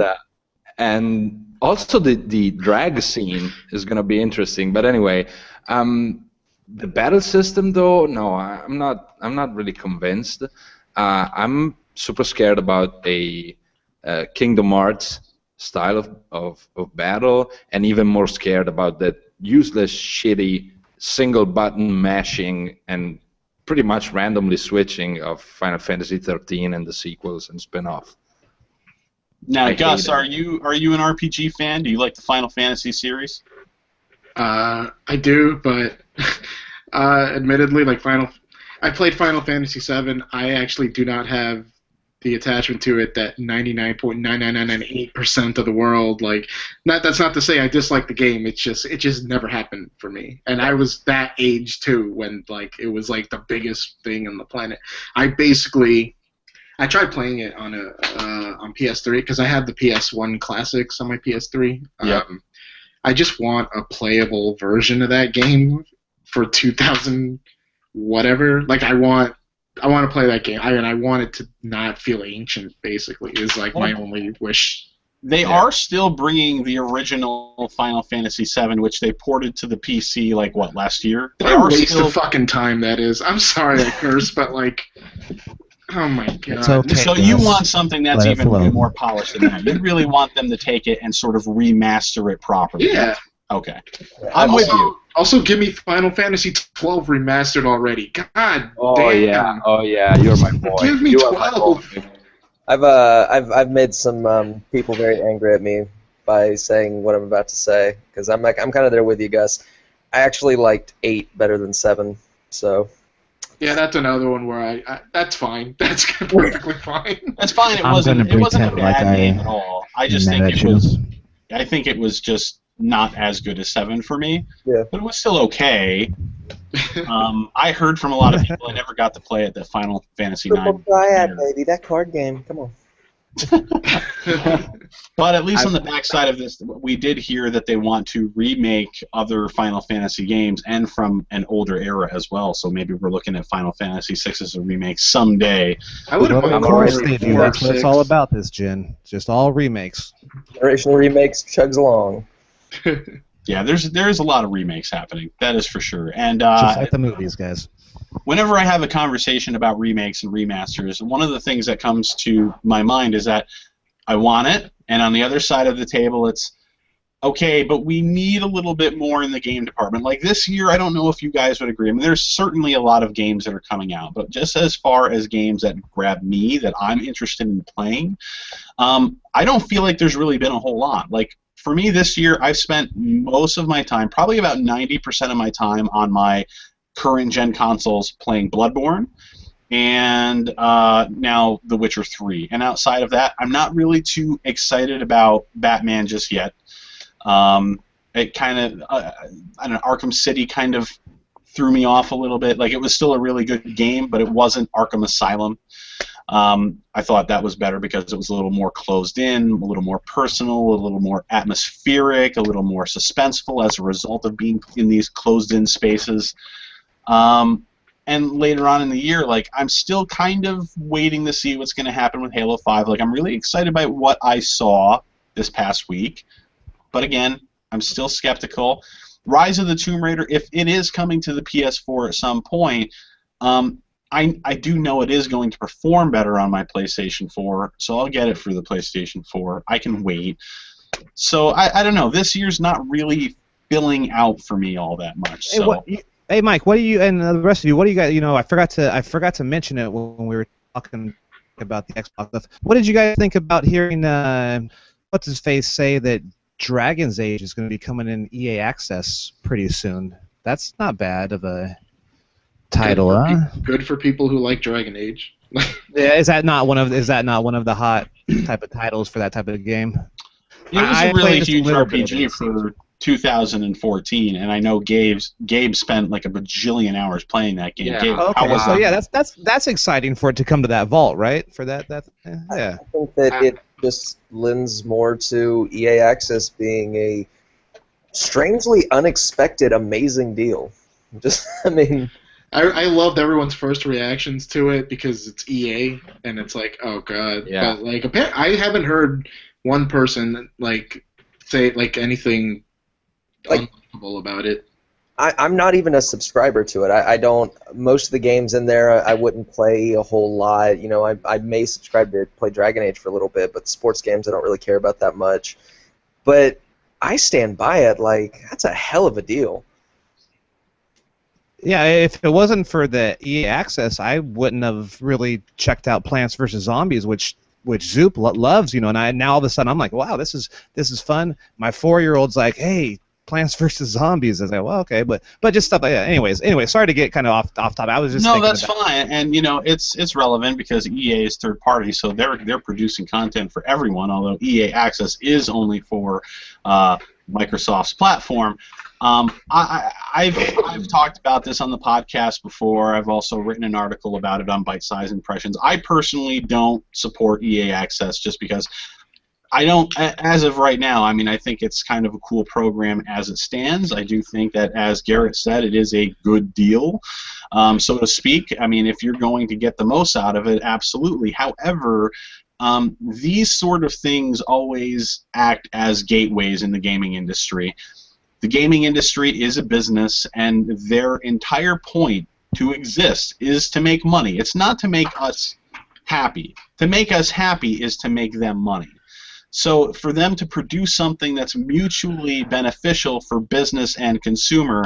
and also the drag scene is going to be interesting. But anyway, the battle system, though, no, I'm not really convinced. I'm super scared about a Kingdom Hearts style of battle, and even more scared about that useless, shitty single button mashing and pretty much randomly switching of Final Fantasy 13 and the sequels and spin-off. Now, Gus, are you an RPG fan? Do you like the Final Fantasy series? I do, but admittedly, I played Final Fantasy VII. I actually do not have the attachment to it that 99.99998% of the world that's not to say I dislike the game. It just never happened for me. And I was that age too when it was the biggest thing on the planet. I tried playing it on PS3 because I had the PS1 classics on my PS3. Yep. I just want a playable version of that game for 2000 whatever. I want to play that game. I want it to not feel ancient. Basically, is my only wish. They are still bringing the original Final Fantasy VII, which they ported to the PC last year. What a waste of fucking time that is. I'm sorry I curse, but oh my god. It's okay, so you want something that's even more polished than that. You really want them to take it and sort of remaster it properly. Yeah. Okay. I'm with you. Also, give me Final Fantasy 12 remastered already. God damn. Oh yeah, you're my boy. Give me 12. I've made some people very angry at me by saying what I'm about to say because I'm kind of there with you, Gus. I actually liked 8 better than 7, so. Yeah, that's another one where I that's fine. That's perfectly fine. That's fine. It wasn't a bad game at all. I think it was just not as good as 7 for me. Yeah. But it was still okay. I heard from a lot of people I never got to play it that Final Fantasy IX. Triple Triad, baby, that card game. Come on. But at least on the backside of this, we did hear that they want to remake other Final Fantasy games and from an older era as well. So maybe we're looking at Final Fantasy VI as a remake someday. Of course they do. That's what it's all about, this gen. Just all remakes. Generational remakes chugs along. Yeah, there's a lot of remakes happening. That is for sure. And just like the movies, guys. Whenever I have a conversation about remakes and remasters, one of the things that comes to my mind is that I want it, And on the other side of the table, it's, okay, but we need a little bit more in the game department. Like this year, I don't know if you guys would agree. I mean, there's certainly a lot of games that are coming out, but just as far as games that grab me, that I'm interested in playing, I don't feel like there's really been a whole lot. Like, for me this year, I've spent most of my time, probably about 90% of my time on my current-gen consoles playing Bloodborne, and now The Witcher 3. And outside of that, I'm not really too excited about Batman just yet. It kind of, I don't know, Arkham City kind of threw me off a little bit. Like, it was still a really good game, but it wasn't Arkham Asylum. I thought that was better because it was a little more closed in, a little more personal, a little more atmospheric, a little more suspenseful as a result of being in these closed-in spaces. And later on in the year, like, I'm still kind of waiting to see what's going to happen with Halo 5. Like, I'm really excited by what I saw this past week. But again, I'm still skeptical. Rise of the Tomb Raider, if it is coming to the PS4 at some point, I do know it is going to perform better on my PlayStation 4, so I'll get it for the PlayStation 4. I can wait. So I don't know. This year's not really filling out for me all that much. So. Hey, Mike, what do you and the rest of you? What do you guys? You know, I forgot to mention it when we were talking about the Xbox stuff. What did you guys think about hearing what's his face say that Dragon's Age is going to be coming in EA Access pretty soon? That's not bad of a title, huh? Good for people who like Dragon Age. Yeah, is that not one of the hot type of titles for that type of game? It was a really huge RPG for 2014, and I know Gabe spent like a bajillion hours playing that game. Yeah. Gabe, Okay, so yeah, that's exciting for it to come to that vault, right? For that yeah. I think that it just lends more to EA Access being a strangely unexpected, amazing deal. Just, I mean, I loved everyone's first reactions to it because it's EA, and it's like, oh god. Yeah. But like, I haven't heard one person like say like anything uncomfortable about it. I'm not even a subscriber to it. I don't. Most of the games in there, I wouldn't play a whole lot. You know, I may subscribe to play Dragon Age for a little bit, but sports games I don't really care about that much. But I stand by it. Like, that's a hell of a deal. Yeah, if it wasn't for the EA Access, I wouldn't have really checked out Plants vs. Zombies, which Zoop loves, you know. And now all of a sudden I'm like, wow, this is fun. My 4-year-old's like, hey, Plants vs. Zombies. I was like, well, okay, but just stuff like that. Anyway, sorry to get kind of off topic. I was just no, that's fine, and you know it's relevant because EA is third party, so they're producing content for everyone. Although EA Access is only for Microsoft's platform. I've talked about this on the podcast before. I've also written an article about it on Byte-Size Impressions. I personally don't support EA Access just because I don't, as of right now, I mean, I think it's kind of a cool program as it stands. I do think that, as Garrett said, it is a good deal, so to speak. I mean, if you're going to get the most out of it, absolutely. However, these sort of things always act as gateways in the gaming industry. The gaming industry is a business, and their entire point to exist is to make money. It's not to make us happy. To make us happy is to make them money. So for them to produce something that's mutually beneficial for business and consumer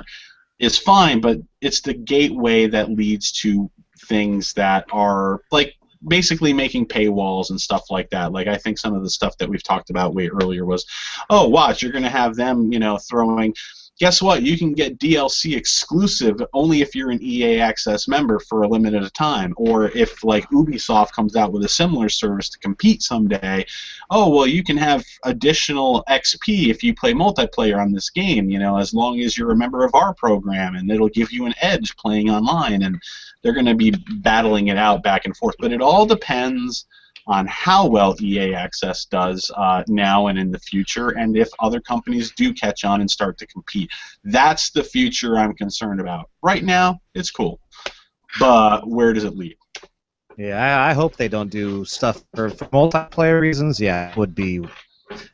is fine, but it's the gateway that leads to things that are like basically making paywalls and stuff like that. Like, I think some of the stuff that we've talked about way earlier was, oh, watch, you're going to have them, you know, throwing, guess what, you can get DLC exclusive only if you're an EA Access member for a limited time. Or if, like, Ubisoft comes out with a similar service to compete someday, oh, well, you can have additional XP if you play multiplayer on this game, you know, as long as you're a member of our program, and it'll give you an edge playing online. And they're going to be battling it out back and forth. But it all depends on how well EA Access does now and in the future, and if other companies do catch on and start to compete. That's the future I'm concerned about. Right now, it's cool. But where does it lead? Yeah, I hope they don't do stuff for multiplayer reasons. Yeah, it would be,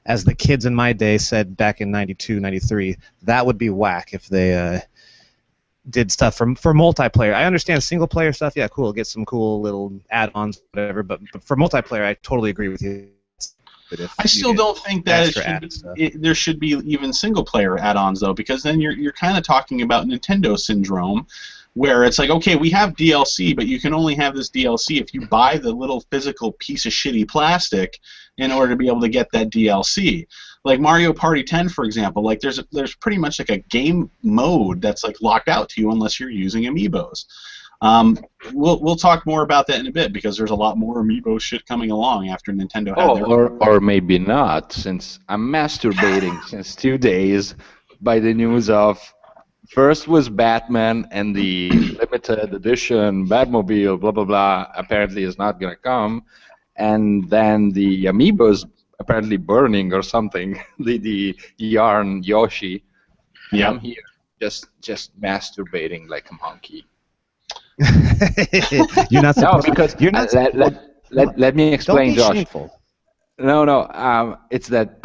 as the kids in my day said back in 92, 93, that would be whack if they did stuff for multiplayer. I understand single player stuff, yeah, cool, get some cool little add-ons, whatever, but for multiplayer, I totally agree with you. it if I you still get don't think that extra added stuff. there should be even single-player add-ons, though, because then you're kind of talking about Nintendo syndrome, where it's like, okay, we have DLC, but you can only have this DLC if you buy the little physical piece of shitty plastic in order to be able to get that DLC. Like Mario Party 10, for example, like there's pretty much like a game mode that's like locked out to you unless you're using amiibos. We'll talk more about that in a bit because there's a lot more amiibo shit coming along after Nintendo had their. Or maybe not, since I'm masturbating since 2 days by the news of first was Batman and the limited edition Batmobile, blah blah blah. Apparently, is not gonna come, and then the amiibos apparently burning or something. the yarn Yoshi. And Yeah. I'm here just masturbating like a monkey. You're not No, supposed because to. You're not. let me Don't explain, be Josh. shameful. No. It's that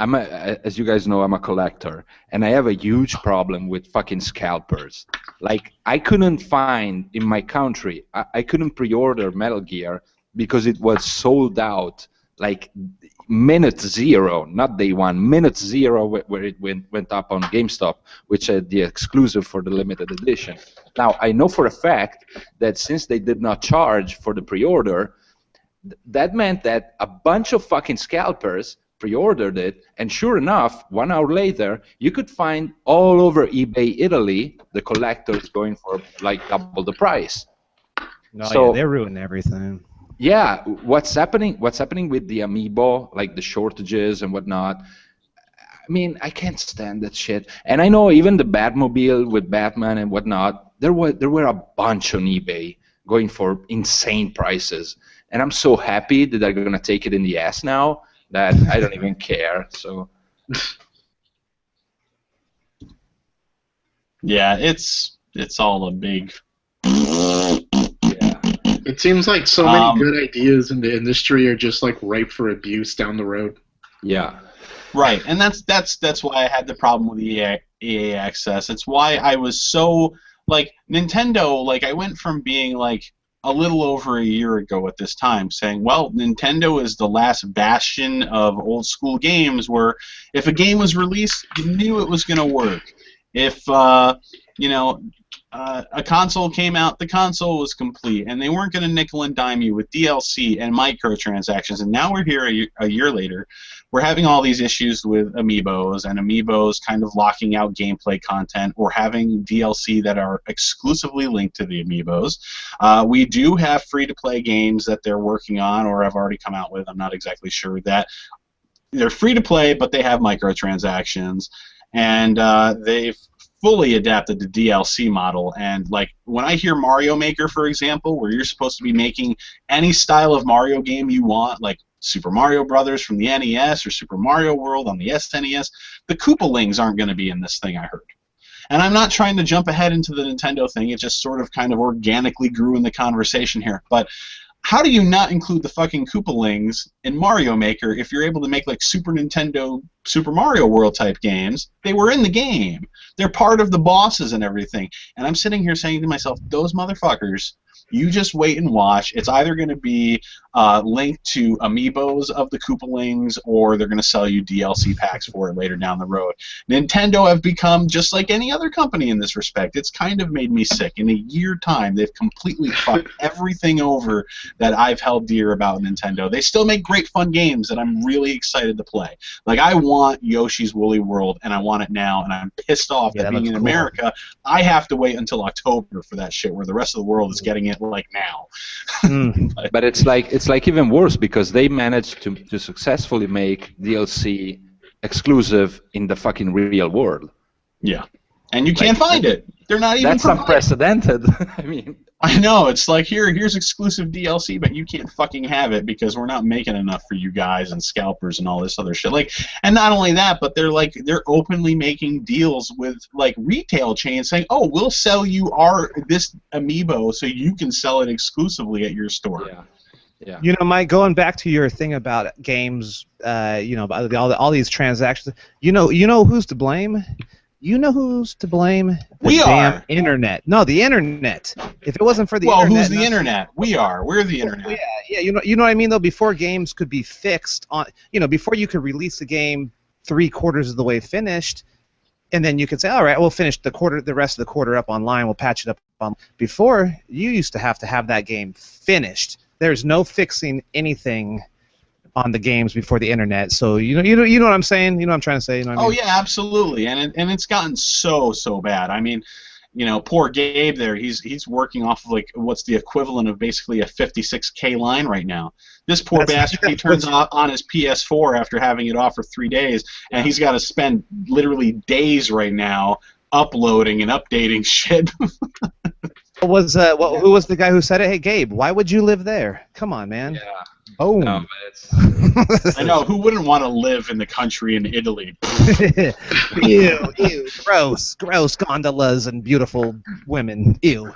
as you guys know, I'm a collector, and I have a huge problem with fucking scalpers. Like, I couldn't find in my country, I couldn't pre-order Metal Gear because it was sold out, like minute zero, not day one, minute zero, where it went up on GameStop, which had the exclusive for the limited edition. Now, I know for a fact that since they did not charge for the pre-order, that meant that a bunch of fucking scalpers pre-ordered it, and sure enough, 1 hour later, you could find all over eBay Italy the collectors going for like double the price. No, So- yeah, they're ruining everything. Yeah, what's happening with the amiibo, like the shortages and whatnot. I mean, I can't stand that shit. And I know even the Batmobile with Batman and whatnot, there were a bunch on eBay going for insane prices. And I'm so happy that they're going to take it in the ass now that I don't even care. So Yeah, it's all a big. yeah. It seems like so many Um, good ideas in the industry are just like ripe for abuse down the road. Yeah. Right, and that's why I had the problem with EA Access. It's why I was so like Nintendo. Like I went from being like a little over a year ago at this time, saying, well, Nintendo is the last bastion of old school games where if a game was released, you knew it was going to work. If a console came out, the console was complete, and they weren't going to nickel and dime you with DLC and microtransactions. And now we're here a year later. We're having all these issues with amiibos, and amiibos kind of locking out gameplay content or having DLC that are exclusively linked to the amiibos. We do have free-to-play games that they're working on or have already come out with. I'm not exactly sure that they're free-to-play, but they have microtransactions, and they've fully adapted the DLC model. And like when I hear Mario Maker, for example, where you're supposed to be making any style of Mario game you want, like Super Mario Brothers from the NES or Super Mario World on the SNES, the Koopalings aren't going to be in this thing, I heard. And I'm not trying to jump ahead into the Nintendo thing, it just sort of kind of organically grew in the conversation here. But how do you not include the fucking Koopalings in Mario Maker if you're able to make like Super Nintendo, Super Mario World type games? They were in the game. They're part of the bosses and everything. And I'm sitting here saying to myself, those motherfuckers, you just wait and watch. It's either going to be linked to amiibos of the Koopalings, or they're going to sell you DLC packs for it later down the road. Nintendo have become just like any other company in this respect. It's kind of made me sick. In a year time, they've completely fucked everything over that I've held dear about Nintendo. They still make great fun games that I'm really excited to play. Like, I want Yoshi's Woolly World, and I want it now, and I'm pissed off that being in cool. America, I have to wait until October for that shit, where the rest of the world is getting it like now. But it's like even worse because they managed to successfully make DLC exclusive in the fucking real world. Yeah. And you can't find it. They're not even That's provided. unprecedented. I mean, I know, it's like here's exclusive DLC, but you can't fucking have it because we're not making enough for you guys and scalpers and all this other shit. Like, and not only that, but they're openly making deals with like retail chains saying, "Oh, we'll sell you this amiibo so you can sell it exclusively at your store." yeah. Yeah. You know, Mike, going back to your thing about games, about all these transactions, you know who's to blame? You know who's to blame? The We damn are. internet. No, the internet. If it wasn't for the Well, internet, who's the internet? We are. We're the internet. Yeah, you know what I mean though. Before games could be fixed on, before you could release a game 3/4 of the way finished, and then you could say, all right, we'll finish the rest of the quarter up online. We'll patch it up on. Before, you used to have that game finished. There's no fixing anything on the games before the internet. So you know what I'm saying. You know what I'm trying to say. You know what I mean? Oh yeah, absolutely, and it's gotten so bad. I mean, poor Gabe there. He's working off of like what's the equivalent of basically a 56K line right now. This poor bastard. He turns on his PS4 after having it off for 3 days, and he's got to spend literally days right now uploading and updating shit. Who was the guy who said it? Hey, Gabe, why would you live there? Come on, man. Yeah. Oh. No, but it's I know, who wouldn't want to live in the country in Italy? Ew, gross gondolas and beautiful women. Ew.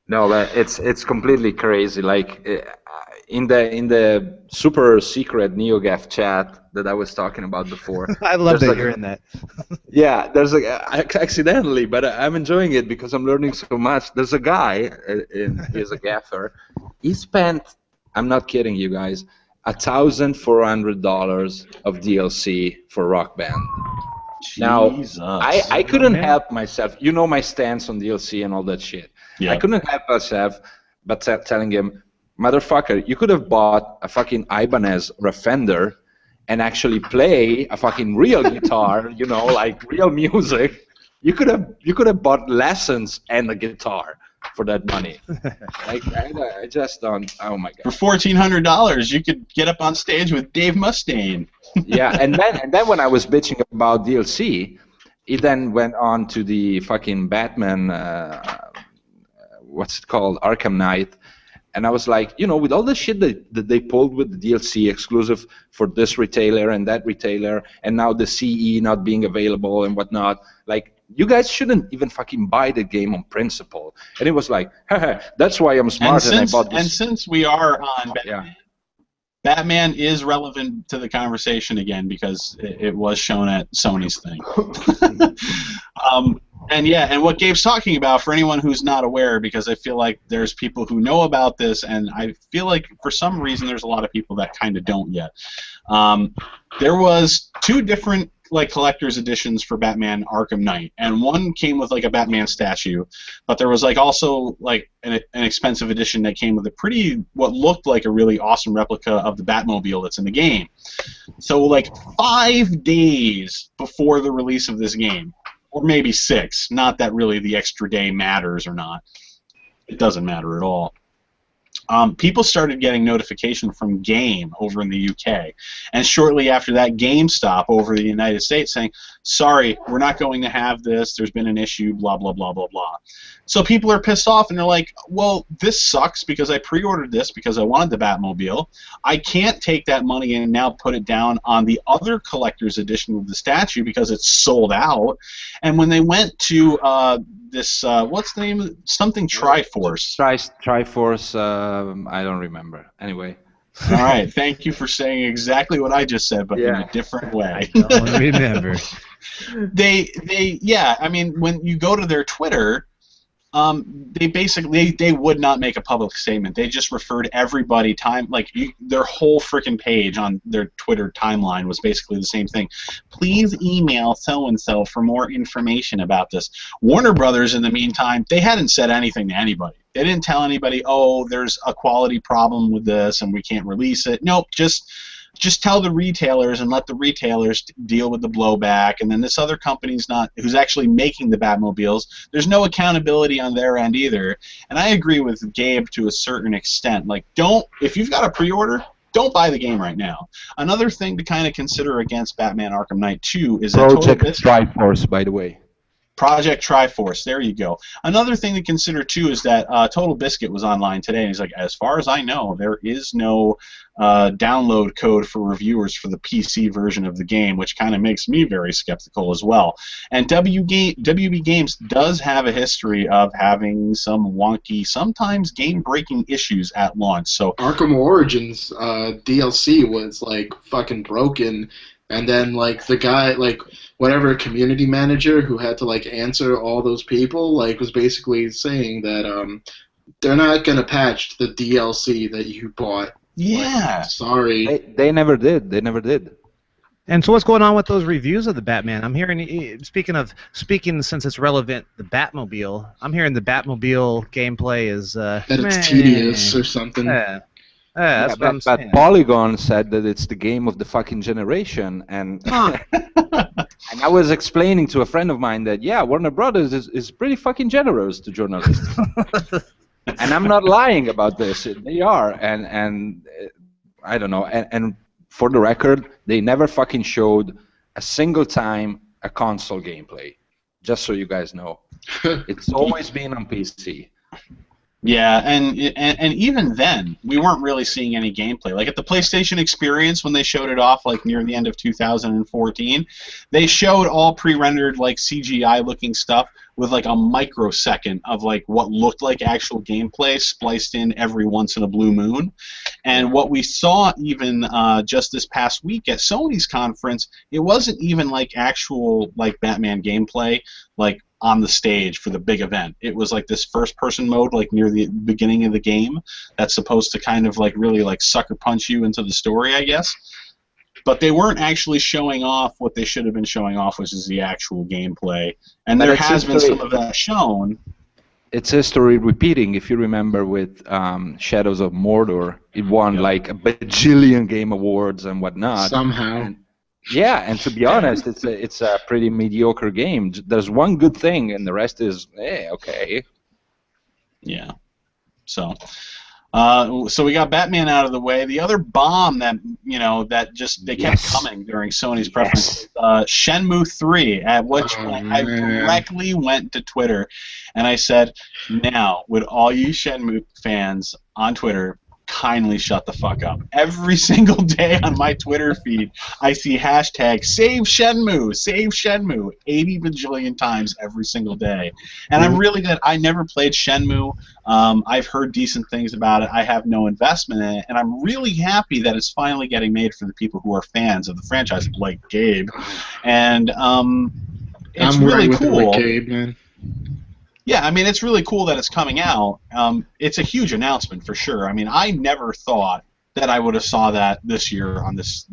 no, but it's completely crazy. Like in the super secret NeoGAF chat that I was talking about before. I love that you're in that. Yeah, there's accidentally, but I'm enjoying it because I'm learning so much. There's a guy, he's a gaffer. He spent, I'm not kidding you guys, $1,400 of DLC for Rock Band. Now, Jesus. I couldn't help myself. You know my stance on DLC and all that shit. Yeah. I couldn't help myself but telling him, motherfucker, you could have bought a fucking Ibanez Fender and actually play a fucking real guitar, like real music. You could have bought lessons and a guitar for that money. Like I just don't. Oh my god. For $1,400, you could get up on stage with Dave Mustaine. Yeah, and then when I was bitching about DLC, it then went on to the fucking Batman. What's it called? Arkham Knight. And I was like, with all the shit that they pulled with the DLC exclusive for this retailer and that retailer, and now the CE not being available and whatnot, like, you guys shouldn't even fucking buy the game on principle. And it was like, haha, that's why I'm smart and I bought this. And since we are on Batman, Batman is relevant to the conversation again because it was shown at Sony's thing. And what Gabe's talking about, for anyone who's not aware, because I feel like there's people who know about this, and I feel like for some reason there's a lot of people that kind of don't yet. There was 2 different collector's editions for Batman Arkham Knight, and one came with a Batman statue, but there was also an expensive edition that came with what looked like a really awesome replica of the Batmobile that's in the game. So 5 days before the release of this game, or maybe 6, not that really the extra day matters or not, it doesn't matter at all. People started getting notification from Game over in the UK, and shortly after that, GameStop over in the United States saying, sorry, we're not going to have this, there's been an issue, blah, blah, blah, blah, blah. So people are pissed off, and they're like, well, this sucks because I pre-ordered this because I wanted the Batmobile. I can't take that money and now put it down on the other collector's edition of the statue because it's sold out. And when they went to this, what's the name of it? Something Triforce. Triforce, I don't remember. Anyway. All right, thank you for saying exactly what I just said, but in a different way. I don't remember. I mean, when you go to their Twitter, they would not make a public statement. They just referred everybody their whole freaking page on their Twitter timeline was basically the same thing. Please email so-and-so for more information about this. Warner Brothers, in the meantime, they hadn't said anything to anybody. They didn't tell anybody, oh, there's a quality problem with this and we can't release it. Nope, just tell the retailers and let the retailers deal with the blowback, and then this other company's who's actually making the Batmobiles, there's no accountability on their end either. And I agree with Gabe to a certain extent. If you've got a pre-order, don't buy the game right now. Another thing to kind of consider against Batman Arkham Knight 2 is that Project Triforce, by the way. Project Triforce, there you go. Another thing to consider, too, is that Total Biscuit was online today, and he's like, as far as I know, there is no download code for reviewers for the PC version of the game, which kind of makes me very skeptical as well. And WB Games does have a history of having some wonky, sometimes game-breaking issues at launch. So Arkham Origins DLC was fucking broken And then like the guy, like whatever community manager who had to like answer all those people, like was basically saying that they're not gonna patch the DLC that you bought. Yeah. Like, sorry. They never did. They never did. And so what's going on with those reviews of the Batman? I'm hearing, speaking since it's relevant, the Batmobile. I'm hearing the Batmobile gameplay is That it's tedious or something. Yeah, Yeah, that's what I'm but saying. Polygon said that it's the game of the fucking generation, and and I was explaining to a friend of mine that Warner Brothers is pretty fucking generous to journalists, and I'm not lying about this. They are, and I don't know, and for the record, they never fucking showed a single time a console gameplay. Just so you guys know, it's always been on PC. Yeah, and even then, we weren't really seeing any gameplay. Like at the PlayStation Experience, when they showed it off, like near the end of 2014, they showed all pre-rendered like CGI-looking stuff with like a microsecond of like what looked like actual gameplay spliced in every once in a blue moon. And what we saw even just this past week at Sony's conference, it wasn't even like actual like Batman gameplay, like on the stage for the big event. It was like this first-person mode, like near the beginning of the game, that's supposed to kind of like really like sucker punch you into the story, I guess. But they weren't actually showing off what they should have been showing off, which is the actual gameplay. And there has been some of that shown. It's history repeating. If you remember with Shadows of Mordor, it won like a bajillion game awards and whatnot. Somehow. And to be honest, it's a pretty mediocre game. There's one good thing, and the rest is okay. Yeah. So we got Batman out of the way. The other bomb that they kept coming during Sony's preference was Shenmue 3. At which point I directly went to Twitter and I said, "Now, would all you Shenmue fans on Twitter kindly shut the fuck up." Every single day on my Twitter feed, I see hashtag save Shenmue 80 bajillion times every single day. And I'm really good. I never played Shenmue. I've heard decent things about it. I have no investment in it, and I'm really happy that it's finally getting made for the people who are fans of the franchise, like Gabe. And it's I'm really right with cool. Gabe, man. Yeah, I mean, it's really cool that it's coming out. It's a huge announcement for sure. I mean, I never thought that I would have saw that this year on this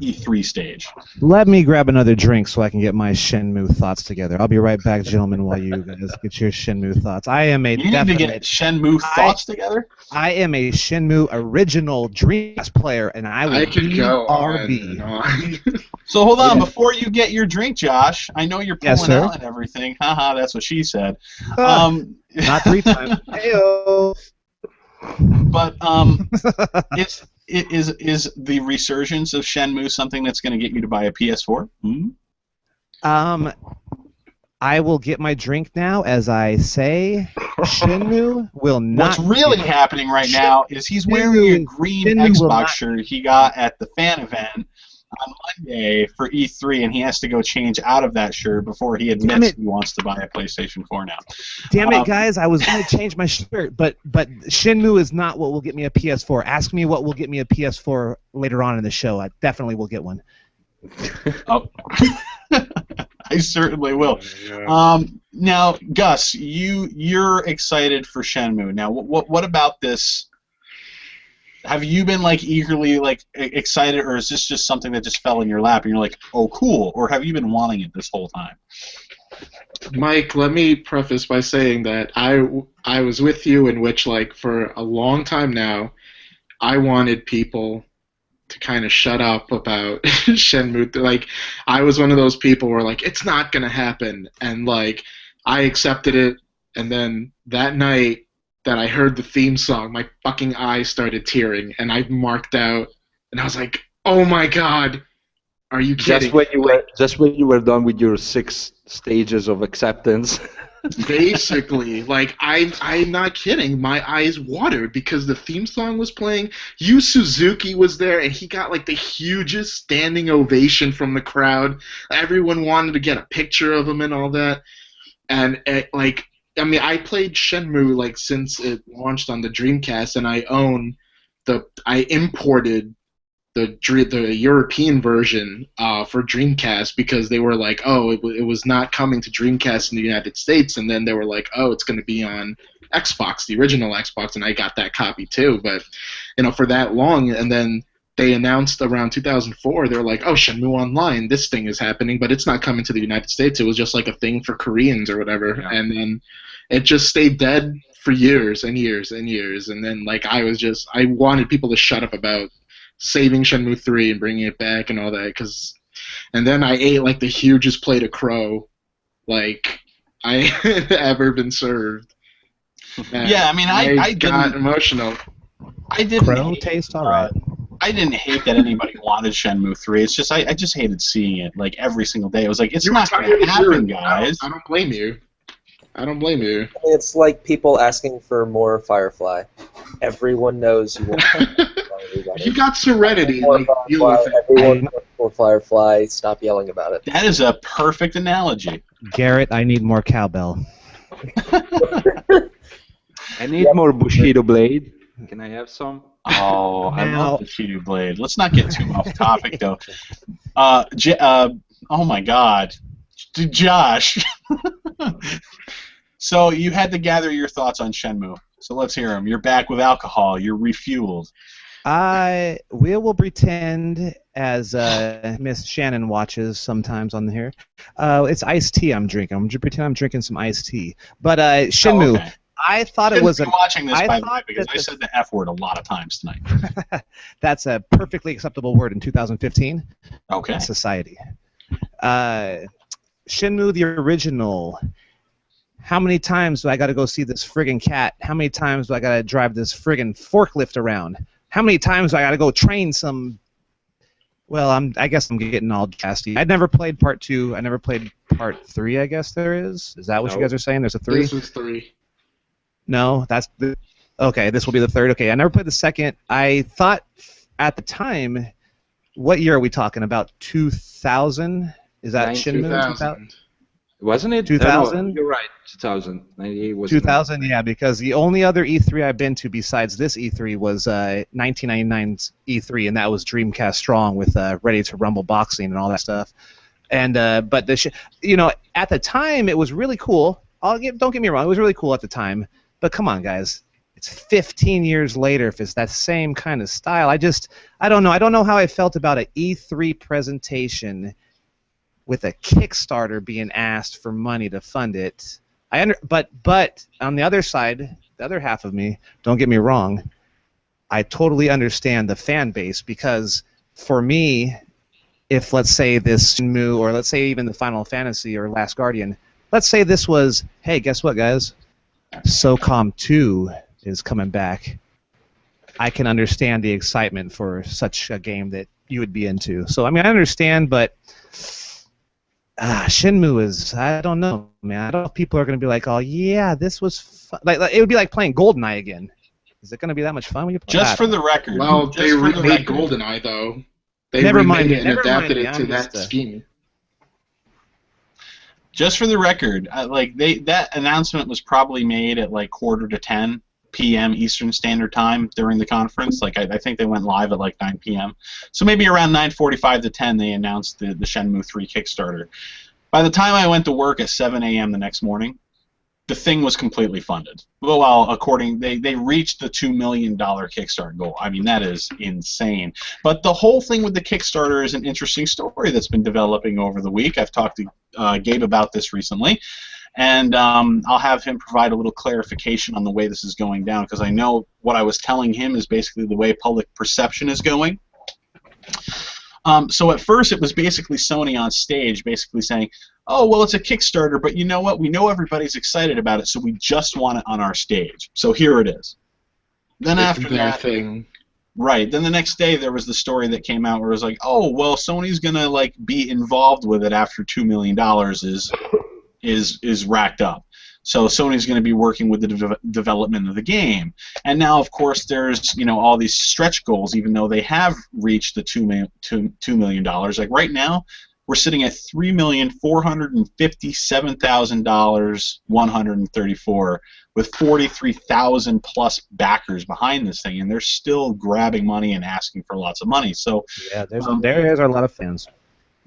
E3 stage. Let me grab another drink so I can get my Shenmue thoughts together. I'll be right back, gentlemen, while you guys get your Shenmue thoughts. I am a You need to get Shenmue thoughts together? I am a Shenmue original Dreamcast player, and I will could go BRB. on. So hold on, before you get your drink, Josh, I know you're pulling Yes, sir. out and everything. Haha, that's what she said. Not 3 times. Heyo. But is the resurgence of Shenmue something that's going to get you to buy a PS4? I will get my drink now. As I say, Shenmue will not. What's really happening right now is he's wearing a green Xbox shirt he got at the fan event on Monday for E3, and he has to go change out of that shirt before he admits he wants to buy a PlayStation 4 now. Damn it, guys! I was going to change my shirt, but Shenmue is not what will get me a PS4. Ask me what will get me a PS4 later on in the show. I definitely will get one. Oh. I certainly will. Now, Gus, you're excited for Shenmue. Now, what about this? Have you been like eagerly like excited, or is this just something that just fell in your lap and you're like, oh, cool? Or have you been wanting it this whole time? Mike, let me preface by saying that I was with you in which, like, for a long time now, I wanted people to kind of shut up about Shenmue. Like, I was one of those people where, like, it's not going to happen. And, like, I accepted it. And then that night that I heard the theme song, my fucking eyes started tearing. And I marked out. And I was like, oh, my God. Are you kidding? Just when you were done with your 6 stages of acceptance. Basically, like, I'm not kidding. My eyes watered because the theme song was playing. Yu Suzuki was there, and he got like the hugest standing ovation from the crowd. Everyone wanted to get a picture of him and all that. And I played Shenmue like since it launched on the Dreamcast, and I imported the European version for Dreamcast because they were like, oh, it was not coming to Dreamcast in the United States, and then they were like, oh, it's going to be on Xbox, the original Xbox, and I got that copy too. But for that long, and then they announced around 2004, they're like, oh, Shenmue Online, this thing is happening, but it's not coming to the United States. It was just like a thing for Koreans or whatever, and then it just stayed dead for years and years and years, and then like I wanted people to shut up about saving Shenmue 3 and bringing it back and all that, and then I ate like the hugest plate of crow like I had ever been served. And yeah, I mean, I got emotional. I didn't. Crow taste all right. I didn't hate that anybody wanted Shenmue 3. It's just I just hated seeing it like every single day. It was like it's not going to happen, guys. I don't blame you. I don't blame you. It's like people asking for more Firefly. Everyone knows you want You got Serenity. more Like, Firefly. deal with it. Everyone wants more Firefly. Stop yelling about it. That is a perfect analogy. Garrett, I need more cowbell. I need more Bushido Blade. Can I have some? Oh, I love the Cheeto Blade. Let's not get too off topic, though. Oh my God, Josh. So you had to gather your thoughts on Shenmue. So let's hear them. You're back with alcohol. You're refueled. We will pretend, as Miss Shannon watches sometimes on here. It's iced tea I'm drinking. I'm going pretend I'm drinking some iced tea. But Shenmue. Oh, okay. I thought it was watching this, by the way, thought because I said the F word a lot of times tonight. That's a perfectly acceptable word in 2015. Okay. Society. Shenmue the original. How many times do I got to go see this friggin' cat? How many times do I got to drive this friggin' forklift around? How many times do I got to go train some? Well, I guess I'm getting all casty. I never played part 2. I never played part 3. I guess there is. Is that what you guys are saying? There's a 3. This is 3. No, that's the. Okay, this will be the 3rd. Okay, I never played the 2nd. I thought at the time, what year are we talking about? 2000? Is that Shenmue? 2000. Wasn't it? 2000? No, you're right. 2000. 98 was 2000, yeah, because the only other E3 I've been to besides this E3 was 1999's E3, and that was Dreamcast Strong with Ready to Rumble boxing and all that stuff. And but at the time it was really cool. Don't get me wrong, it was really cool at the time. But come on, guys, it's 15 years later. If it's that same kind of style, I don't know. I don't know how I felt about an E3 presentation with a Kickstarter being asked for money to fund it. But on the other side, the other half of me, don't get me wrong, I totally understand the fan base, because for me, if let's say this Shenmue, or let's say even the Final Fantasy or Last Guardian, let's say this was, hey, guess what, guys? SOCOM 2 is coming back. I can understand the excitement for such a game that you would be into. So, I mean, I understand, but Shenmue is, I don't know, man. I don't know if people are going to be like, oh, yeah, this was fun. Like, it would be like playing GoldenEye again. Is it going to be that much fun when you play Just for the record. Well, they remade GoldenEye, though. They remade it and adapted it to that scheme. Just for the record, that announcement was probably made at like 9:45 p.m. Eastern Standard Time during the conference. Like I think they went live at like 9 p.m. So maybe around 9:45 to 10 they announced the Shenmue 3 Kickstarter. By the time I went to work at 7 a.m. the next morning, the thing was completely funded. Well, they reached the $2 million Kickstarter goal. I mean, that is insane. But the whole thing with the Kickstarter is an interesting story that's been developing over the week. I've talked to Gabe about this recently, and I'll have him provide a little clarification on the way this is going down, because I know what I was telling him is basically the way public perception is going. So at first it was basically Sony on stage basically saying, oh, well, it's a Kickstarter, but you know what? We know everybody's excited about it, so we just want it on our stage. So here it is. Then after that, right, then the next day there was the story that came out where it was like, oh, well, Sony's going to like be involved with it after $2 million is racked up. So Sony's going to be working with the development of the game. And now, of course, there's all these stretch goals, even though they have reached the $2 million. Like right now, we're sitting at $3,457,134 with 43,000 plus backers behind this thing, and they're still grabbing money and asking for lots of money. So Yeah, there are a lot of fans.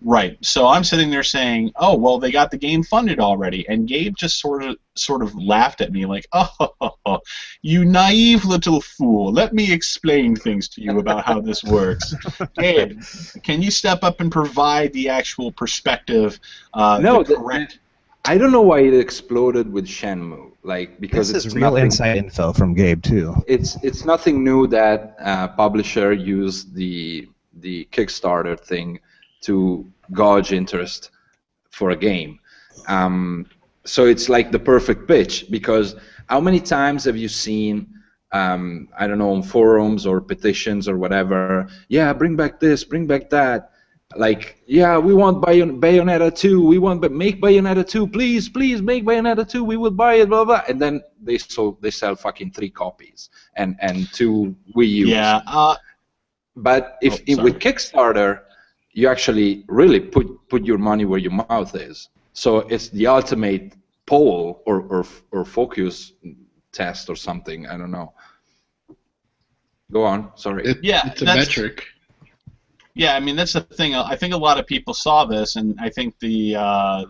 right. So I'm sitting there saying, "Oh, well, they got the game funded already," and Gabe just sort of laughed at me like, "Oh, you naive little fool! Let me explain things to you about how this works." Gabe, can you step up and provide the actual perspective? No, the correct. I don't know why it exploded with Shenmue. Like because This it's is real nothing. inside info from Gabe too. It's nothing new that publisher used the Kickstarter thing to gauge interest for a game. So it's like the perfect pitch, because how many times have you seen, I don't know, on forums or petitions or whatever, yeah, bring back this, bring back that, like, yeah, we want Bayonetta 2, we want, make Bayonetta 2, please make Bayonetta 2, we will buy it, blah, blah, and then they sell fucking 3 copies and 2 Wii U's. Yeah. But with Kickstarter, you actually really put your money where your mouth is. So it's the ultimate poll or focus test or something. I don't know. Go on. Sorry. It's a metric. Yeah, I mean, that's the thing. I think a lot of people saw this, and I think the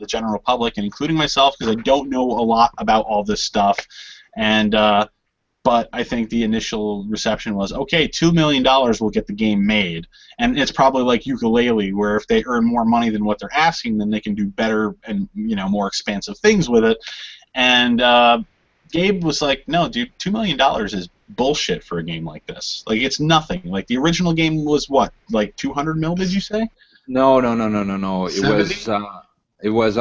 general public, and including myself, because I don't know a lot about all this stuff, and but I think the initial reception was, okay, $2 million will get the game made, and it's probably like Yooka-Laylee, where if they earn more money than what they're asking, then they can do better and more expansive things with it. And Gabe was like, no, dude, $2 million is bullshit for a game like this. Like, it's nothing. Like, the original game was what, like 200 mil? Did you say? No. It was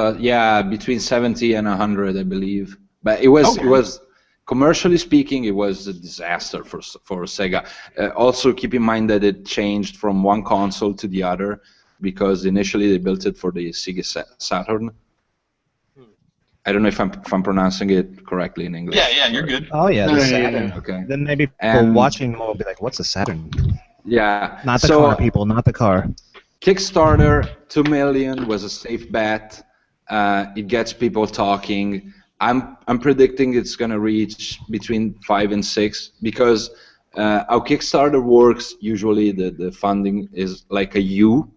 between 70 and 100, I believe. But it was. Commercially speaking, it was a disaster for Sega. Also, keep in mind that it changed from one console to the other, because initially they built it for the Sega Saturn. I don't know if I'm pronouncing it correctly in English. Yeah, you're good. Oh yeah, the Saturn. Yeah. Okay. Then maybe people watching will be like, "What's a Saturn?" Yeah. Not the car, people. Not the car. Kickstarter, 2 million was a safe bet. It gets people talking. I'm predicting it's going to reach between 5 and 6, because how Kickstarter works, usually the funding is like a U.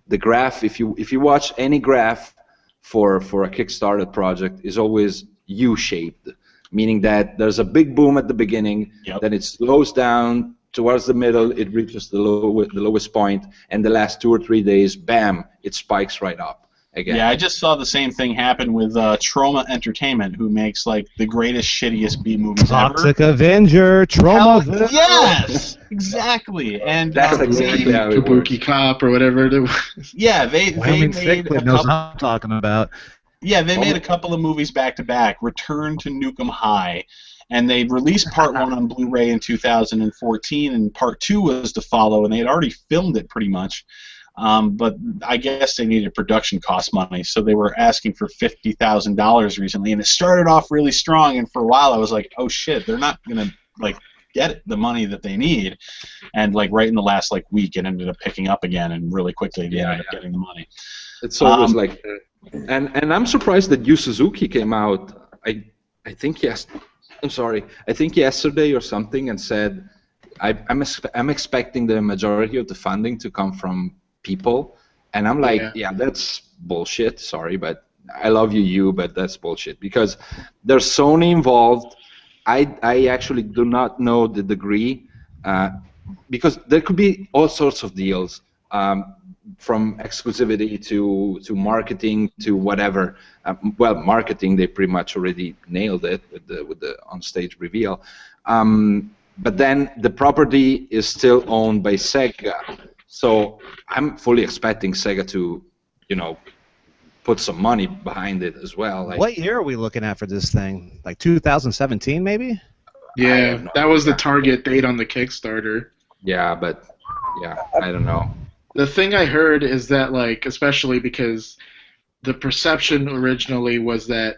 The graph, if you watch any graph for a Kickstarter project, is always U-shaped, meaning that there's a big boom at the beginning, then it slows down towards the middle, it reaches the lowest point, and the last 2 or 3 days, bam, it spikes right up. Again. Yeah, I just saw the same thing happen with Troma Entertainment, who makes like the greatest, shittiest B movies ever. Toxic Avenger, Troma. Yes, exactly. And that's exactly how it works. Kabuki Cop or whatever it was. Yeah, they made a knows couple. what I'm talking about. Yeah, they made a couple of movies back to back. Return to Nukem High. And they released Part 1 on Blu-ray in 2014, and Part 2 was to follow, and they had already filmed it pretty much. But I guess they needed production cost money, so they were asking for $50,000 recently, and it started off really strong. And for a while, I was like, "Oh shit, they're not gonna get the money that they need." And right in the last week, it ended up picking up again, and really quickly they ended up getting the money. It's always like that. And I'm surprised that Yu Suzuki came out. I think yesterday or something, and said, I'm expecting the majority of the funding to come from people, and I'm like, yeah, that's bullshit. Sorry, but I love you, but that's bullshit, because there's Sony involved. I actually do not know the degree, because there could be all sorts of deals, from exclusivity to marketing to whatever. Well, marketing, they pretty much already nailed it with the on-stage reveal. But then the property is still owned by Sega. So I'm fully expecting Sega to, put some money behind it as well. What year are we looking at for this thing? 2017, maybe? Yeah, that was the target date on the Kickstarter. Yeah, but I don't know. The thing I heard is that, especially because the perception originally was that,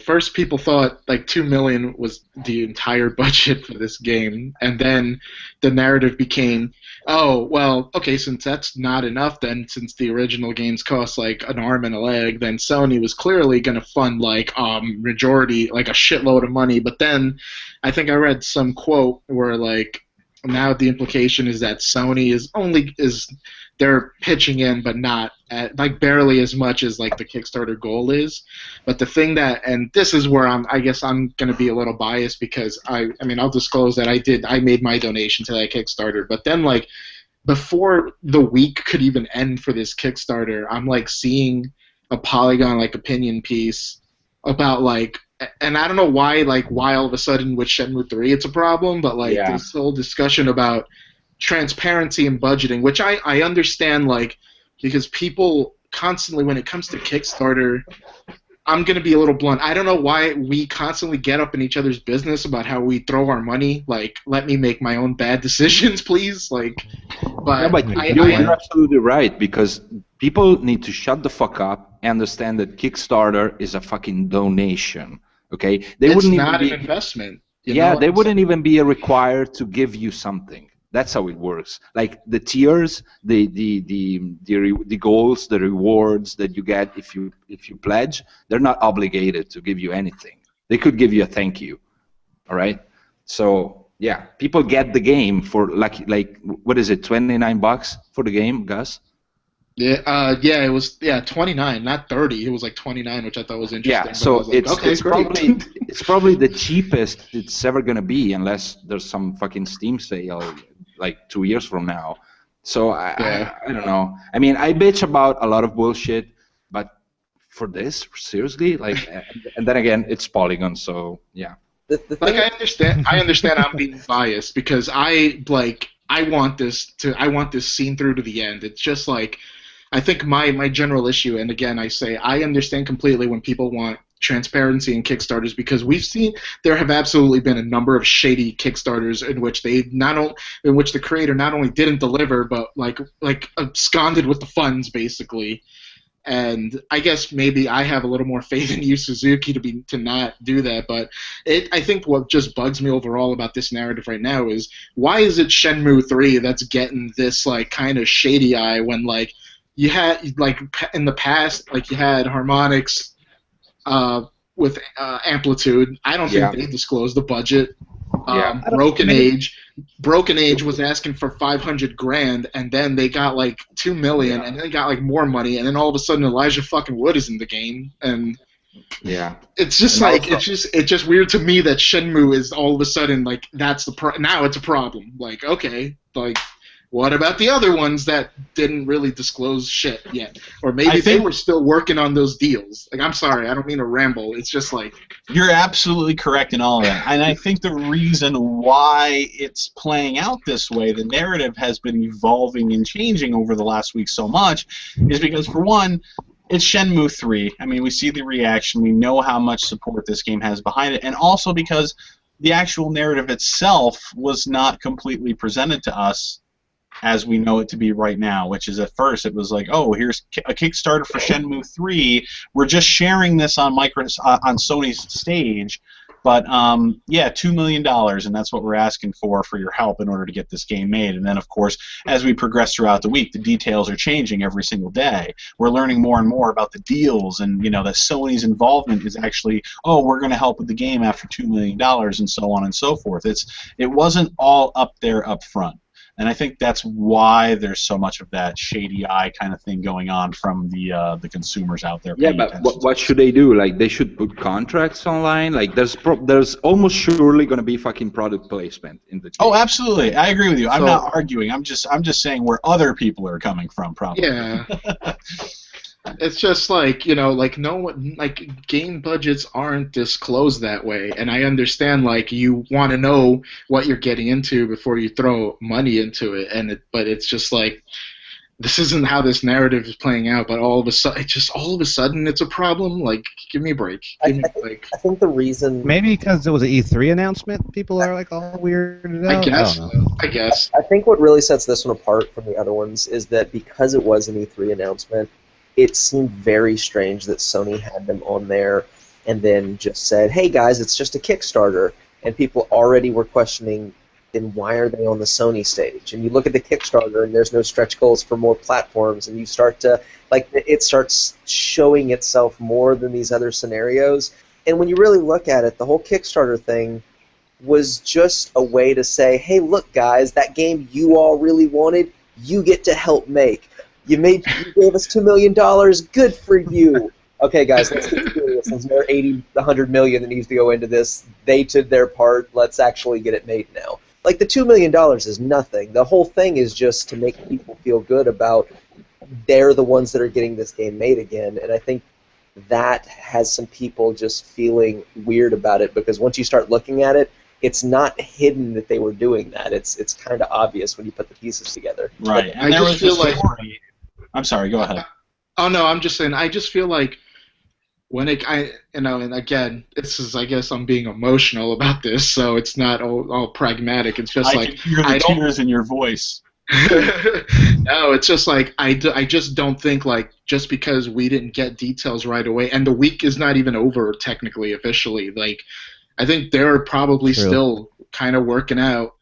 first people thought $2 million was the entire budget for this game, and then the narrative became, Oh, well, okay, since that's not enough then, since the original games cost like an arm and a leg, then Sony was clearly going to fund like majority, like a shitload of money. But then I think I read some quote where like now the implication is that Sony is they're pitching in, but not at, like barely as much as like the Kickstarter goal is. But the thing that, and this is where I guess I'm going to be a little biased because I mean I'll disclose that I made my donation to that Kickstarter, but then like before the week could even end for this Kickstarter, I'm like seeing a Polygon like opinion piece about like, and I don't know why all of a sudden with Shenmue 3 it's a problem, but like Yeah. this whole discussion about transparency and budgeting, which I understand like because people constantly when it comes to Kickstarter, I'm going to be a little blunt. I don't know why we constantly get up in each other's business about how we throw our money. Like, let me make my own bad decisions, please. Like, but, Yeah, but you're absolutely right because people need to shut the fuck up and understand that Kickstarter is a fucking donation. Okay, they it's wouldn't not even an be. investment. Yeah, they wouldn't even be required to give you something. That's how it works. Like the tiers, the goals, the rewards that you get if you pledge, they're not obligated to give you anything. They could give you a thank you. All right. So yeah, people get the game for like what is it, $29 for the game, Gus? Yeah, it was 29, not 30. It was like 29, which I thought was interesting. Yeah, so but I was like, okay, it's great. probably the cheapest it's ever gonna be unless there's some fucking Steam sale like 2 years from now. So I don't know. I mean, I bitch about a lot of bullshit, but for this, seriously, like, and then again, it's Polygon, so yeah. The Like thing, I understand I'm being biased because I want this seen through to the end. It's just like I think my general issue, and again I say I understand completely when people want transparency in Kickstarters because we've seen there have absolutely been a number of shady Kickstarters in which in which the creator not only didn't deliver but like absconded with the funds basically. And I guess maybe I have a little more faith in Yu Suzuki to not do that, but I think what just bugs me overall about this narrative right now is why is it Shenmue 3 that's getting this like kind of shady eye when like you had like in the past like you had Harmonix with Amplitude. I don't think they disclosed the budget. Yeah. Broken Age was asking for 500 grand, and then they got like 2 million, and then they got like more money, and then all of a sudden Elijah fucking Wood is in the game, and yeah, it's just and like also, it's just weird to me that Shenmue is all of a sudden like that's now it's a problem. Like okay, like what about the other ones that didn't really disclose shit yet? Or maybe they were still working on those deals. Like, I'm sorry, I don't mean to ramble. It's just like... You're absolutely correct in all of that. And I think the reason why it's playing out this way, the narrative has been evolving and changing over the last week so much, is because, for one, it's Shenmue 3. I mean, we see the reaction. We know how much support this game has behind it. And also because the actual narrative itself was not completely presented to us as we know it to be right now, which is at first it was like, oh, here's a Kickstarter for Shenmue 3. We're just sharing this on on Sony's stage, but yeah, $2 million, and that's what we're asking for your help in order to get this game made. And then, of course, as we progress throughout the week, the details are changing every single day. We're learning more and more about the deals, and you know that Sony's involvement is actually, oh, we're going to help with the game after $2 million, and so on and so forth. It wasn't all up there up front. And I think that's why there's so much of that shady eye kind of thing going on from the consumers out there. Yeah, but what should they do? Like, they should put contracts online. Like, there's almost surely going to be fucking product placement in the game. Oh, absolutely. I agree with you. I'm not arguing. I'm just saying where other people are coming from, probably. Yeah. It's just like, you know, like no one, like game budgets aren't disclosed that way, and I understand like you want to know what you're getting into before you throw money into it, but it's just like this isn't how this narrative is playing out. But all of a sudden, it's a problem. Like, give me a break. I think the reason maybe because it was an E3 announcement, people are like all weirded out. I guess. I think what really sets this one apart from the other ones is that because it was an E3 announcement, it seemed very strange that Sony had them on there and then just said, hey guys, it's just a Kickstarter. And people already were questioning, then why are they on the Sony stage? And you look at the Kickstarter, and there's no stretch goals for more platforms, and you start to, like, it starts showing itself more than these other scenarios. And when you really look at it, the whole Kickstarter thing was just a way to say, hey, look, guys, that game you all really wanted, you get to help make. You gave us $2 million, good for you. Okay, guys, let's get serious. Since there are 100 million that needs to go into this, they did their part. Let's actually get it made now. Like, the $2 million is nothing. The whole thing is just to make people feel good about they're the ones that are getting this game made again. And I think that has some people just feeling weird about it, because once you start looking at it, it's not hidden that they were doing that. It's kind of obvious when you put the pieces together. Right. And I just feel like... I'm sorry, go ahead. Oh, no, I'm just saying, I just feel like when and again, this is, I guess I'm being emotional about this, so it's not all pragmatic. It's just I can hear the tears in your voice. No, it's just like, I just don't think, like, just because we didn't get details right away, and the week is not even over technically, officially, like, I think they're probably still kind of working out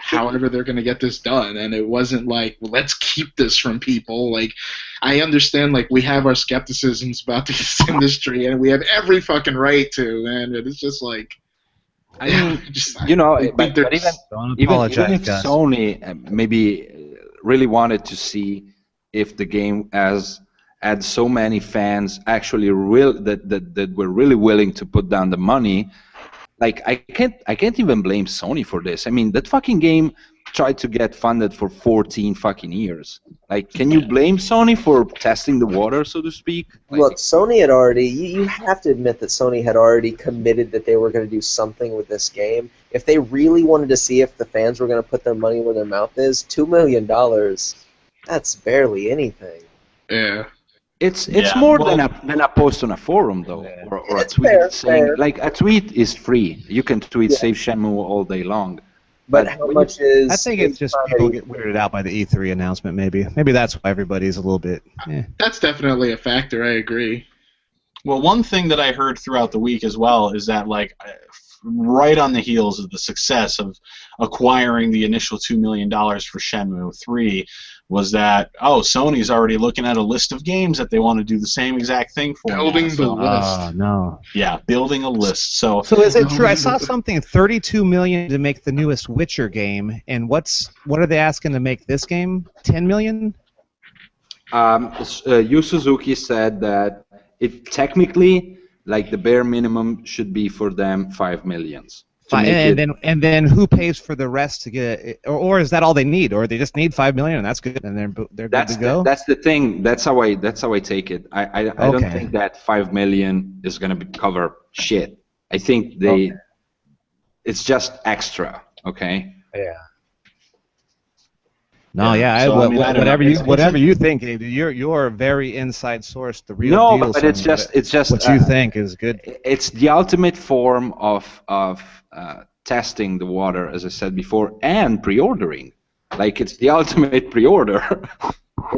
however they're going to get this done, and it wasn't like, well, let's keep this from people. Like, I understand, like, we have our skepticisms about this industry, and we have every fucking right to, and it's just like, I mean, but even if guys. Sony maybe really wanted to see if the game had so many fans actually that were really willing to put down the money. Like, I can't even blame Sony for this. I mean, that fucking game tried to get funded for 14 fucking years. Like, can you blame Sony for testing the water, so to speak? Like, look, Sony had already, you have to admit that Sony had already committed that they were going to do something with this game. If they really wanted to see if the fans were going to put their money where their mouth is, $2 million, that's barely anything. yeah. It's more than a post on a forum, though, or a tweet saying, like, a tweet is free. You can tweet Save Shenmue all day long. But how much is... I think it's just people get weirded out by the E3 announcement, maybe. Maybe that's why everybody's a little bit... That's definitely a factor, I agree. Well, one thing that I heard throughout the week as well is that, like, right on the heels of the success of acquiring the initial $2 million for Shenmue 3, was that, Sony's already looking at a list of games that they want to do the same exact thing for. Building the list. Oh, no. Yeah, building a list. So is it true? I saw something, $32 million to make the newest Witcher game, and what are they asking to make this game? $10 million? Yu Suzuki said that technically, like, the bare minimum should be for them $5 million. And then who pays for the rest to get it? Or is that all they need? Or they just need $5 million and that's good, and they're good to go? That's the thing. That's how I take it. I don't think that $5 million is going to cover shit. I think it's just extra. Okay. Yeah. No, whatever you think, Abe, you're a very inside source. The real deal. But it's just what you think is good. It's the ultimate form of testing the water, as I said before, and pre-ordering. Like, it's the ultimate pre-order.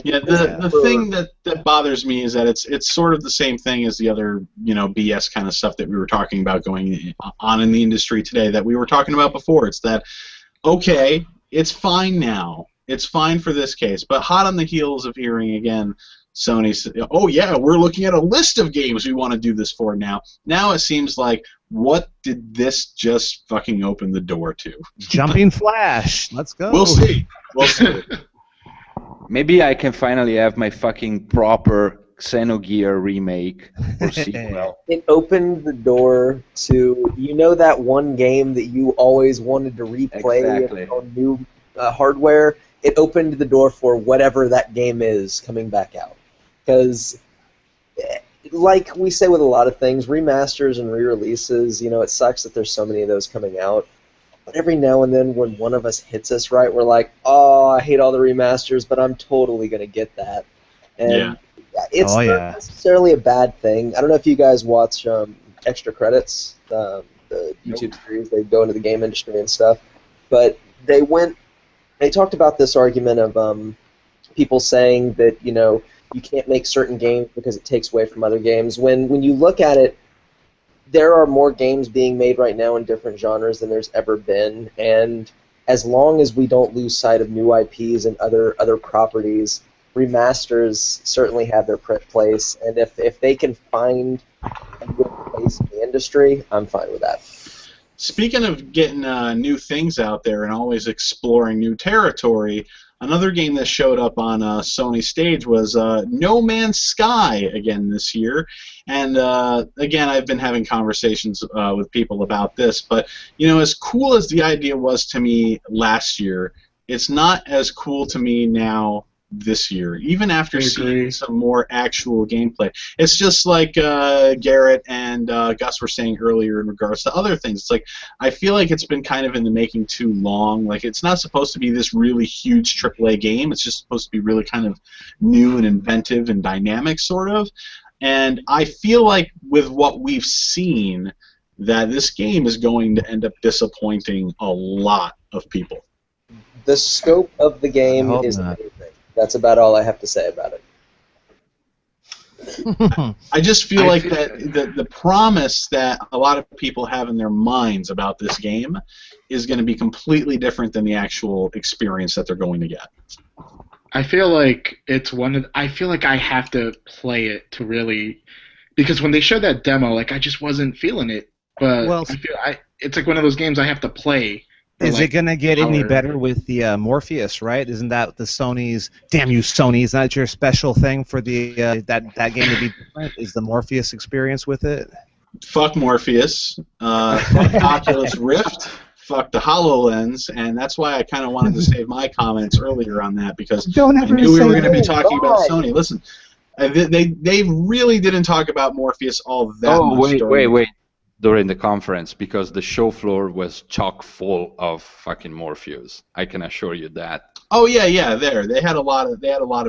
Yeah, the thing that bothers me is that it's sort of the same thing as the other, BS kind of stuff that we were talking about going on in the industry today that we were talking about before. It's that, okay, it's fine now. It's fine for this case, but hot on the heels of hearing again Sony say, oh yeah, we're looking at a list of games we want to do this for now. Now it seems like, what did this just fucking open the door to? Jumping Flash. Let's go. We'll see. We'll see. Maybe I can finally have my fucking proper Xenogear remake or sequel. It opened the door to, that one game that you always wanted to replay on new hardware. It opened the door for whatever that game is coming back out. Because, like we say with a lot of things, remasters and re-releases, it sucks that there's so many of those coming out. But every now and then when one of us hits us right, we're like, oh, I hate all the remasters, but I'm totally going to get that. And it's not necessarily a bad thing. I don't know if you guys watch Extra Credits, the YouTube series. They go into the game industry and stuff. But they talked about this argument of people saying that, you can't make certain games because it takes away from other games. When you look at it, there are more games being made right now in different genres than there's ever been, and as long as we don't lose sight of new IPs and other properties, remasters certainly have their place, and if they can find a good place in the industry, I'm fine with that. Speaking of getting new things out there and always exploring new territory, another game that showed up on Sony stage was No Man's Sky again this year. And again, I've been having conversations with people about this, but as cool as the idea was to me last year, it's not as cool to me now this year, even after seeing some more actual gameplay. It's just like Garrett and Gus were saying earlier in regards to other things. It's like, I feel like it's been kind of in the making too long. Like, it's not supposed to be this really huge AAA game. It's just supposed to be really kind of new and inventive and dynamic, sort of. And I feel like with what we've seen, that this game is going to end up disappointing a lot of people. The scope of the game is amazing. That's about all I have to say about it. I just feel like that the promise that a lot of people have in their minds about this game is going to be completely different than the actual experience that they're going to get. I feel like I feel like I have to play it to really, because when they showed that demo, like, I just wasn't feeling it. But it's like one of those games I have to play. Is it going to get any better with the Morpheus, right? Isn't that the Sony's... Damn you, Sony. Is that your special thing for the that game to be different? Is the Morpheus experience with it? Fuck Morpheus. Fuck Oculus Rift. Fuck the HoloLens. And that's why I kind of wanted to save my comments earlier on that, because I knew we were going to be talking about Sony. Listen, they really didn't talk about Morpheus all that much. Wait. During the conference, because the show floor was chock full of fucking Morpheus. I can assure you that. Oh yeah. They had a lot of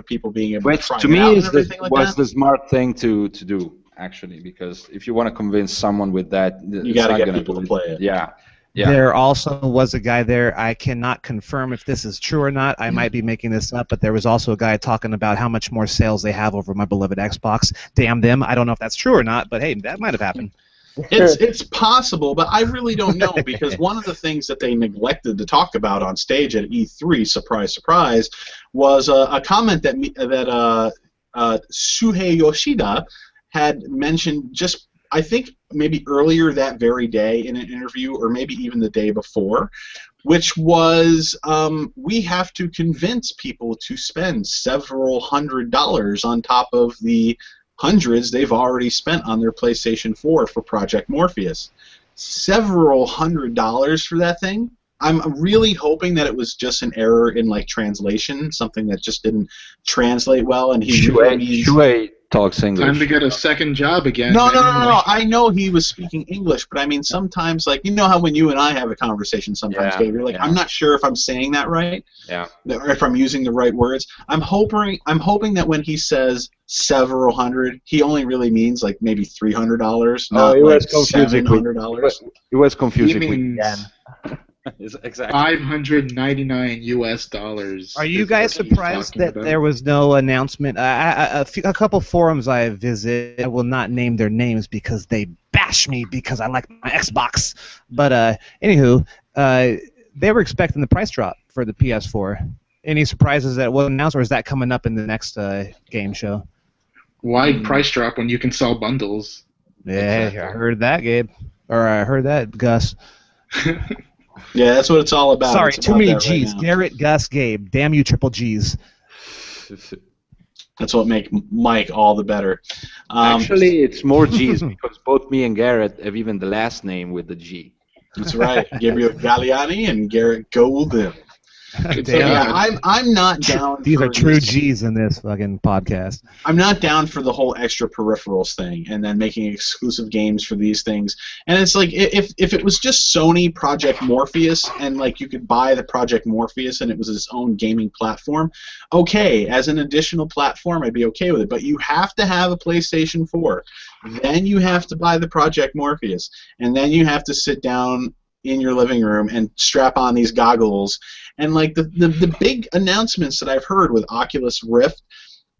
people being able to try to me it out is and everything like that. The smart thing to do, actually, because if you want to convince someone with that, you got to get people to play it. Yeah. There also was a guy there. I cannot confirm if this is true or not. I might be making this up, but there was also a guy talking about how much more sales they have over my beloved Xbox. Damn them. I don't know if that's true or not, but hey, that might have happened. It's possible, but I really don't know, because one of the things that they neglected to talk about on stage at E3, surprise, surprise, was a comment that Shuhei Yoshida had mentioned just, I think, maybe earlier that very day in an interview, or maybe even the day before, which was we have to convince people to spend several $100s on top of the hundreds they've already spent on their PlayStation 4 for Project Morpheus. Several $100s for that thing? I'm really hoping that it was just an error in, like, translation, something that just didn't translate well, and Shuei talks English. Time to get a second job again. No. I know he was speaking English, but I mean, sometimes, like, you know how when you and I have a conversation sometimes, Dave, you're like, I'm not sure if I'm saying that right, or if I'm using the right words. I'm hoping that when he says several hundred, he only really means, like, maybe $300, not like $700. It was confusing with yen. Exactly. $599. Are you guys surprised that there was no announcement? A couple forums I visit, I will not name their names because they bash me because I like my Xbox. But anywho, they were expecting the price drop for the PS4. Any surprises that it wasn't announced, or is that coming up in the next game show? Why price drop when you can sell bundles? Yeah, exactly. I heard that, Gabe. Or I heard that, Gus. Yeah, that's what it's all about. Sorry, too many G's. Right, Garrett, Gus, Gabe. Damn you, triple G's. That's what make Mike all the better. Actually, it's more G's because both me and Garrett have even the last name with the G. That's right. Gabriel Galliani and Garrett Golden. So, yeah, I'm not down. These are true G's in this fucking podcast. I'm not down for the whole extra peripherals thing, and then making exclusive games for these things. And it's like, if it was just Sony Project Morpheus, and like you could buy the Project Morpheus and it was its own gaming platform, okay, as an additional platform, I'd be okay with it. But you have to have a PlayStation 4, then you have to buy the Project Morpheus, and then you have to sit down in your living room and strap on these goggles. And like the big announcements that I've heard with Oculus Rift,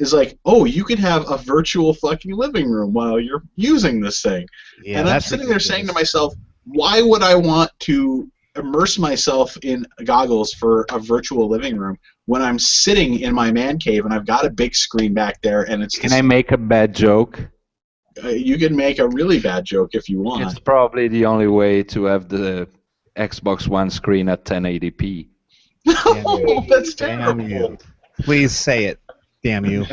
is like, oh, you could have a virtual fucking living room while you're using this thing. Yeah, and I'm that's sitting there saying to ridiculous. myself, why would I want to immerse myself in goggles for a virtual living room when I'm sitting in my man cave and I've got a big screen back there and it's Can I make a bad joke? you can make a really bad joke if you want. It's probably the only way to have the Xbox One screen at 1080p. Oh, that's Damn terrible. you. Please say it. Damn you.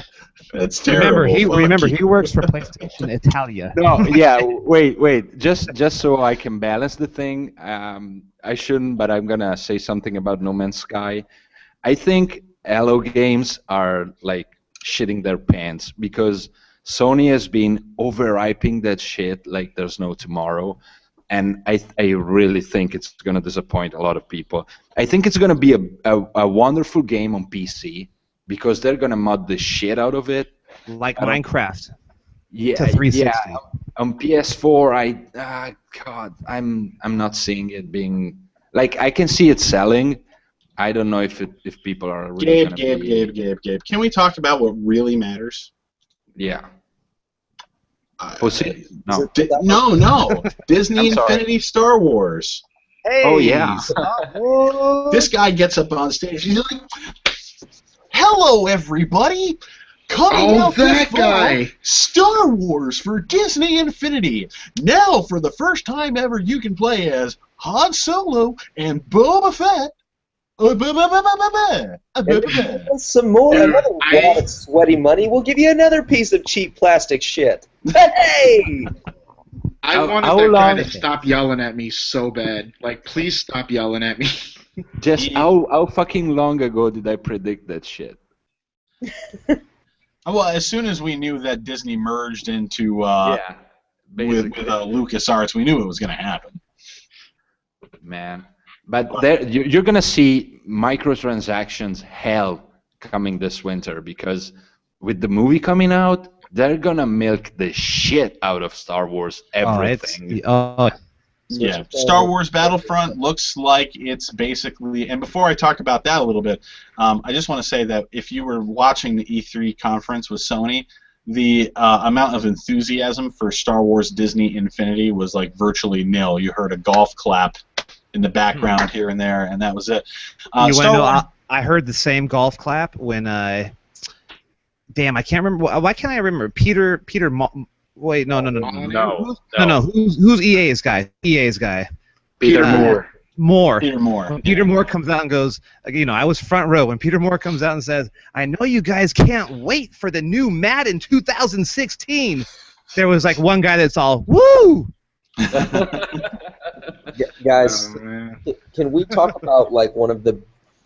That's terrible. Remember Fuck he works for PlayStation Italia. No, yeah, wait. Just so I can balance the thing, I shouldn't, but I'm gonna say something about No Man's Sky. I think Halo games are like shitting their pants because Sony has been overhyping that shit like there's no tomorrow, and I really think it's gonna disappoint a lot of people. I think it's gonna be a wonderful game on PC because they're gonna mod the shit out of it. Like I don't- Minecraft Yeah, to 360. yeah. On PS4, God, I'm not seeing it being like I can see it selling. I don't know if people are really gonna be. Gabe. Can we talk about what really matters? Yeah. Pussy? No. No. Disney I'm sorry. Infinity Star Wars. Hey, Oh, yeah. This guy gets up on stage. He's like, "Hello, everybody! Coming Oh, out this that fall, guy. Star Wars for Disney Infinity. Now, for the first time ever, you can play as Han Solo and Boba Fett." Some more, Dude, another wad of sweaty money. We'll give you another piece of cheap plastic shit. Hey! I How wanted that guy long- to stop yelling at me so bad. Like, please stop yelling at me. Just how fucking long ago did I predict that shit? Well, as soon as we knew that Disney merged into Yeah. with Basically, LucasArts, we knew it was going to happen. man. But there, you're gonna see microtransactions hell coming this winter because with the movie coming out, they're gonna milk the shit out of Star Wars everything. Yeah, Star Wars Battlefront looks like it's basically. And before I talk about that a little bit, I just want to say that if you were watching the E3 conference with Sony, the amount of enthusiasm for Star Wars Disney Infinity was like virtually nil. You heard a golf clap in the background here and there, and that was it. You Star know, Wars- I heard the same golf clap when damn, I can't remember. Why can't I remember? Wait, no. Who's EA's guy? EA's guy. Peter Moore. Moore. Peter Moore. When Peter Moore comes out and goes, I was front row. When Peter Moore comes out and says, "I know you guys can't wait for the new Madden 2016," there was like one guy that's all, "Woo!" Guys, Oh, man. can we talk about like one of the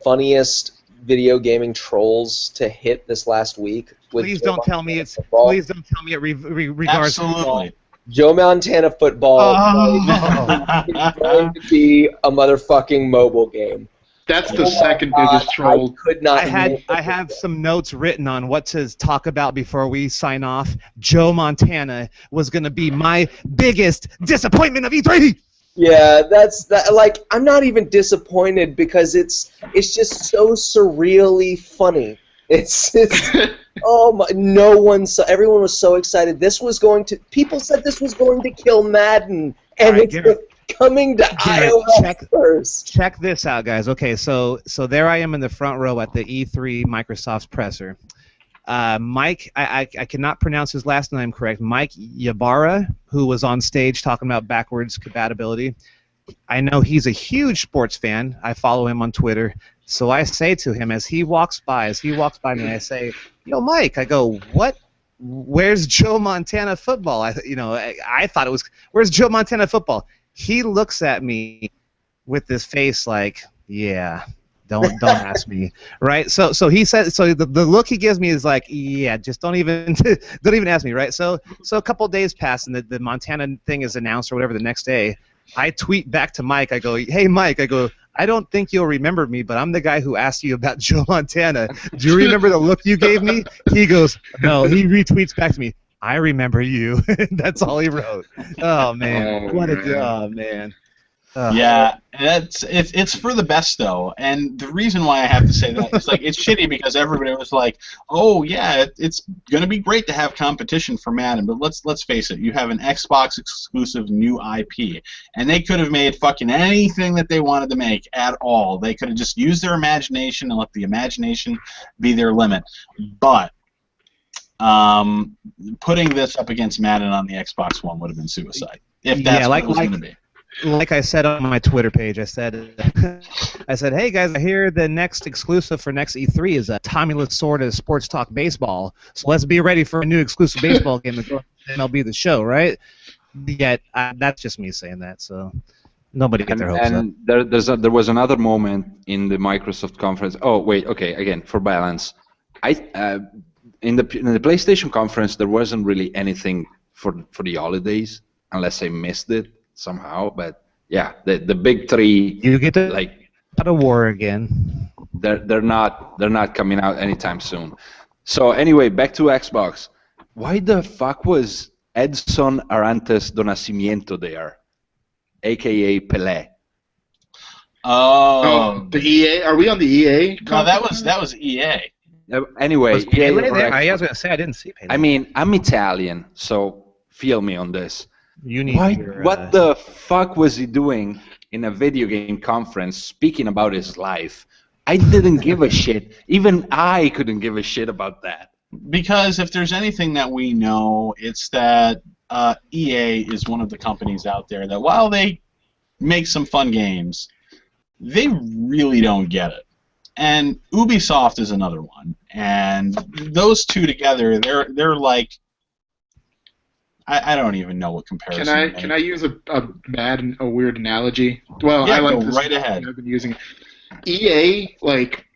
funniest video gaming trolls to hit this last week? with Please Joe don't tell me Montana it's. football? Please don't tell me it regards. Absolutely. Joe Montana football Oh. is going to be a motherfucking mobile game. That's the Oh my second God, biggest troll. I could not. I have some notes written on what to talk about before we sign off. Joe Montana was going to be my biggest disappointment of E3. Yeah, that's that. Like, I'm not even disappointed because it's just so surreally funny. It's oh my! Everyone was so excited. People said this was going to kill Madden, and All right, it's give it- coming to iOS first. Check this out, guys. Okay, so there I am in the front row at the E3 Microsoft presser. Mike, I cannot pronounce his last name correct. Mike Ybarra, who was on stage talking about backwards compatibility. I know he's a huge sports fan. I follow him on Twitter. So I say to him as he walks by me, I say, "Yo, Mike," I go, "What? Where's Joe Montana football?" I thought it was, "Where's Joe Montana football?" He looks at me with this face like, "Yeah, don't ask me." Right? So he said, so the look he gives me is like, "Yeah, just don't even ask me." Right? So a couple of days pass and the Montana thing is announced or whatever the next day. I tweet back to Mike. I go, "Hey, Mike," I go, "I don't think you'll remember me, but I'm the guy who asked you about Joe Montana. Do you remember the look you gave me?" He goes, "No." He retweets back to me, "I remember you." That's all he wrote. Oh man, Oh, what a man. job, man. Yeah, it's for the best though, and the reason why I have to say that is like it's shitty because everybody was like, "Oh yeah, it's gonna be great to have competition for Madden," but let's face it, you have an Xbox exclusive new IP, and they could have made fucking anything that they wanted to make at all. They could have just used their imagination and let the imagination be their limit, but. Putting this up against Madden on the Xbox One would have been suicide if that's what it was going to be. Like I said on my Twitter page, I said, hey guys, I hear the next exclusive for next E3 is a Tommy Lasorda Sports Talk Baseball. So let's be ready for a new exclusive baseball game to go on MLB The Show, right? Yet that's just me saying that, so nobody get their hopes up. And there was another moment in the Microsoft conference. Oh wait, okay, again for balance, in the PlayStation conference there wasn't really anything for the holidays unless I missed it somehow, but yeah, the big three. You get to like out of war again. They're not coming out anytime soon. So anyway, back to Xbox. Why the fuck was Edson Arantes do Nascimento there, aka Pelé? Oh, the EA. Are we on the EA? No, that was EA. Anyway, Was Pele there? I was gonna say I didn't see Pele. I mean, I'm Italian, so feel me on this. You need What the fuck was he doing in a video game conference speaking about his life? I didn't give a shit. Even I couldn't give a shit about that. Because if there's anything that we know, it's that EA is one of the companies out there that while they make some fun games, they really don't get it. And Ubisoft is another one. And those two together, they're like, I don't even know what comparison. Can I use a weird analogy? Well, yeah, I like go this. right ahead. I've been using it. EA, like,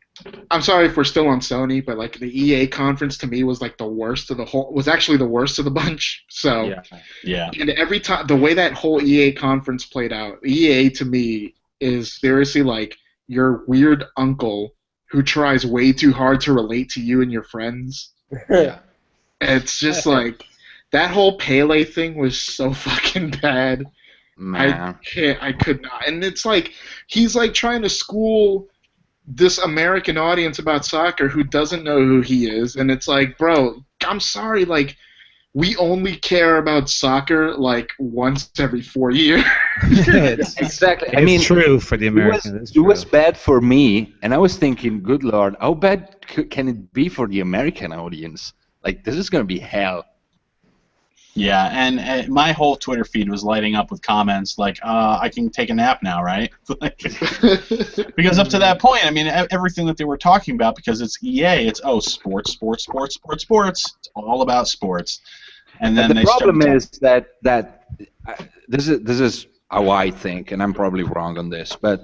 I'm sorry if we're still on Sony, but like the EA conference to me was like the worst of the whole. Was actually the worst of the bunch. So yeah. And every time the way that whole EA conference played out, EA to me is seriously like your weird uncle who tries way too hard to relate to you and your friends. Yeah. It's just like that whole Pele thing was so fucking bad. Man. I could not. And it's like he's like trying to school this American audience about soccer who doesn't know who he is, and it's like, bro, I'm sorry, like we only care about soccer like once every 4 years. Exactly. I It's mean, true for the Americans. it was bad for me, and I was thinking, good lord, how bad can it be for the American audience? Like, this is gonna be hell. Yeah, and my whole Twitter feed was lighting up with comments like, I can take a nap now, right? Because up to that point, I mean, everything that they were talking about, because it's EA, it's, sports. It's all about sports. And then the problem is that this is how I think, and I'm probably wrong on this, but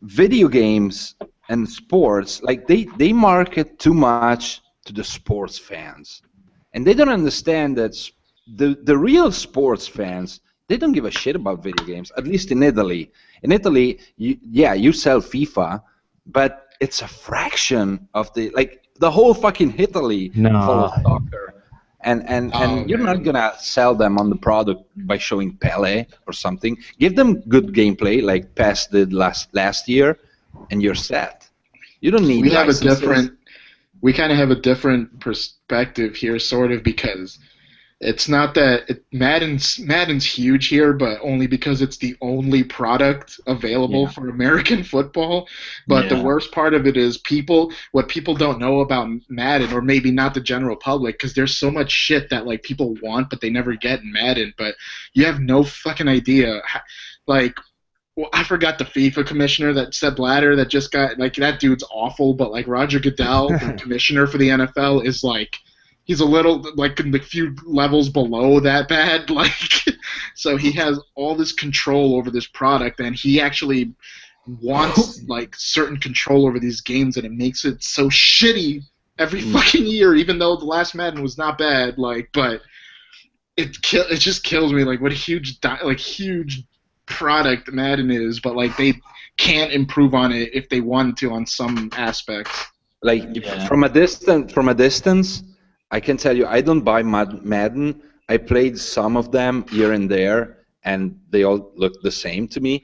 video games and sports, like they market too much to the sports fans, and they don't understand that the real sports fans, they don't give a shit about video games. At least in Italy. In Italy, you sell FIFA, but it's a fraction of the whole fucking Italy follows soccer. And you're not gonna sell them on the product by showing Pele or something. Give them good gameplay like PES did last year, and you're set. You don't need. We kind of have a different perspective here, sort of, because it's not that Madden's huge here, but only because it's the only product available for American football. But the worst part of it is what people don't know about Madden, or maybe not the general public, because there's so much shit that like people want but they never get in Madden. But you have no fucking idea. Like, well, I forgot the FIFA commissioner, that Sepp Blatter, that just got, like, that dude's awful. But like Roger Goodell, the commissioner for the NFL, is like, he's a little, like, in the few levels below that bad, like, so he has all this control over this product, and he actually wants, like, certain control over these games, and it makes it so shitty every fucking year, even though the last Madden was not bad, like, but it just kills me, like, what a huge product Madden is, but, like, they can't improve on it if they wanted to on some aspects. Like, from a distance, I can tell you, I don't buy Madden. I played some of them here and there, and they all look the same to me.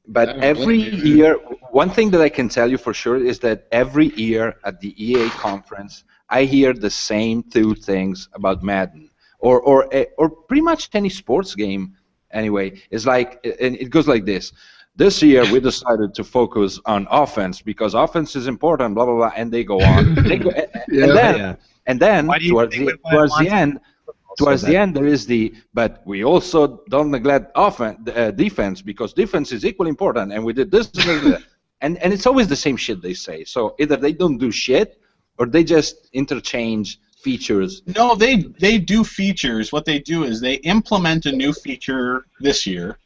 But every year, one thing that I can tell you for sure is that every year at the EA conference, I hear the same two things about Madden, or pretty much any sports game. Anyway, it's like, and it goes like this. This year we decided to focus on offense because offense is important, blah blah blah, and they go on. And then Why do you towards think the we went towards the Montana end, football so bad? there is but we also don't neglect defense because defense is equally important, and we did this, and it's always the same shit they say. So either they don't do shit, or they just interchange features. No, they do features. What they do is they implement a new feature this year,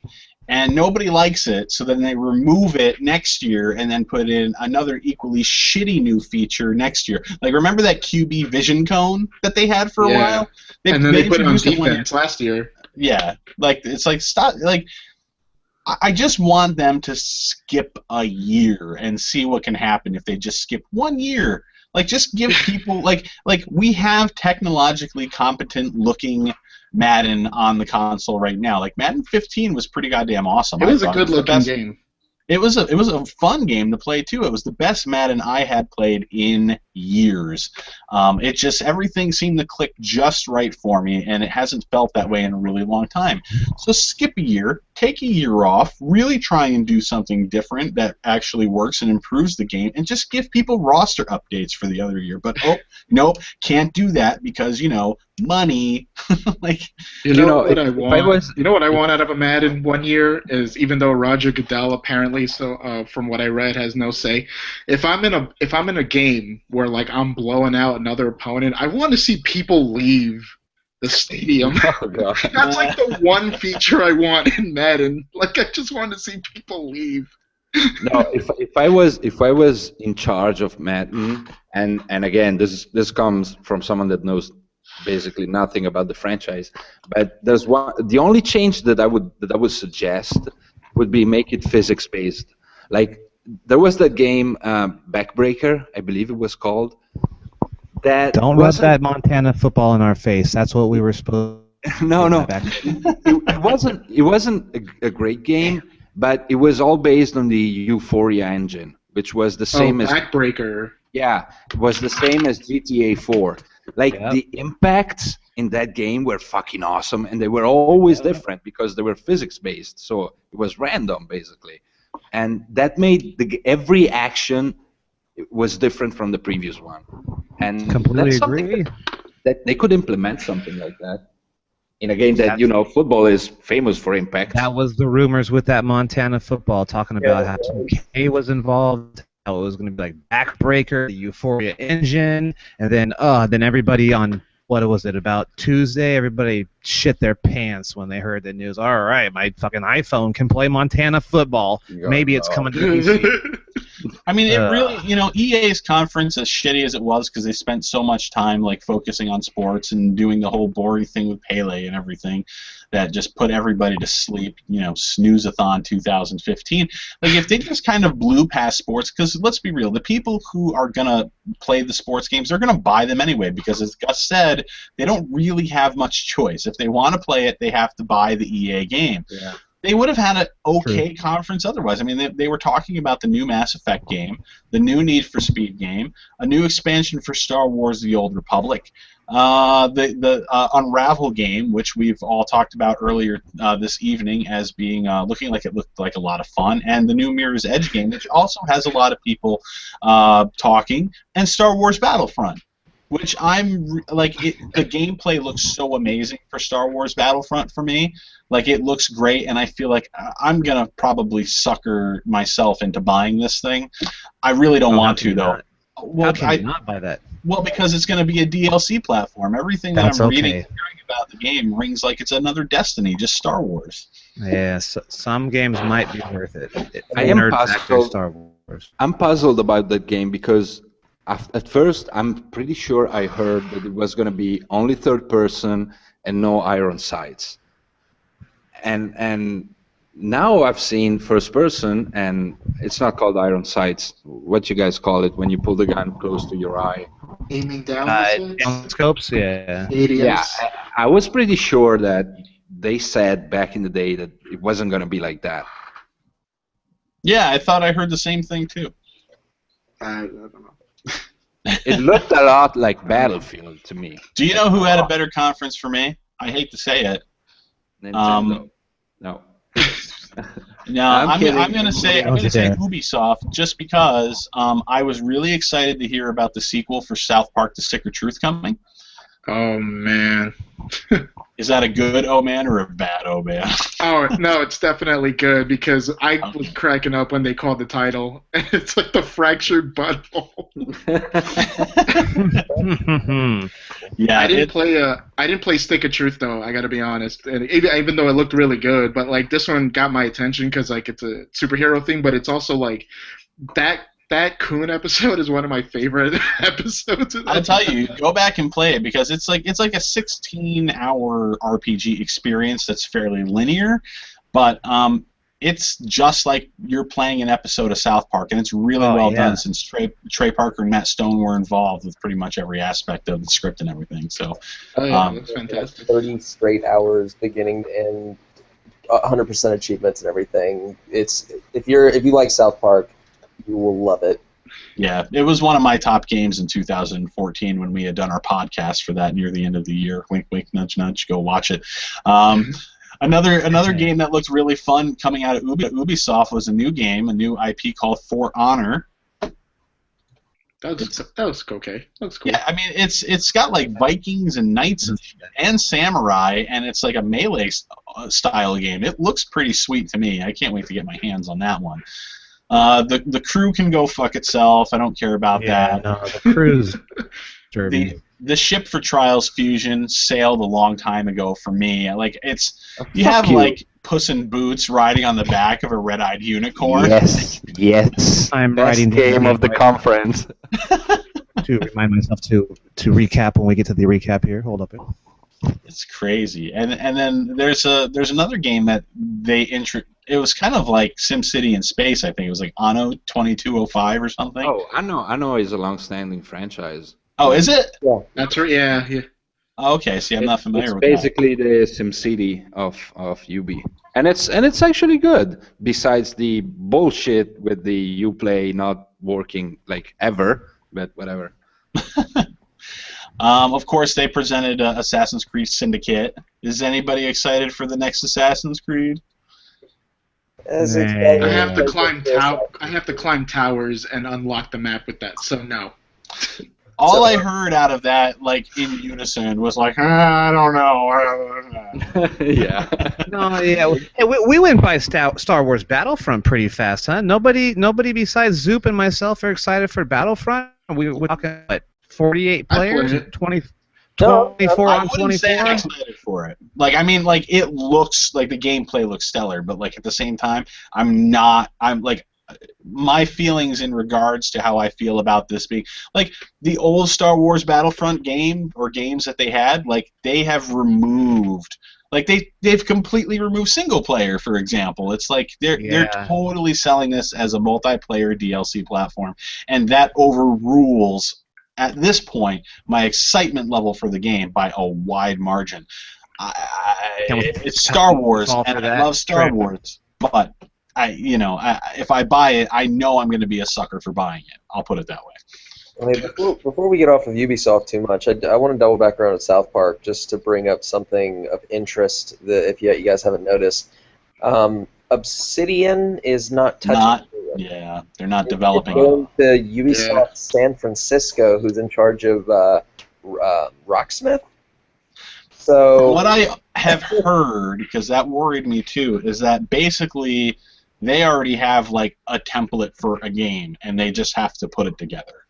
and nobody likes it, so then they remove it next year and then put in another equally shitty new feature next year. Like, remember that QB vision cone that they had for a while? And then they put it on introduced defense last year. Yeah, like, it's like, stop, like, I just want them to skip a year and see what can happen if they just skip 1 year. Like, just give people, like we have technologically competent looking Madden on the console right now. Like, Madden 15 was pretty goddamn awesome. It was a thought. good-looking game. It was a fun game to play too. It was the best Madden I had played in years. It just, everything seemed to click just right for me, and it hasn't felt that way in a really long time. So skip a year, take a year off, really try and do something different that actually works and improves the game, and just give people roster updates for the other year. But nope, can't do that because, money. Like, you know what I want? You know what I want out of a Madden 1 year is, even though Roger Goodell apparently, from what I read, has no say. If I'm in a game where, like, I'm blowing out another opponent, I want to see people leave the stadium. Oh, God. That's like the one feature I want in Madden. Like, I just want to see people leave. No, if I was in charge of Madden, and again, this comes from someone that knows basically nothing about the franchise, but there's the only change that I would suggest would be make it physics based. Like, there was that game Backbreaker, I believe it was called. That Don't rub that Montana football in our face. That's what we were supposed. No. It wasn't a great game, but it was all based on the Euphoria engine, which was the same as Backbreaker. Yeah, it was the same as GTA 4. Like, the impacts in that game were fucking awesome, and they were always different because they were physics-based, so it was random, basically. And that made every action was different from the previous one. And Completely that's agree. that they could implement something like that in a game that, football is famous for impact. That was the rumors with that Montana football, talking about how 2K was involved, how it was going to be like Backbreaker, the Euphoria engine, and then everybody on, what was it, about Tuesday, everybody shit their pants when they heard the news. All right, my fucking iPhone can play Montana football. Maybe it's coming to PC. I mean, it really, EA's conference, as shitty as it was, because they spent so much time, like, focusing on sports and doing the whole boring thing with Pele and everything that just put everybody to sleep, snooze-a-thon 2015. Like, if they just kind of blew past sports, because let's be real, the people who are going to play the sports games, they're going to buy them anyway, because as Gus said, they don't really have much choice. If they want to play it, they have to buy the EA game. Yeah. They would have had an okay conference otherwise. I mean, they were talking about the new Mass Effect game, the new Need for Speed game, a new expansion for Star Wars: The Old Republic, the Unravel game, which we've all talked about earlier this evening as being looking like it looked like a lot of fun, and the new Mirror's Edge game, which also has a lot of people talking, and Star Wars Battlefront. Which the gameplay looks so amazing for Star Wars Battlefront for me. Like, it looks great, and I feel like I'm gonna probably sucker myself into buying this thing. I really don't want to, though. Well, how can you not buy that? Well, because it's gonna be a DLC platform. Everything that I'm reading and hearing about the game rings like it's another Destiny, just Star Wars. Yeah, some games might be worth it. I am puzzled. Star Wars. I'm puzzled about that game because at first, I'm pretty sure I heard that it was going to be only third person and no iron sights. And now I've seen first person, and it's not called iron sights. What you guys call it when you pull the gun close to your eye? Aiming down. Scopes, yeah. ADS. Yeah, I was pretty sure that they said back in the day that it wasn't going to be like that. Yeah, I thought I heard the same thing too. I don't know. It looked a lot like Battlefield to me. Do you know who had a better conference for me? I hate to say it. Nintendo. No. No, I'm kidding. I'm gonna say Don't you dare. Ubisoft just because I was really excited to hear about the sequel for South Park: The Stick of Truth coming. Oh man. Is that a good oh man or a bad oh man? Oh no, it's definitely good because I was cracking up when they called the title. It's like the fractured butthole. Yeah, I didn't play Stick of Truth though. I got to be honest, and even though it looked really good, but like this one got my attention because like it's a superhero thing, but it's also like that Coon episode is one of my favorite episodes. I'll tell you, go back and play it because it's like a 16-hour RPG experience that's fairly linear, but it's just like you're playing an episode of South Park, and it's really well done since Trey Parker and Matt Stone were involved with pretty much every aspect of the script and everything. So, that's fantastic. 30 straight hours, beginning to end, 100% achievements and everything. It's if you like South Park, you will love it. Yeah, it was one of my top games in 2014 when we had done our podcast for that near the end of the year. Wink, wink, nudge, nudge. Go watch it. Another game that looked really fun coming out of Ubisoft was a new game, a new IP called For Honor. That was okay. That was cool. Yeah, I mean it's got like Vikings and knights and samurai, and it's like a melee style game. It looks pretty sweet to me. I can't wait to get my hands on that one. The crew can go fuck itself. I don't care about that. No, the crew's the ship for Trials Fusion sailed a long time ago for me. Like you have like Puss in Boots riding on the back of a red-eyed unicorn. Yes. I'm Best writing game of the conference. to remind myself to recap when we get to the recap here. Hold up. It's crazy. And then there's another game that they it was kind of like SimCity in space, I think. It was like Anno 2205 or something. Oh, Anno is a long-standing franchise. Oh, is it? Yeah. That's right. Yeah. Oh, okay, see, I'm not familiar with It's basically the SimCity of Ubi. And it's actually good, besides the bullshit with the Uplay not working like ever, but whatever. Of course, they presented Assassin's Creed Syndicate. Is anybody excited for the next Assassin's Creed? As Nah. expected. I have to climb towers and unlock the map with that. So no. All I heard out of that, like in unison, was like, I don't know. Yeah. No, yeah. Hey, we went by Star Wars Battlefront pretty fast, huh? Nobody besides Zoop and myself are excited for Battlefront. We're talking what, 48 players, 20, 24 I on wouldn't 24. say I'm excited for it. Like, I mean, like it looks like the gameplay looks stellar, but like at the same time, I'm not. I'm like. My feelings in regards to how I feel about this being like the old Star Wars Battlefront game or games that they had, like they have removed, like they've completely removed single player, for example. It's like they're totally selling this as a multiplayer DLC platform, and that overrules at this point my excitement level for the game by a wide margin. It's Star Wars, and I love Star Wars, but if I buy it, I know I'm going to be a sucker for buying it. I'll put it that way. Hey, before we get off of Ubisoft too much, I want to double back around at South Park just to bring up something of interest that if you guys haven't noticed. Obsidian is not touching. Yeah, they're not developing it. To Ubisoft San Francisco, who's in charge of Rocksmith. So what I have heard, because that worried me too, is that basically they already have like a template for a game, and they just have to put it together.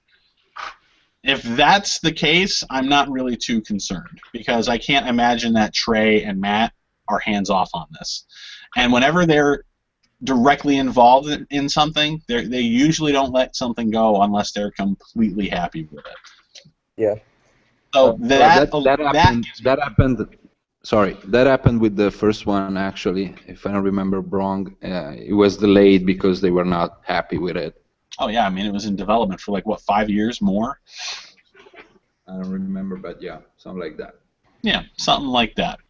If that's the case, I'm not really too concerned, because I can't imagine that Trey and Matt are hands-off on this. And whenever they're directly involved in something, they usually don't let something go unless they're completely happy with it. Yeah. So that happened. Sorry, that happened with the first one, actually. If I don't remember wrong, it was delayed because they were not happy with it. Oh yeah, I mean it was in development for like what, 5 years more? I don't remember, but yeah, something like that. Yeah, something like that.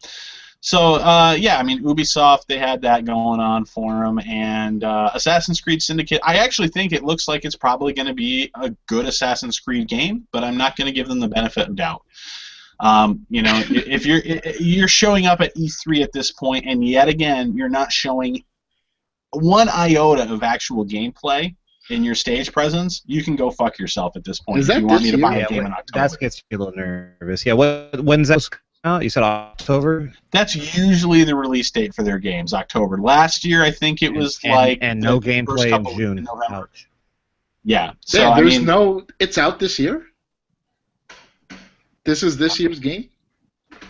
So, yeah, I mean, Ubisoft, they had that going on for them, and Assassin's Creed Syndicate, I actually think it looks like it's probably going to be a good Assassin's Creed game, but I'm not going to give them the benefit of doubt. You know, if you're showing up at E3 at this point, and yet again, you're not showing one iota of actual gameplay in your stage presence, you can go fuck yourself at this point. Is that if you want this me to buy year? a game in October. That gets me a little nervous. Yeah, when's that out? You said October? That's usually the release date for their games, October. Last year, I think it was and no the first gameplay in couple June. in November. Ouch. Yeah. So Yeah, I there's mean, no. It's out this year. This is this year's game.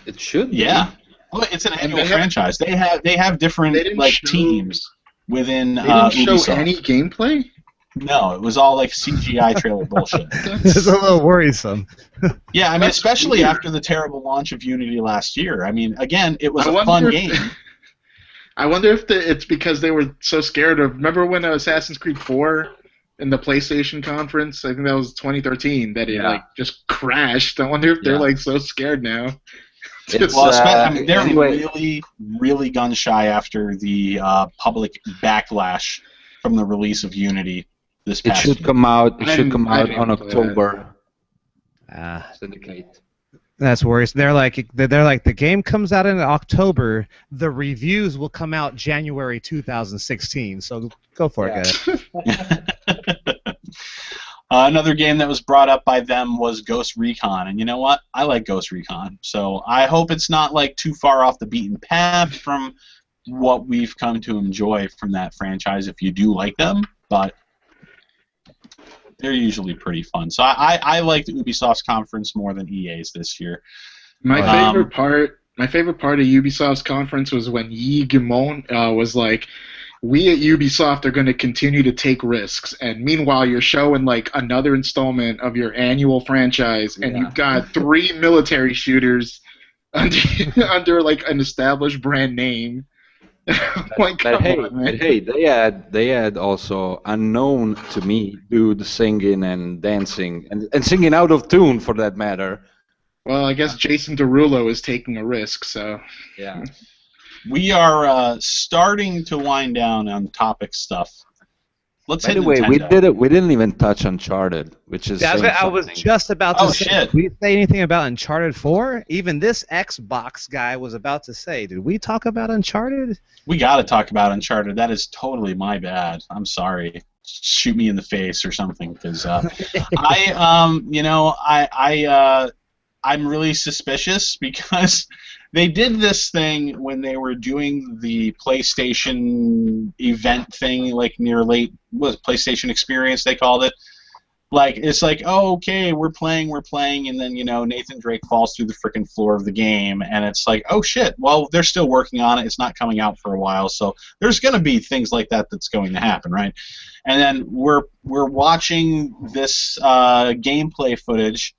It should. yeah. Well, it's an annual they have- franchise. They have different They didn't like show- teams within They didn't show Ubisoft. any gameplay. No, it was all like CGI trailer bullshit. It's a little worrisome. Yeah, I mean, That's especially weird. after the terrible launch of Unity last year. I mean, again, it was I a wonder fun if- game. I wonder if it's because they were so scared of. Remember when Assassin's Creed 4 in the PlayStation conference? I think that was 2013. That it Yeah. like just crashed. I wonder if they're Yeah. like so scared now. It's, Well, I mean, they're anyway, really gun shy after the public backlash from the release of Unity this it past should year. come out. It I should didn't- come I out didn't on play that. October. Syndicate. Syndicate. That's worrisome. They're like the game comes out in October. The reviews will come out January 2016. So go for it, guys. Another game that was brought up by them was Ghost Recon, and you know what? I like Ghost Recon, so I hope it's not like too far off the beaten path from what we've come to enjoy from that franchise. If you do like them, but they're usually pretty fun. So I liked Ubisoft's conference more than EA's this year. My Um, favorite part of Ubisoft's conference was when Yi Gimon was like, "We at Ubisoft are going to continue to take risks," and meanwhile you're showing like another installment of your annual franchise, and you've got 3 military shooters under like an established brand name. Like, But come hey, on, man. they had also unknown to me dude singing and dancing and singing out of tune for that matter. Well, I guess Jason Derulo is taking a risk, so. Yeah. We are starting to wind down on topic stuff. Let's By hit the way, Nintendo. we didn't even touch Uncharted, which is Yeah, saying I was something. just about to Oh, say, shit. did we say anything about Uncharted 4? Even this Xbox guy was about to say, did we talk about Uncharted? We got to talk about Uncharted. That is totally my bad. I'm sorry. Shoot me in the face or something, because I'm really suspicious because they did this thing when they were doing the PlayStation event thing, like near late, what was it, PlayStation Experience they called it. Like, it's like, oh, okay, we're playing, and then, Nathan Drake falls through the freaking floor of the game, and it's like, oh, shit, well, they're still working on it. It's not coming out for a while, so there's going to be things like that that's going to happen, right? And then we're watching this gameplay footage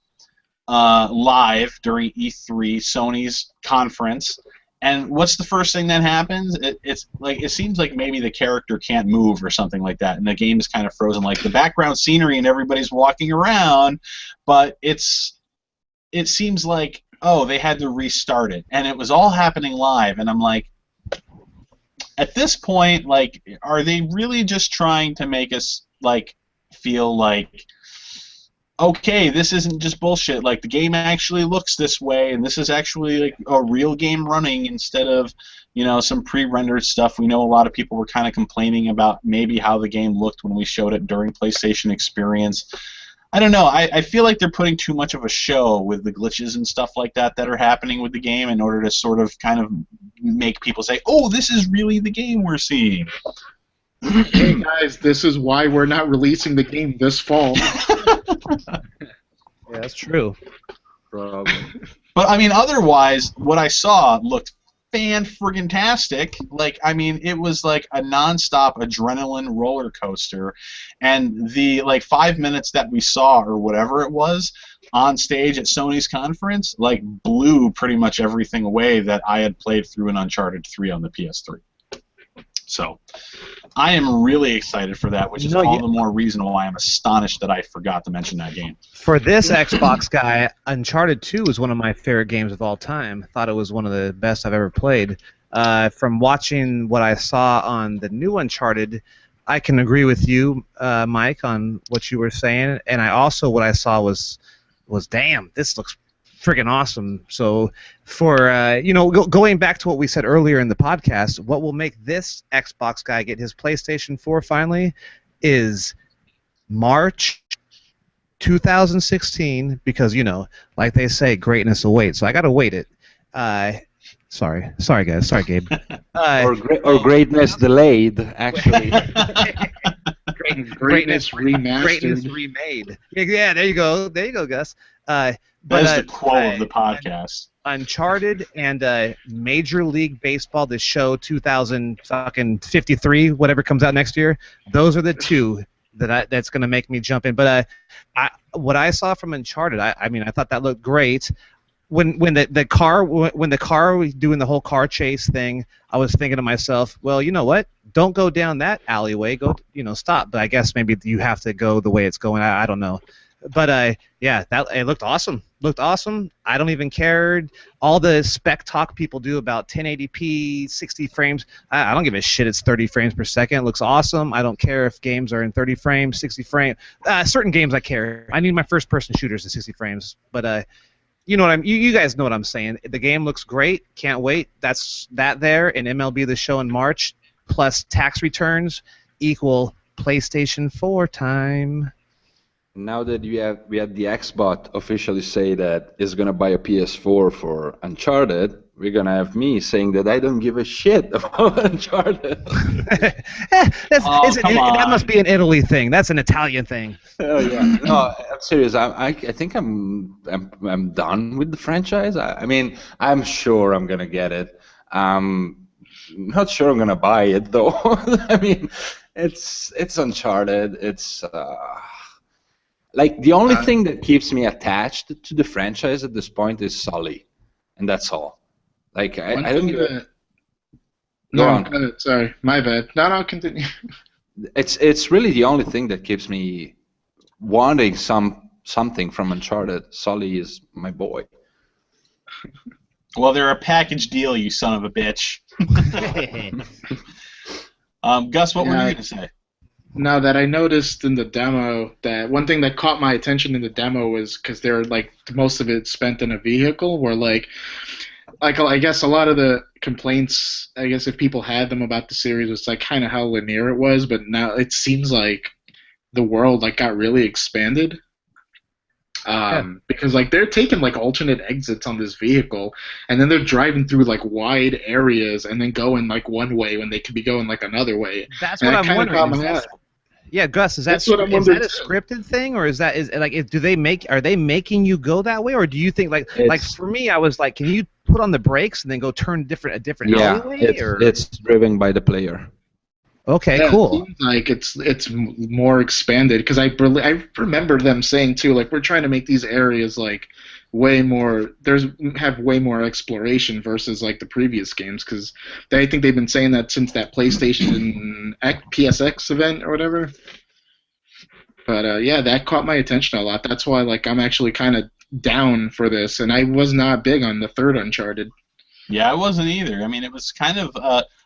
live during E3, Sony's conference, and what's the first thing that happens? It's like, it seems like maybe the character can't move or something like that, and the game is kind of frozen. Like the background scenery and everybody's walking around, but it seems like, oh, they had to restart it, and it was all happening live. And I'm like, at this point, like, are they really just trying to make us like feel like, okay, this isn't just bullshit, like the game actually looks this way, and this is actually like a real game running instead of, some pre-rendered stuff. We know a lot of people were kind of complaining about maybe how the game looked when we showed it during PlayStation Experience. I don't know, I feel like they're putting too much of a show with the glitches and stuff like that are happening with the game in order to sort of kind of make people say, oh, this is really the game we're seeing. Hey guys, this is why we're not releasing the game this fall. Yeah, that's true. Probably. But I mean, otherwise, what I saw looked fan-friggin-tastic. Like, I mean, it was like a non-stop adrenaline roller coaster, and the 5 minutes that we saw or whatever it was on stage at Sony's conference, like, blew pretty much everything away that I had played through in Uncharted 3 on the PS3. So I am really excited for that, which is all the more reason why I'm astonished that I forgot to mention that game. For this Xbox guy, Uncharted 2 is one of my favorite games of all time. Thought it was one of the best I've ever played. From watching what I saw on the new Uncharted, I can agree with you, Mike, on what you were saying. And I also, what I saw was damn, this looks friggin' awesome. So for, going back to what we said earlier in the podcast, what will make this Xbox guy get his PlayStation 4 finally is March 2016, because, like they say, greatness awaits. So I got to wait it. Sorry guys. Sorry, Gabe. Or greatness delayed, actually. Greatness remastered. Greatness remade. Yeah, there you go, Gus. That's the quote of the podcast. Uncharted and Major League Baseball, the show 2053, whatever comes out next year. Those are the two that's going to make me jump in. But what I saw from Uncharted, I mean, I thought that looked great. When the car was doing the whole car chase thing, I was thinking to myself, well, you know what? Don't go down that alleyway. Go, stop. But I guess maybe you have to go the way it's going. I don't know. But yeah, it looked awesome. I don't even care all the spec talk people do about 1080p, 60 frames. I don't give a shit. It's 30 frames per second. It looks awesome. I don't care if games are in 30 frames, 60 frames. Certain games I care. I need my first-person shooters at 60 frames. But you guys know what I'm saying. The game looks great. Can't wait. That's that there. And MLB The Show in March plus tax returns equal PlayStation 4 time. Now that we had the Xbot officially say that it's gonna buy a PS4 for Uncharted, we're gonna have me saying that I don't give a shit about Uncharted. That must be an Italy thing. That's an Italian thing. Oh yeah, no, I'm serious. I think I'm done with the franchise. I mean, I'm sure I'm gonna get it. I'm not sure I'm gonna buy it though. I mean, it's Uncharted. It's like the only thing that keeps me attached to the franchise at this point is Sully, and that's all. Like I don't give a... Go on. Sorry, my bad. No, continue. It's really the only thing that keeps me wanting something from Uncharted. Sully is my boy. Well, they're a package deal, you son of a bitch. Gus, what were you going to say? Now that I noticed in the demo that one thing that caught my attention in the demo was because they're like most of it spent in a vehicle, where like I guess a lot of the complaints, I guess if people had them about the series, was like kind of how linear it was, but now it seems like the world like got really expanded. Because like they're taking like alternate exits on this vehicle, and then they're driving through like wide areas, and then going like one way when they could be going like another way. That's what I'm wondering. Yeah, Gus, is that a scripted thing, or are they making you go that way, or do you think like for me, I was like, can you put on the brakes and then go turn a different alleyway? It's driven by the player. Okay, yeah, cool. It seems like it's more expanded, because I remember them saying too, like, we're trying to make these areas like way more exploration versus like the previous games, because I think they've been saying that since that PlayStation PSX event or whatever. But yeah, that caught my attention a lot. That's why like I'm actually kind of down for this, and I was not big on the third Uncharted. Yeah, I wasn't either. I mean, it was kind of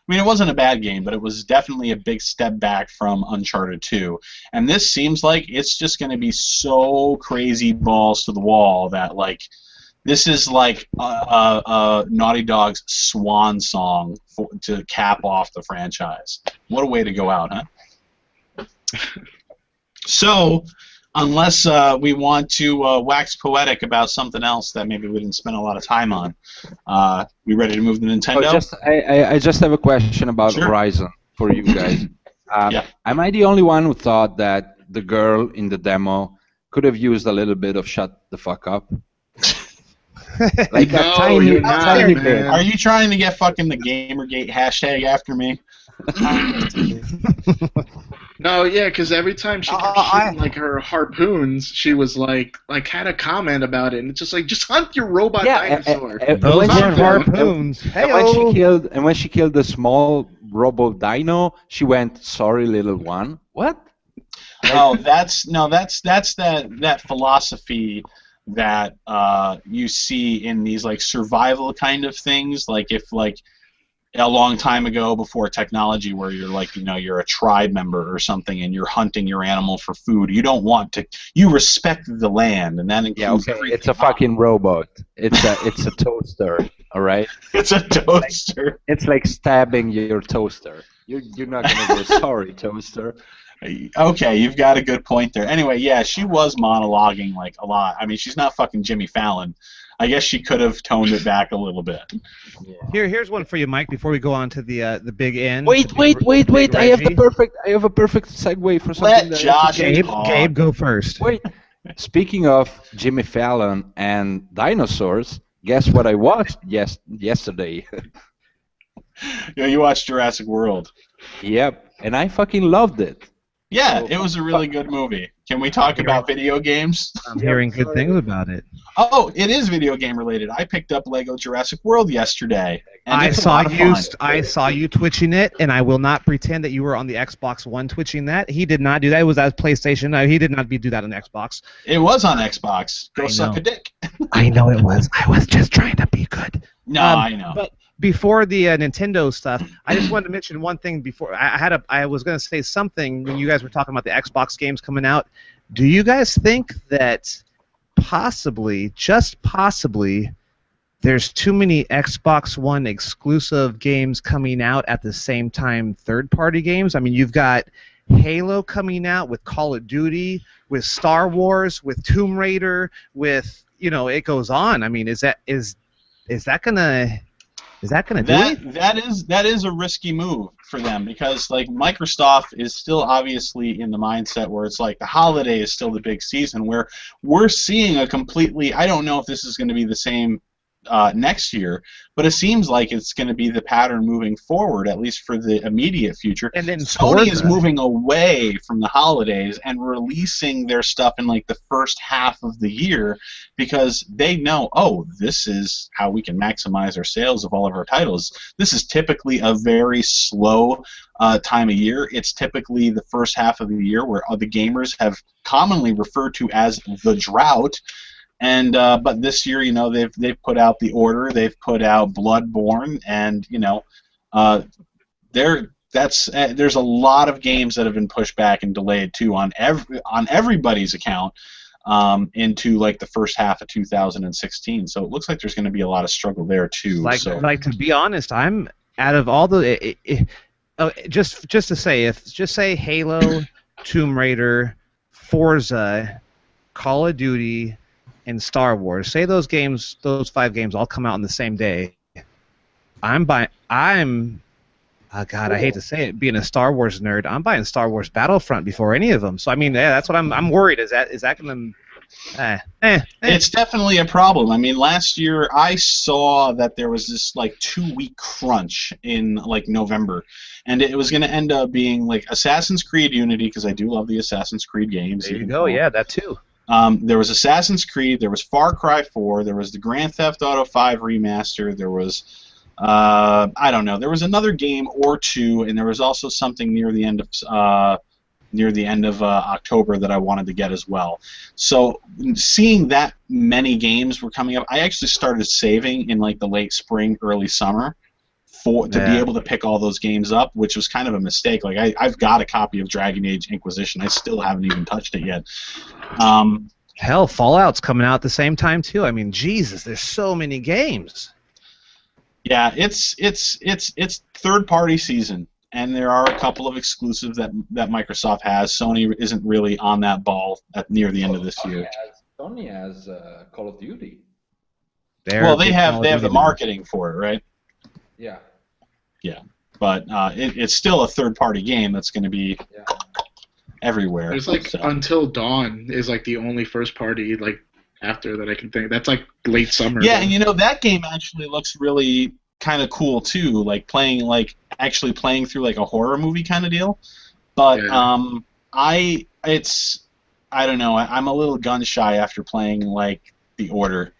it wasn't a bad game, but it was definitely a big step back from Uncharted 2. And this seems like it's just going to be so crazy balls to the wall that, like, this is like Naughty Dog's swan song to cap off the franchise. What a way to go out, huh? So, unless we want to wax poetic about something else that maybe we didn't spend a lot of time on, we ready to move to Nintendo? I just have a question about Horizon for you guys. Am I the only one who thought that the girl in the demo could have used a little bit of "shut the fuck up"? Like a tiny bit. Are you trying to get fucking the Gamergate hashtag after me? No, yeah, because every time she kept shooting like her harpoons, she was like had a comment about it, and it's just like, just hunt your robot dinosaur. Those weren't harpoons. And when she killed the small Robo Dino, she went, "Sorry, little one." What? Oh, that's that philosophy that you see in these like survival kind of things. Like if like a long time ago before technology, where you're like you're a tribe member or something and you're hunting your animal for food. You respect the land, and that includes everything. It's a fucking robot. It's a toaster. All right. It's a toaster. It's like stabbing your toaster. You're not gonna go, "Sorry, toaster." Okay, you've got a good point there. Anyway, yeah, she was monologuing like a lot. I mean, she's not fucking Jimmy Fallon. I guess she could have toned it back a little bit. Here's one for you, Mike. Before we go on to the big end. Wait! I have a perfect segue for something. Let Josh Gabe go first. Wait. Speaking of Jimmy Fallon and dinosaurs, guess what I watched yesterday? You watched Jurassic World. Yep, and I fucking loved it. Yeah, it was a really good movie. Can we talk about video games? I'm hearing good things about it. Oh, it is video game related. I picked up Lego Jurassic World yesterday. And I saw you twitching it, and I will not pretend that you were on the Xbox One twitching that. He did not do that. It was at PlayStation. No, he did not do that on Xbox. It was on Xbox. Go suck a dick. I know it was. I was just trying to be good. No, I know. But before the Nintendo stuff, I just wanted to mention one thing. Before I was going to say something when you guys were talking about the Xbox games coming out. Do you guys think that possibly, just possibly, there's too many Xbox One exclusive games coming out at the same time, third-party games? I mean, you've got Halo coming out, with Call of Duty, with Star Wars, with Tomb Raider, with it goes on. I mean, is that gonna do it? That is a risky move for them, because like Microsoft is still obviously in the mindset where it's like the holiday is still the big season, where we're seeing a completely, I don't know if this is going to be the same next year, but it seems like it's going to be the pattern moving forward, at least for the immediate future. And then Sony is moving away from the holidays and releasing their stuff in like the first half of the year, because they know, oh, this is how we can maximize our sales of all of our titles. This is typically a very slow time of year. It's typically the first half of the year where the gamers have commonly referred to as the drought. And but this year, they've put out The Order, they've put out Bloodborne, and there's a lot of games that have been pushed back and delayed too on everybody's account into like the first half of 2016. So it looks like there's going to be a lot of struggle there too. Like to be honest, I'm out of all the just to say Halo, Tomb Raider, Forza, Call of Duty, and Star Wars. Say those 5 games all come out on the same day. I hate to say it, being a Star Wars nerd, I'm buying Star Wars Battlefront before any of them. So I mean, yeah, that's what I'm worried. Is that going to? It's definitely a problem. I mean, last year I saw that there was this like 2-week crunch in like November, and it was going to end up being like Assassin's Creed Unity, because I do love the Assassin's Creed games. There you go. Yeah, that too. There was Assassin's Creed, there was Far Cry 4, there was the Grand Theft Auto 5 remaster, there was, I don't know, there was another game or two, and there was also something near the end of October that I wanted to get as well. So seeing that many games were coming up, I actually started saving in like the late spring, early summer to be able to pick all those games up, which was kind of a mistake. Like I've got a copy of Dragon Age Inquisition. I still haven't even touched it yet. Hell, Fallout's coming out at the same time too. I mean, Jesus, there's so many games. Yeah, it's third-party season, and there are a couple of exclusives that Microsoft has. Sony isn't really on that ball near the end of this year. Sony has Call of Duty. Well, they have the marketing for it, right? Yeah. Yeah, but it's still a third-party game that's going to be everywhere. There's like Until Dawn is like the only first-party like after that I can think. That's like late summer. Yeah, and that game actually looks really kind of cool too, like actually playing through like a horror movie kind of deal. But I don't know. I'm a little gun shy after playing like The Order.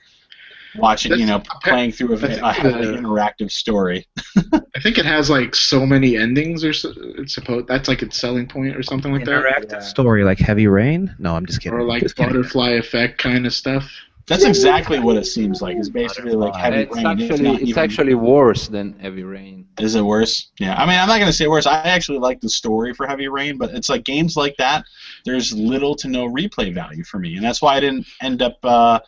Watching, playing through a highly interactive story. I think it has like so many endings, or so, it's supposed that's like its selling point, or something like that, Interactive story like Heavy Rain? No, I'm just or kidding. like Just kidding. butterfly effect kind of stuff. That's exactly what it seems like. It's basically like Heavy It's Rain. It's actually not it's even. actually worse than Heavy Rain. Is it worse? Yeah. I mean, I'm not gonna say worse. I actually like the story for Heavy Rain, but it's like games like that. There's little to no replay value for me, and that's why I didn't end up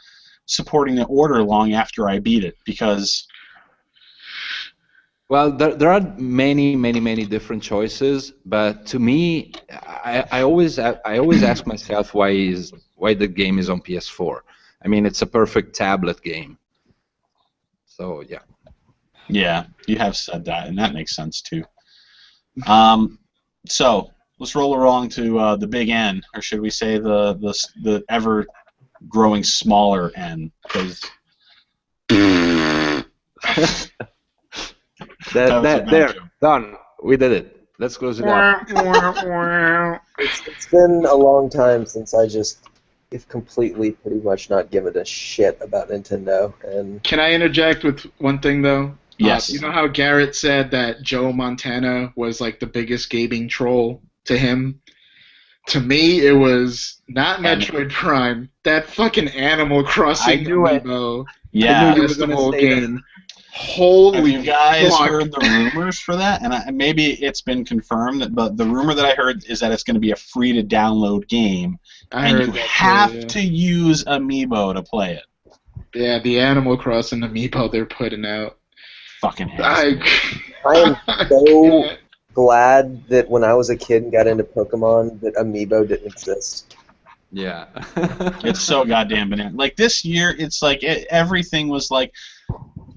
supporting the order long after I beat it because. Well, there are many different choices, but to me, I always ask myself why the game is on PS4. I mean, it's a perfect tablet game. So yeah. Yeah, you have said that, and that makes sense too. So let's roll along to the big N, or should we say the ever growing smaller N? Because That was a bad There, joke. done. We did it. Let's close it up. It's been a long time since I just have completely pretty much not given a shit about Nintendo. And Can I interject with one thing though? Yes. You know how Garrett said that Joe Montana was like the biggest gaming troll to him? To me, it was not Metroid Prime. That fucking Animal Crossing knew it. amiibo Yeah. I knew you were gonna festival say game. Holy Have you guys fuck. heard the rumors for that? And maybe it's been confirmed, but the rumor that I heard is that it's going to be a free-to-download game, I and heard you that have too, yeah. to use Amiibo to play it. Yeah, the Animal Crossing amiibo they're putting out. Fucking ass. I am so glad that when I was a kid and got into Pokemon, that Amiibo didn't exist. Yeah. It's so goddamn banana. Like this year, it's like everything was like,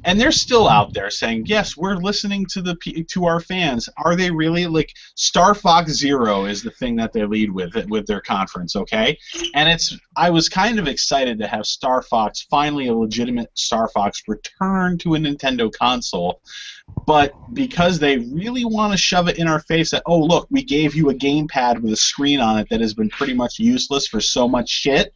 and they're still out there saying, yes, we're listening to our fans. Are they really? Like Star Fox Zero is the thing that they lead with their conference, okay? And I was kind of excited to have Star Fox, finally a legitimate Star Fox, return to a Nintendo console. But because they really want to shove it in our face that, oh, look, we gave you a gamepad with a screen on it that has been pretty much useless for so much shit,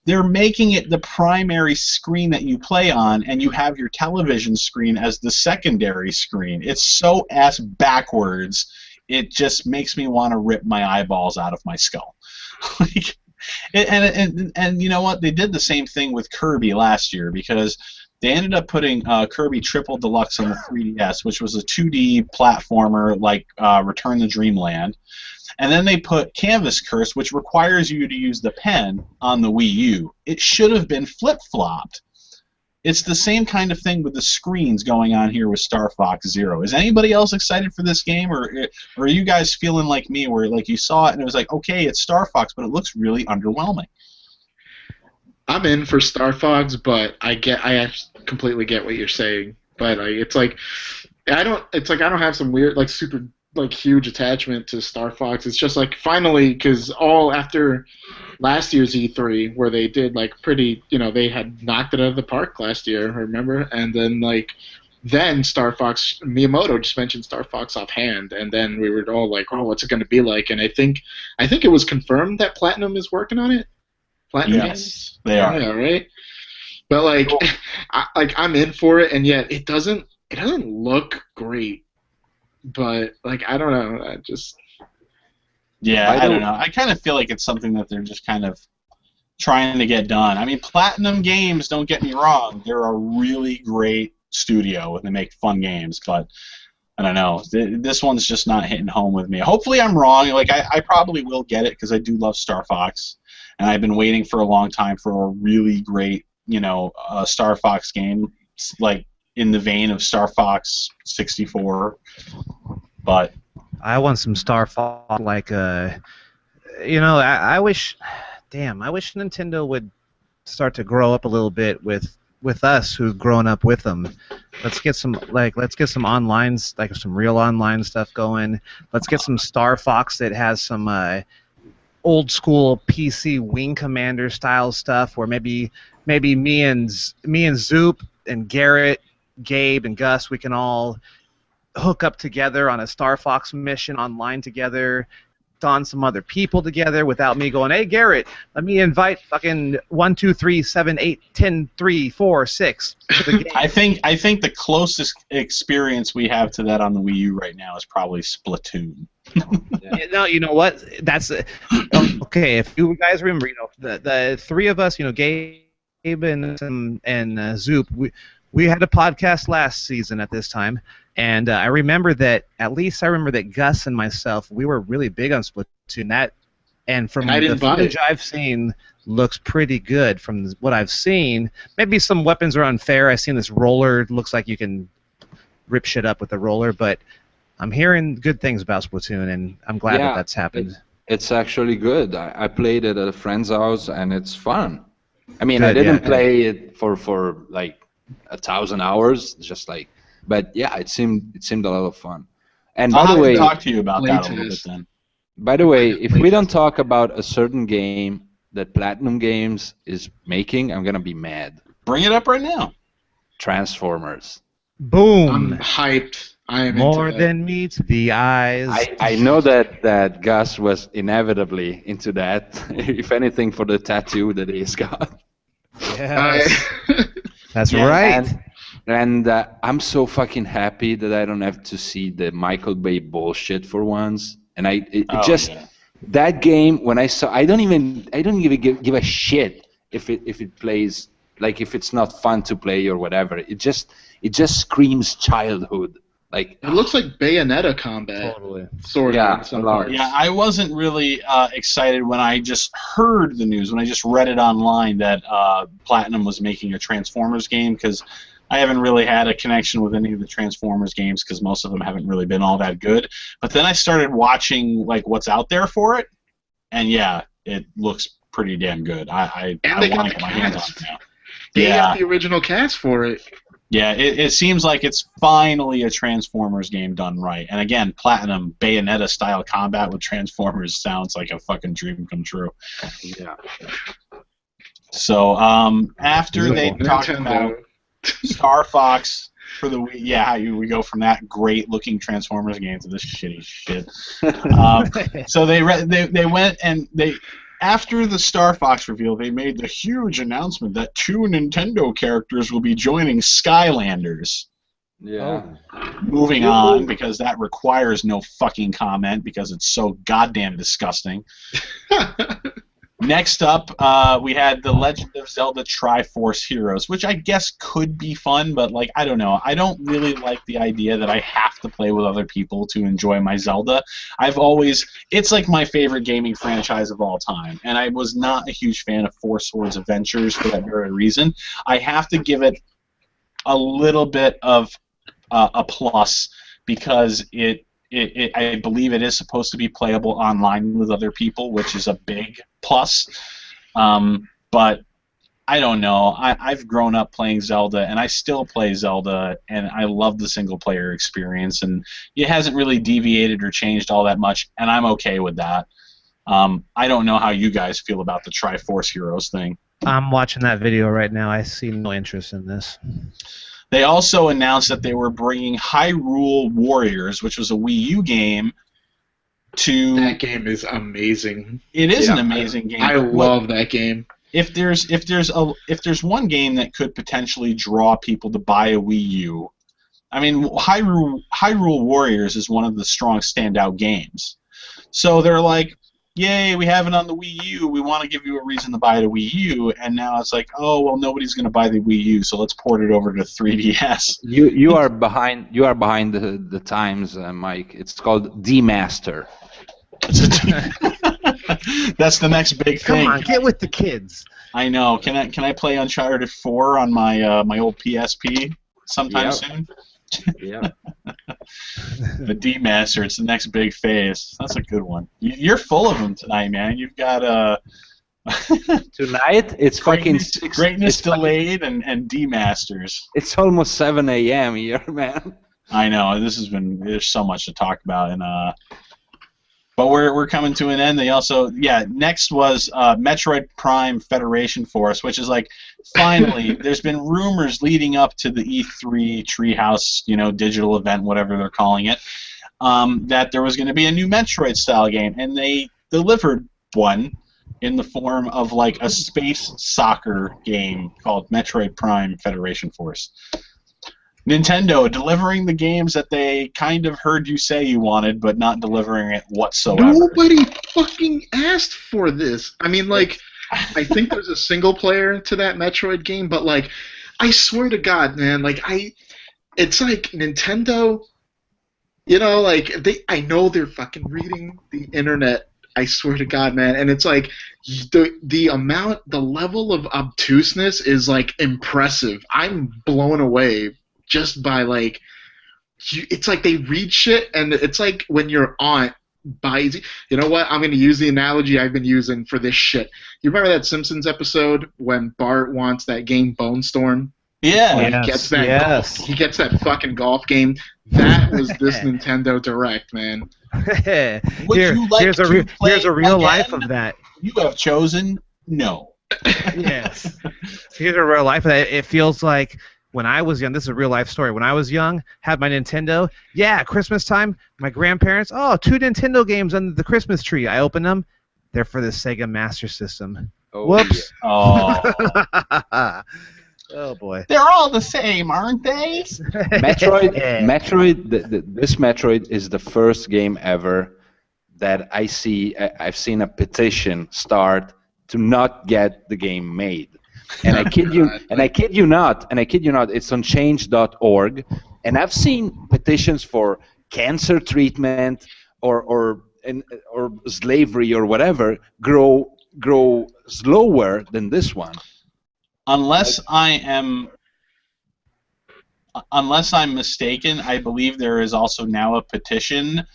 they're making it the primary screen that you play on, and you have your television screen as the secondary screen. It's so ass backwards, it just makes me want to rip my eyeballs out of my skull. Like, and you know what? They did the same thing with Kirby last year because they ended up putting Kirby Triple Deluxe on the 3DS, which was a 2D platformer like Return to Dreamland. And then they put Canvas Curse, which requires you to use the pen on the Wii U. It should have been flip-flopped. It's the same kind of thing with the screens going on here with Star Fox Zero. Is anybody else excited for this game, or are you guys feeling like me, where like you saw it and it was like, okay, it's Star Fox, but it looks really underwhelming? I'm in for Star Fox, but I completely get what you're saying. But I don't have some weird like super like huge attachment to Star Fox. It's just like finally, because all after last year's E3 where they did like pretty, they had knocked it out of the park last year, remember? And then then Star Fox, Miyamoto just mentioned Star Fox offhand, and then we were all like, oh, what's it going to be like? And I think it was confirmed that Platinum is working on it. Platinum Yes, they are. Yeah, right. But I'm in for it, and yet it doesn't look great. But I don't know. I don't know. I kind of feel like it's something that they're just kind of trying to get done. I mean, Platinum Games, don't get me wrong, they're a really great studio and they make fun games, but I don't know. This one's just not hitting home with me. Hopefully I'm wrong. I probably will get it because I do love Star Fox, and I've been waiting for a long time for a really great, Star Fox game, like in the vein of Star Fox 64. But I want some Star Fox I wish Nintendo would start to grow up a little bit with us who've grown up with them. Let's get some online, some real online stuff going. Let's get some Star Fox that has some old school PC Wing Commander style stuff, where maybe me and Zoop and Garrett, Gabe and Gus, we can all hook up together on a Star Fox mission online together. on some other people together without me going, hey, Garrett, let me invite fucking 1, 2, 3, 7, 8, 10, 3, 4, 6 to the game. I think the closest experience we have to that on the Wii U right now is probably Splatoon. Yeah, no, you know what? That's okay. If you guys remember, the three of us, Gabe and Zoop, we had a podcast last season at this time, and I remember that Gus and myself, we were really big on Splatoon. And from the footage I've seen, looks pretty good. From what I've seen, maybe some weapons are unfair. I've seen this roller. It looks like you can rip shit up with the roller, but I'm hearing good things about Splatoon, and I'm glad that that's happened. It's actually good. I played it at a friend's house, and it's fun. I mean, I didn't play it for like 1,000 hours, but yeah, it seemed a lot of fun. And by the way, talk to you about that a little bit then. By the way, if we don't talk about a certain game that Platinum Games is making, I'm gonna be mad. Bring it up right now. Transformers. Boom. I'm hyped. I am more than meets the eyes. I know that Gus was inevitably into that. If anything, for the tattoo that he's got. Yes. That's right. And I'm so fucking happy that I don't have to see the Michael Bay bullshit for once. And that game, when I saw, I don't even give a shit if it plays, like if it's not fun to play or whatever. It just screams childhood. Like it looks like Bayonetta combat. Totally. Sort of. In some parts. Yeah, I wasn't really excited when I just heard the news, when I just read it online that Platinum was making a Transformers game, because I haven't really had a connection with any of the Transformers games because most of them haven't really been all that good. But then I started watching like what's out there for it, and yeah, it looks pretty damn good. I want to get my hands on it now. They got the original cast for it. Yeah, it seems like it's finally a Transformers game done right. And again, Platinum Bayonetta-style combat with Transformers sounds like a fucking dream come true. Yeah. So after they talked about Star Fox for the Wii, we go from that great-looking Transformers game to this shitty shit. So they went and they. After the Star Fox reveal, they made the huge announcement that 2 Nintendo characters will be joining Skylanders. Yeah. Moving on, because that requires no fucking comment because it's so goddamn disgusting. Next up, we had The Legend of Zelda Triforce Heroes, which I guess could be fun, but like I don't know. I don't really like the idea that I have to play with other people to enjoy my Zelda. It's like my favorite gaming franchise of all time, and I was not a huge fan of Four Swords Adventures for that very reason. I have to give it a little bit of a plus because I believe it is supposed to be playable online with other people, which is a big plus. But I don't know. I've grown up playing Zelda, and I still play Zelda, and I love the single-player experience, and it hasn't really deviated or changed all that much, and I'm okay with that. I don't know how you guys feel about the Triforce Heroes thing. I'm watching that video right now. I see no interest in this. They also announced that they were bringing Hyrule Warriors, which was a Wii U game, to... That game is amazing. It is an amazing game. I love that game. If there's one game that could potentially draw people to buy a Wii U, I mean, Hyrule Warriors is one of the strong standout games. So they're like, yay, we have it on the Wii U, we want to give you a reason to buy the Wii U, and now it's like, oh, well, nobody's going to buy the Wii U, so let's port it over to 3DS. You are behind the times, Mike. It's called Demaster. That's the next big thing. Come on, get with the kids. I know. Can I play Uncharted 4 on my old PSP sometime soon? Yeah. The D-Master, it's the next big phase. That's a good one. You're full of them tonight, man. You've got tonight it's Greatness Delayed and D-Masters. It's almost 7 a.m. here, man. I know. There's so much to talk about, and but we're coming to an end. They also, next was Metroid Prime Federation Force, which is like, finally, there's been rumors leading up to the E3 Treehouse, digital event, whatever they're calling it. that there was going to be a new Metroid-style game, and they delivered one in the form of like a space soccer game called Metroid Prime Federation Force. Nintendo delivering the games that they kind of heard you say you wanted, but not delivering it whatsoever. Nobody fucking asked for this. I mean, like, I think there's a single player to that Metroid game, but like, I swear to God, man, like it's like Nintendo, you know, like I know they're fucking reading the internet. I swear to God, man, and it's like the level of obtuseness is like impressive. I'm blown away just by like, it's like they read shit, and it's like when your aunt buys. You know what? I'm going to use the analogy I've been using for this shit. You remember that Simpsons episode when Bart wants that game Bone Storm? Yeah. He gets that golf, he gets that fucking golf game. That was this Nintendo Direct, man. Here's a real life of that. You have chosen no. Yes. Here's a real life of that. It feels like when I was young, this is a real life story. When I was young, had my Nintendo. Yeah, Christmas time, my grandparents, 2 Nintendo games under the Christmas tree. I open them. They're for the Sega Master System. Oh, Whoops. Yeah. Oh boy. They're all the same, aren't they? This Metroid is the first game ever that I've seen a petition start to not get the game made. And I kid you not, it's on change.org, and I've seen petitions for cancer treatment or slavery or whatever grow slower than this one. Unless I'm mistaken, I believe there is also now a petition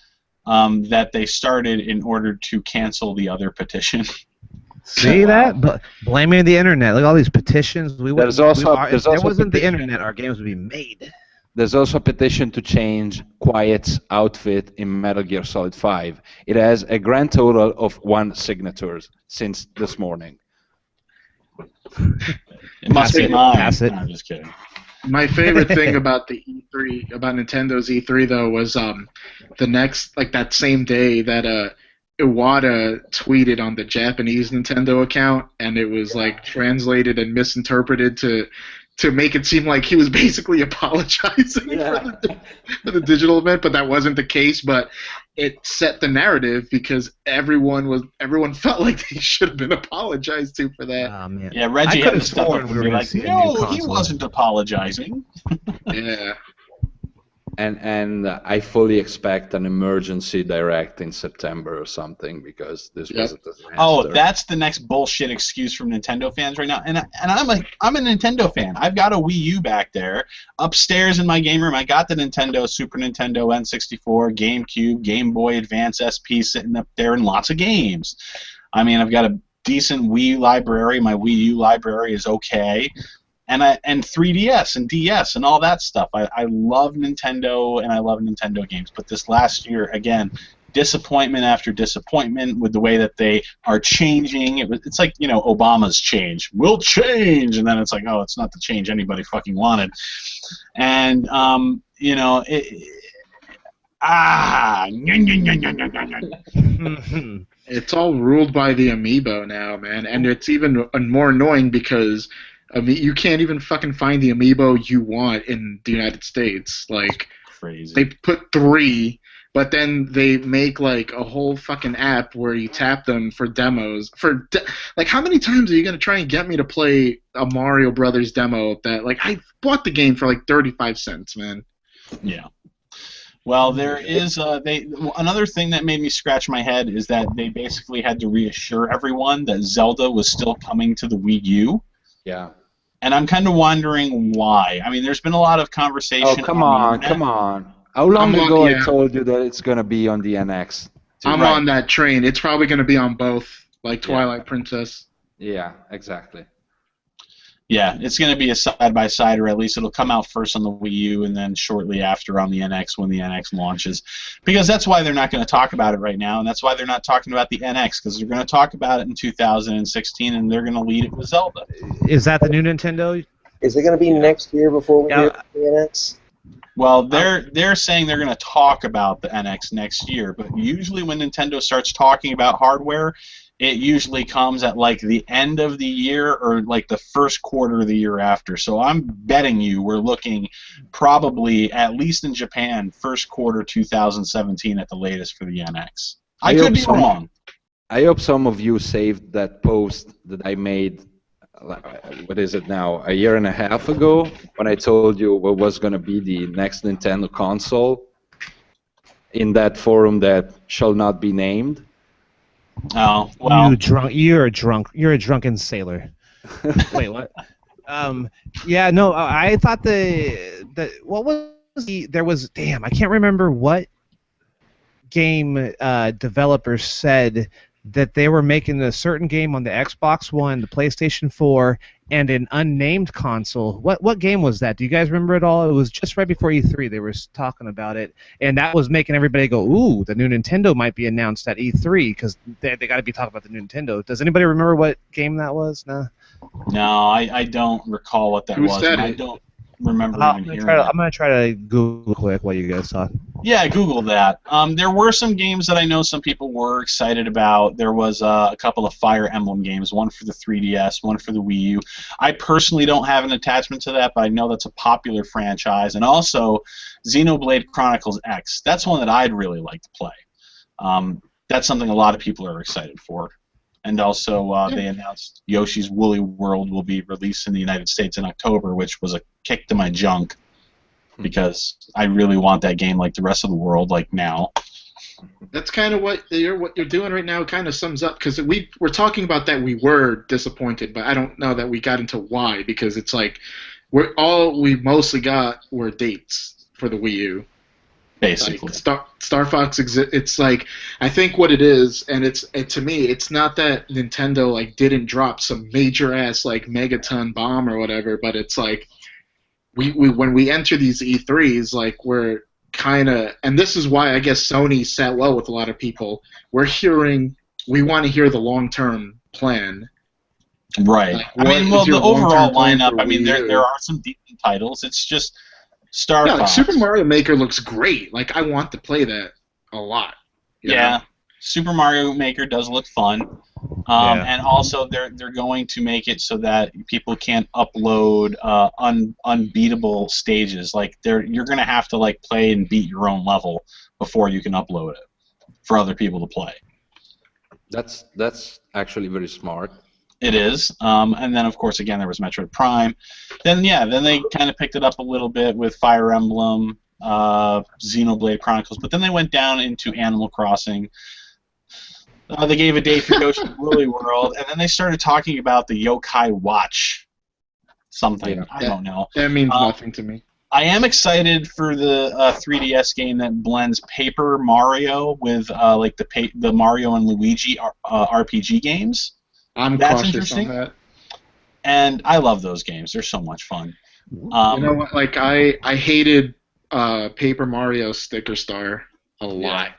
that they started in order to cancel the other petition. See that? Blaming the internet. Look at all these petitions. If there wasn't the internet, our games would be made. There's also a petition to change Quiet's outfit in Metal Gear Solid 5. It has a grand total of 1 signature since this morning. It must be mine. Pass it. No, I'm just kidding. My favorite thing about the E3, about Nintendo's E3 though, was the next, like that same day that Iwata tweeted on the Japanese Nintendo account, and it was like translated and misinterpreted to make it seem like he was basically apologizing for the digital event, but that wasn't the case. But it set the narrative because everyone felt like they should have been apologized to for that. Oh, man. Yeah, Reggie had to step up and be like, see a new no, he console." wasn't apologizing. Yeah. And I fully expect an emergency direct in September or something because this was a disaster. Oh, that's the next bullshit excuse from Nintendo fans right now. And I'm a Nintendo fan. I've got a Wii U back there upstairs in my game room. I got the Nintendo, Super Nintendo, N64, GameCube, Game Boy Advance SP sitting up there, and lots of games. I mean, I've got a decent Wii library. My Wii U library is okay. And 3DS and DS and all that stuff. I love Nintendo and I love Nintendo games. But this last year, again, disappointment after disappointment with the way that they are changing. It's like, you know, Obama's change. We'll change! And then it's like, oh, it's not the change anybody fucking wanted. And, you know, It's all ruled by the amiibo now, man. And it's even more annoying because you can't even fucking find the amiibo you want in the United States. Like, crazy. They put 3, but then they make like a whole fucking app where you tap them for demos. Like, how many times are you gonna try and get me to play a Mario Brothers demo that, like, I bought the game for like 35 cents, man. Yeah. Well, there is another thing that made me scratch my head is that they basically had to reassure everyone that Zelda was still coming to the Wii U. Yeah. And I'm kind of wondering why. I mean, there's been a lot of conversation. Oh, come on. How long ago I told you that it's going to be on the NX? I'm on that train. It's probably going to be on both, like Twilight Princess. Yeah, exactly. Yeah, it's going to be a side-by-side, or at least it'll come out first on the Wii U and then shortly after on the NX when the NX launches. Because that's why they're not going to talk about it right now, and that's why they're not talking about the NX, because they're going to talk about it in 2016, and they're going to lead it with Zelda. Is that the new Nintendo? Is it going to be next year before we get the NX? Well, they're saying they're going to talk about the NX next year, but usually when Nintendo starts talking about hardware, it usually comes at like the end of the year or like the first quarter of the year after. So I'm betting you we're looking probably, at least in Japan, first quarter 2017 at the latest for the NX. I could be wrong. I hope some of you saved that post that I made, what is it now, a year and a half ago, when I told you what was going to be the next Nintendo console in that forum that shall not be named. Oh, well. You're a drunken sailor. Wait, what? Yeah, no, I thought what was there was, damn, I can't remember what game developers said that they were making a certain game on the Xbox One, the PlayStation 4, and an unnamed console. What game was that? Do you guys remember it all? It was just right before E3. They were talking about it, and that was making everybody go, ooh, the new Nintendo might be announced at E3, because they got to be talking about the new Nintendo. Does anybody remember what game that was? No? No, I don't recall what that was. Said I it? don't remember I'm even gonna hearing it. try to Google quick while you guys talk. Yeah, Google that. There were some games that I know some people were excited about. There was a couple of Fire Emblem games, one for the 3DS, one for the Wii U. I personally don't have an attachment to that, but I know that's a popular franchise. And also, Xenoblade Chronicles X. That's one that I'd really like to play. That's something a lot of people are excited for. And also, they announced Yoshi's Woolly World will be released in the United States in October, which was a kick to my junk, because I really want that game like the rest of the world, like now. That's kind of what you're doing right now. Kind of sums up, because we're talking about that we were disappointed, but I don't know that we got into why, because it's like we mostly got were dates for the Wii U. Basically, like Star Fox it's like, I think what it is, and to me, it's not that Nintendo like didn't drop some major ass like megaton bomb or whatever, but it's like we when we enter these E3s, like we're kind of, and this is why I guess Sony sat well with a lot of people. We want to hear the long-term plan. right. Like, I mean, well, the overall lineup. I mean, there are some decent titles. It's just Star Fox. Like Super Mario Maker looks great. Like I want to play that a lot. Yeah, Super Mario Maker does look fun. And also they're going to make it so that people can't upload unbeatable stages. Like you're going to have to like play and beat your own level before you can upload it for other people to play. That's actually very smart. It is. And then, of course, again, there was Metroid Prime. Then they kind of picked it up a little bit with Fire Emblem, Xenoblade Chronicles, but then they went down into Animal Crossing. They gave a date for Yoshi's Woolly World, and then they started talking about the Yokai Watch. Something. I don't know. That means nothing to me. I am excited for the 3DS game that blends Paper Mario with like the Mario and Luigi RPG games. That's interesting. On that. And I love those games. They're so much fun. You know what? Like I hated Paper Mario Sticker Star a lot.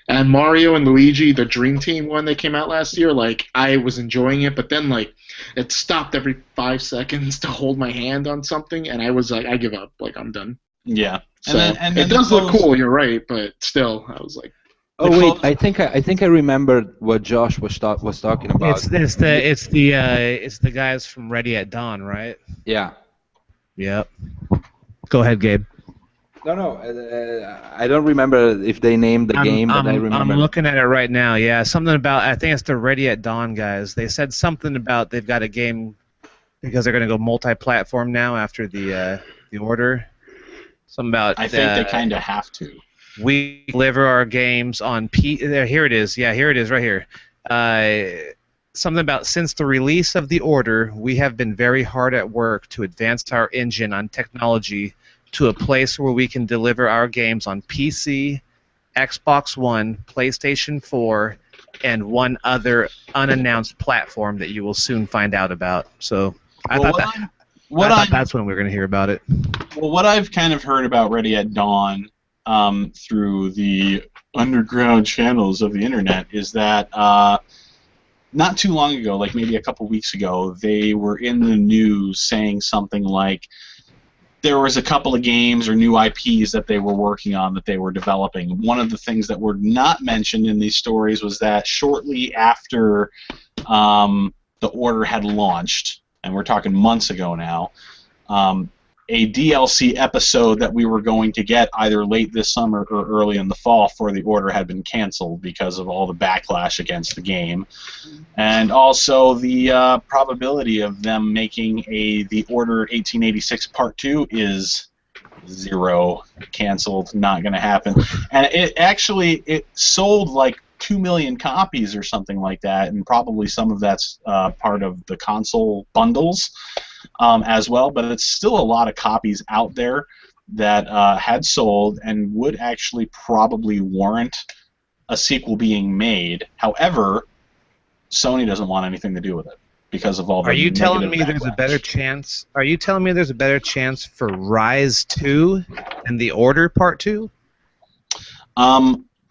And Mario and Luigi, the Dream Team one that came out last year, like I was enjoying it, but then like it stopped every 5 seconds to hold my hand on something, and I was like, I give up. Like I'm done. Yeah. So, and it does look cool. You're right, but still, I was like. Oh wait, I think I remembered what Josh was talking about. It's the guys from Ready at Dawn, right? Yeah. Yep. Go ahead, Gabe. No, I don't remember if they named the game, but I remember. I'm looking at it right now. Yeah, something about, I think it's the Ready at Dawn guys. They said something about they've got a game because they're going to go multi-platform now after the order. Something about. I think they kind of have to. We deliver our games on here it is. Yeah, here it is right here. Something about since the release of the order, we have been very hard at work to advance our engine on technology to a place where we can deliver our games on PC, Xbox One, PlayStation 4, and one other unannounced platform that you will soon find out about. So I thought that's when we were going to hear about it. Well, what I've kind of heard about Ready at Dawn through the underground channels of the internet is that not too long ago, like maybe a couple weeks ago, they were in the news saying something like there was a couple of games or new IPs that they were working on that they were developing. One of the things that were not mentioned in these stories was that shortly after the Order had launched, and we're talking months ago now, a DLC episode that we were going to get either late this summer or early in the fall for the Order had been canceled because of all the backlash against the game. And also the probability of them making the Order 1886 Part 2 is 0. Canceled, not going to happen. And it sold like 2 million copies or something like that, and probably some of that's part of the console bundles as well, but it's still a lot of copies out there that had sold and would actually probably warrant a sequel being made. However, Sony doesn't want anything to do with it because of all the Are you telling negative me there's a backlash. better chance? Are you telling me there's a better chance for Rise 2 and The Order Part 2?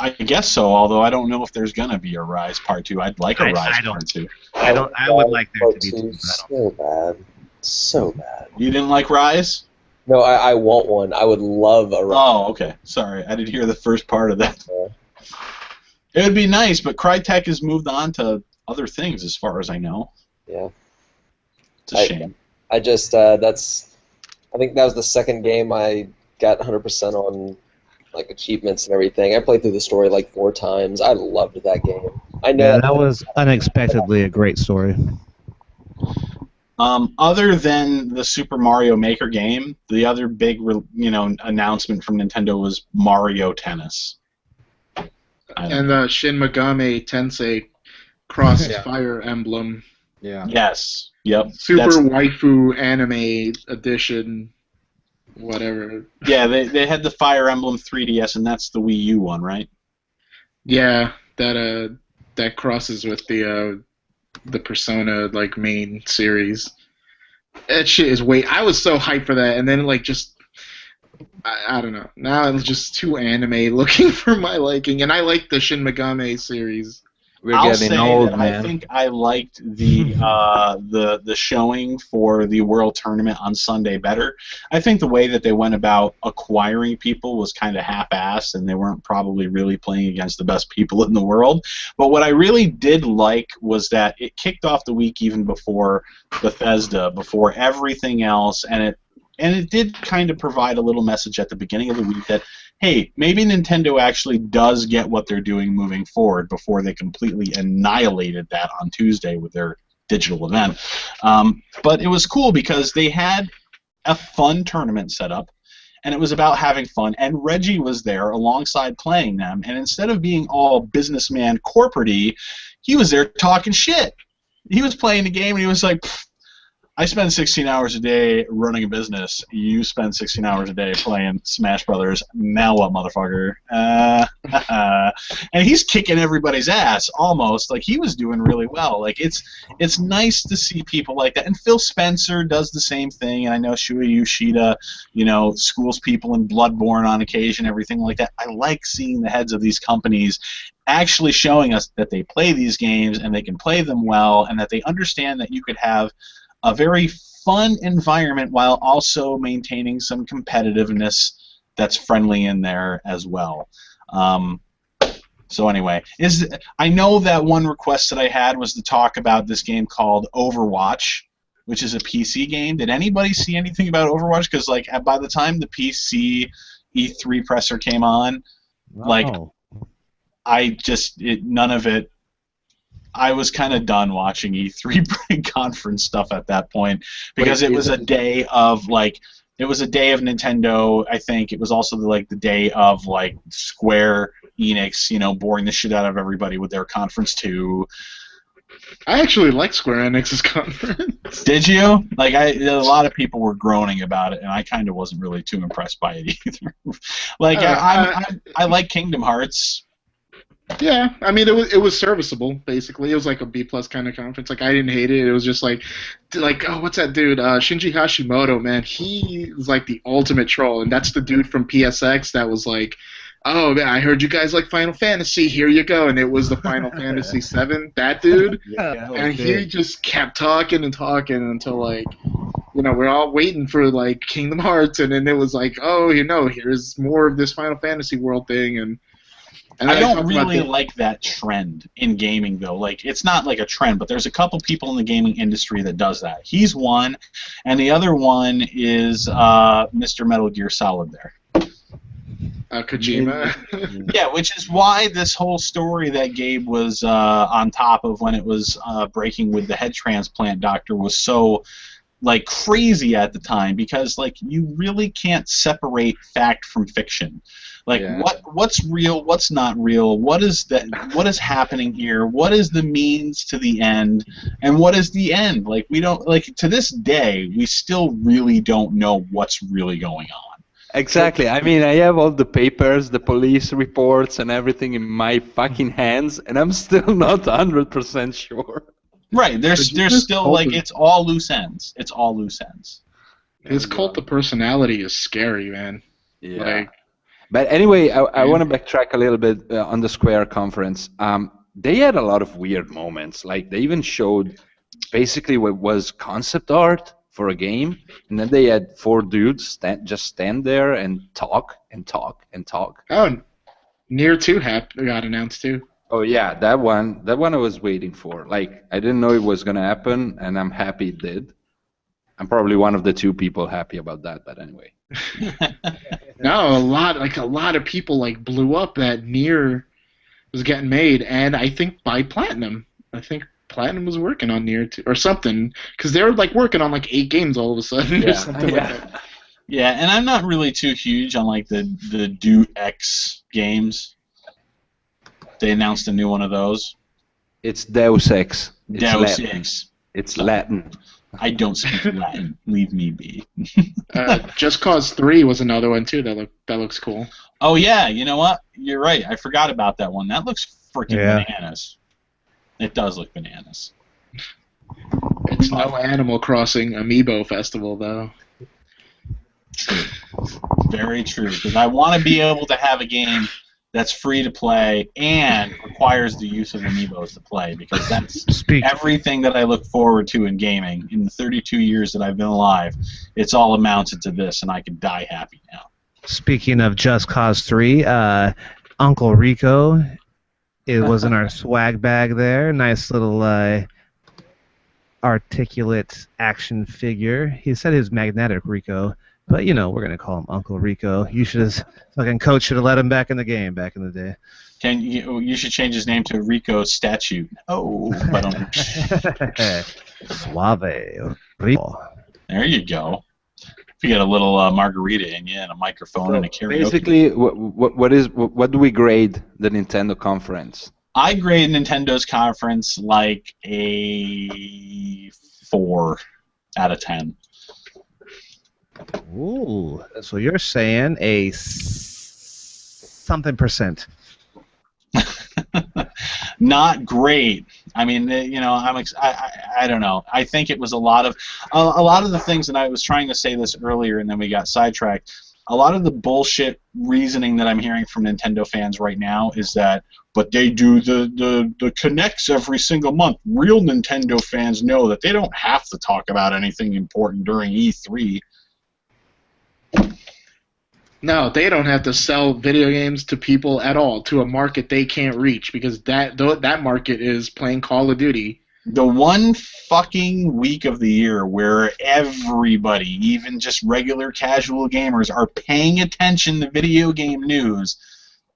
I guess so, although I don't know if there's going to be a Rise Part 2. I'd like a Rise Part 2. I would like there to be Part two. two, so bad. So bad. You didn't like Rise? No, I want one. I would love a Rise. Oh, okay. Sorry, I didn't hear the first part of that. It would be nice, but Crytek has moved on to other things as far as I know. Yeah. It's a shame. I just, I think that was the second game I got 100% on, like, achievements and everything. I played through the story like 4 times. I loved that game. I know. Yeah, that was unexpectedly a great story. Other than the Super Mario Maker game, the other big, announcement from Nintendo was Mario Tennis. And Shin Megami Tensei Cross Fire Emblem. Yeah. Yes. Yep. Super Waifu Anime Edition. Whatever. Yeah, they had the Fire Emblem 3DS, and that's the Wii U one, right? Yeah, that crosses with the Persona like main series. That shit is I was so hyped for that, and then like just I don't know. Now it's just too anime looking for my liking, and I like the Shin Megami series. I'll say that I think I liked the showing for the World Tournament on Sunday better. I think the way that they went about acquiring people was kind of half-assed, and they weren't probably really playing against the best people in the world. But what I really did like was that it kicked off the week even before Bethesda, before everything else, and it did kind of provide a little message at the beginning of the week that, hey, maybe Nintendo actually does get what they're doing moving forward before they completely annihilated that on Tuesday with their digital event. But it was cool because they had a fun tournament set up, and it was about having fun, and Reggie was there alongside playing them, and instead of being all businessman corporate-y, he was there talking shit. He was playing the game, and he was like, I spend 16 hours a day running a business. You spend 16 hours a day playing Smash Brothers. Now what, motherfucker? And he's kicking everybody's ass, almost. Like, he was doing really well. Like, it's nice to see people like that. And Phil Spencer does the same thing. And I know Shuei Yoshida, schools people in Bloodborne on occasion, everything like that. I like seeing the heads of these companies actually showing us that they play these games and they can play them well, and that they understand that you could have a very fun environment while also maintaining some competitiveness that's friendly in there as well. So anyway, I know that one request that I had was to talk about this game called Overwatch, which is a PC game. Did anybody see anything about Overwatch? Because like by the time the PC E3 presser came on, none of it. I was kind of done watching E3 conference stuff at that point because it was a day of Nintendo. I think it was also the day of Square Enix, boring the shit out of everybody with their conference too. I actually like Square Enix's conference. Did you? A lot of people were groaning about it, and I kind of wasn't really too impressed by it either. I like Kingdom Hearts. Yeah, I mean it was serviceable. Basically, it was like a B+ kind of conference. Like I didn't hate it. It was just like oh, what's that dude? Shinji Hashimoto, man. He is like the ultimate troll, and that's the dude from PSX that was like, oh man, I heard you guys like Final Fantasy. Here you go, and it was the Final Fantasy VII. That dude, and he just kept talking and talking until we're all waiting for like Kingdom Hearts, and then it was like, oh, here's more of this Final Fantasy world thing, and then I don't talked about really like that trend in gaming, though. Like, it's not like a trend, but there's a couple people in the gaming industry that does that. He's one, and the other one is Mr. Metal Gear Solid there. Kojima. Yeah, which is why this whole story that Gabe was on top of when it was breaking with the head transplant doctor was so like crazy at the time, because like you really can't separate fact from fiction. Like what's real, what's not real, what is happening here, what is the means to the end, and what is the end? Like we don't, like, to this day we still really don't know what's really going on. Exactly. I mean, I have all the papers, the police reports, and everything in my fucking hands, and I'm still not 100% sure. Right. There's still like it's all loose ends. It's all loose ends. His cult of personality is scary, man. Yeah. Like, but anyway, I want to backtrack a little bit on the Square conference. They had a lot of weird moments. Like, they even showed basically what was concept art for a game, and then they had 4 dudes just stand there and talk and talk and talk. Oh, Nier 2 got announced too. Oh yeah, that one I was waiting for. Like, I didn't know it was gonna happen, and I'm happy it did. I'm probably one of the 2 people happy about that, but anyway. No, a lot of people like blew up that Nier was getting made, and I think by Platinum. I think Platinum was working on Nier 2 or something, because they were like working on like 8 games all of a sudden or something like that. Yeah, and I'm not really too huge on like the Do X games. They announced a new one of those. It's Deus Ex. It's Deus Latin. Ex. It's Latin. I don't speak Latin. Leave me be. Just Cause 3 was another one too. That looks cool. Oh yeah, you know what? You're right. I forgot about that one. That looks freaking bananas. It does look bananas. It's no Animal Crossing Amiibo Festival though. True. Very true. Because I want to be able to have a game that's free to play and requires the use of amiibos to play, because that's everything that I look forward to in gaming. In the 32 years that I've been alive, it's all amounted to this, and I can die happy now. Speaking of Just Cause 3, Uncle Rico, it was in our swag bag there. Nice little articulate action figure. He said he was Magnetic Rico, but we're going to call him Uncle Rico. Fucking coach should have let him back in the game back in the day. You should change his name to Rico Statue. Oh, but Suave Rico. There you go. If you get a little margarita in you and a microphone and a karaoke. Basically, what do we grade the Nintendo conference? I grade Nintendo's conference like a 4 out of 10. Ooh, so you're saying a something percent. Not great. I mean, I don't know. I think it was a lot of the things, and I was trying to say this earlier, and then we got sidetracked. A lot of the bullshit reasoning that I'm hearing from Nintendo fans right now is that, but they do the Connects every single month. Real Nintendo fans know that they don't have to talk about anything important during E3. No, they don't have to sell video games to people at all, to a market they can't reach, because that market is playing Call of Duty. The one fucking week of the year where everybody, even just regular casual gamers, are paying attention to video game news,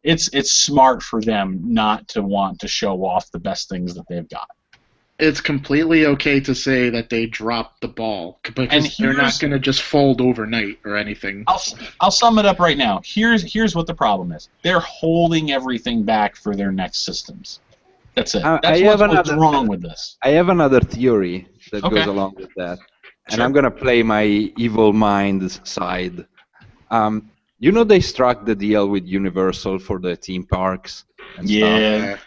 it's smart for them not to want to show off the best things that they've got. It's completely okay to say that they dropped the ball, because they're not going to just fold overnight or anything. I'll sum it up right now. Here's what the problem is. They're holding everything back for their next systems. That's it. That's what's wrong with this. I have another theory that goes along with that. And I'm going to play my evil mind side. They struck the deal with Universal for the theme parks and stuff.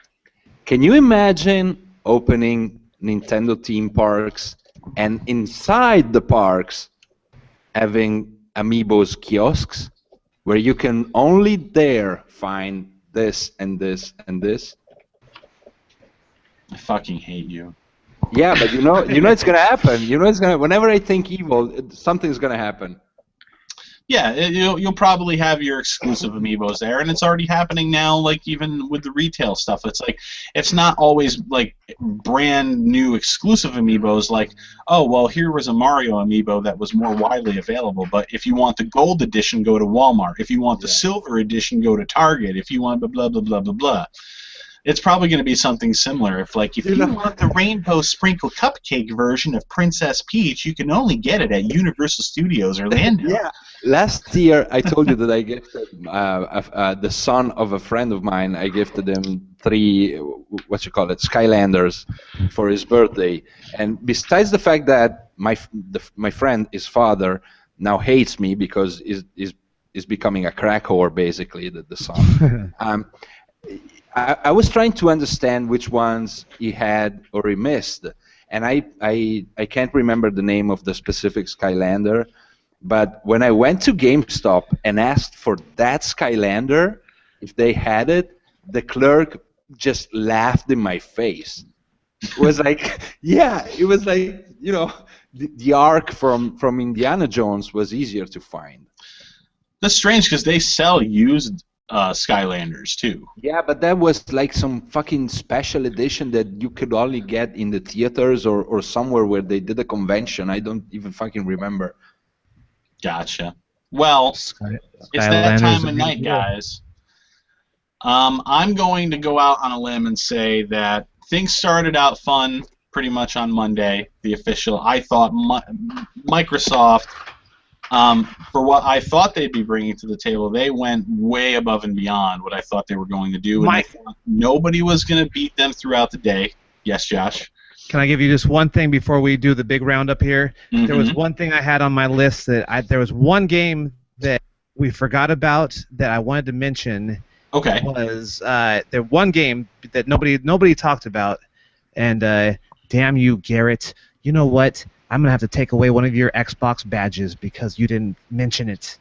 Can you imagine opening Nintendo theme parks and inside the parks having Amiibo's kiosks where you can only there find this and this and this? I fucking hate you. Yeah, but you know it's gonna happen. You know it's gonna. Whenever I think evil, something's gonna happen. Yeah, you'll probably have your exclusive amiibos there, and it's already happening now. Like even with the retail stuff, it's like it's not always like brand new exclusive amiibos. Like, oh well, here was a Mario amiibo that was more widely available. But if you want the gold edition, go to Walmart. If you want the silver edition, go to Target. If you want blah blah blah blah blah blah. It's probably going to be something similar. If you want the rainbow sprinkle cupcake version of Princess Peach, you can only get it at Universal Studios Orlando. Yeah. Last year, I told you that I gifted the son of a friend of mine. I gifted him 3, Skylanders, for his birthday. And besides the fact that my friend, his father, now hates me because is becoming a crack whore, basically, the son. I was trying to understand which ones he had or he missed, and I can't remember the name of the specific Skylander, but when I went to GameStop and asked for that Skylander, if they had it, the clerk just laughed in my face. It was like, yeah, it was like, you know, the Ark from Indiana Jones was easier to find. That's strange because they sell used Skylanders too. Yeah, but that was like some fucking special edition that you could only get in the theaters or somewhere where they did a convention. I don't even fucking remember. Gotcha. Well, it's that time of night, guys. I'm going to go out on a limb and say that things started out fun pretty much on Monday, the official. I thought Microsoft, for what I thought they'd be bringing to the table, they went way above and beyond what I thought they were going to do. And I thought nobody was going to beat them throughout the day. Yes, Josh? Can I give you just one thing before we do the big roundup here? Mm-hmm. There was one thing I had on my list that there was one game that we forgot about that I wanted to mention. Okay. Was there one game that nobody talked about, and damn you, Garrett. You know what? I'm going to have to take away one of your Xbox badges because you didn't mention it.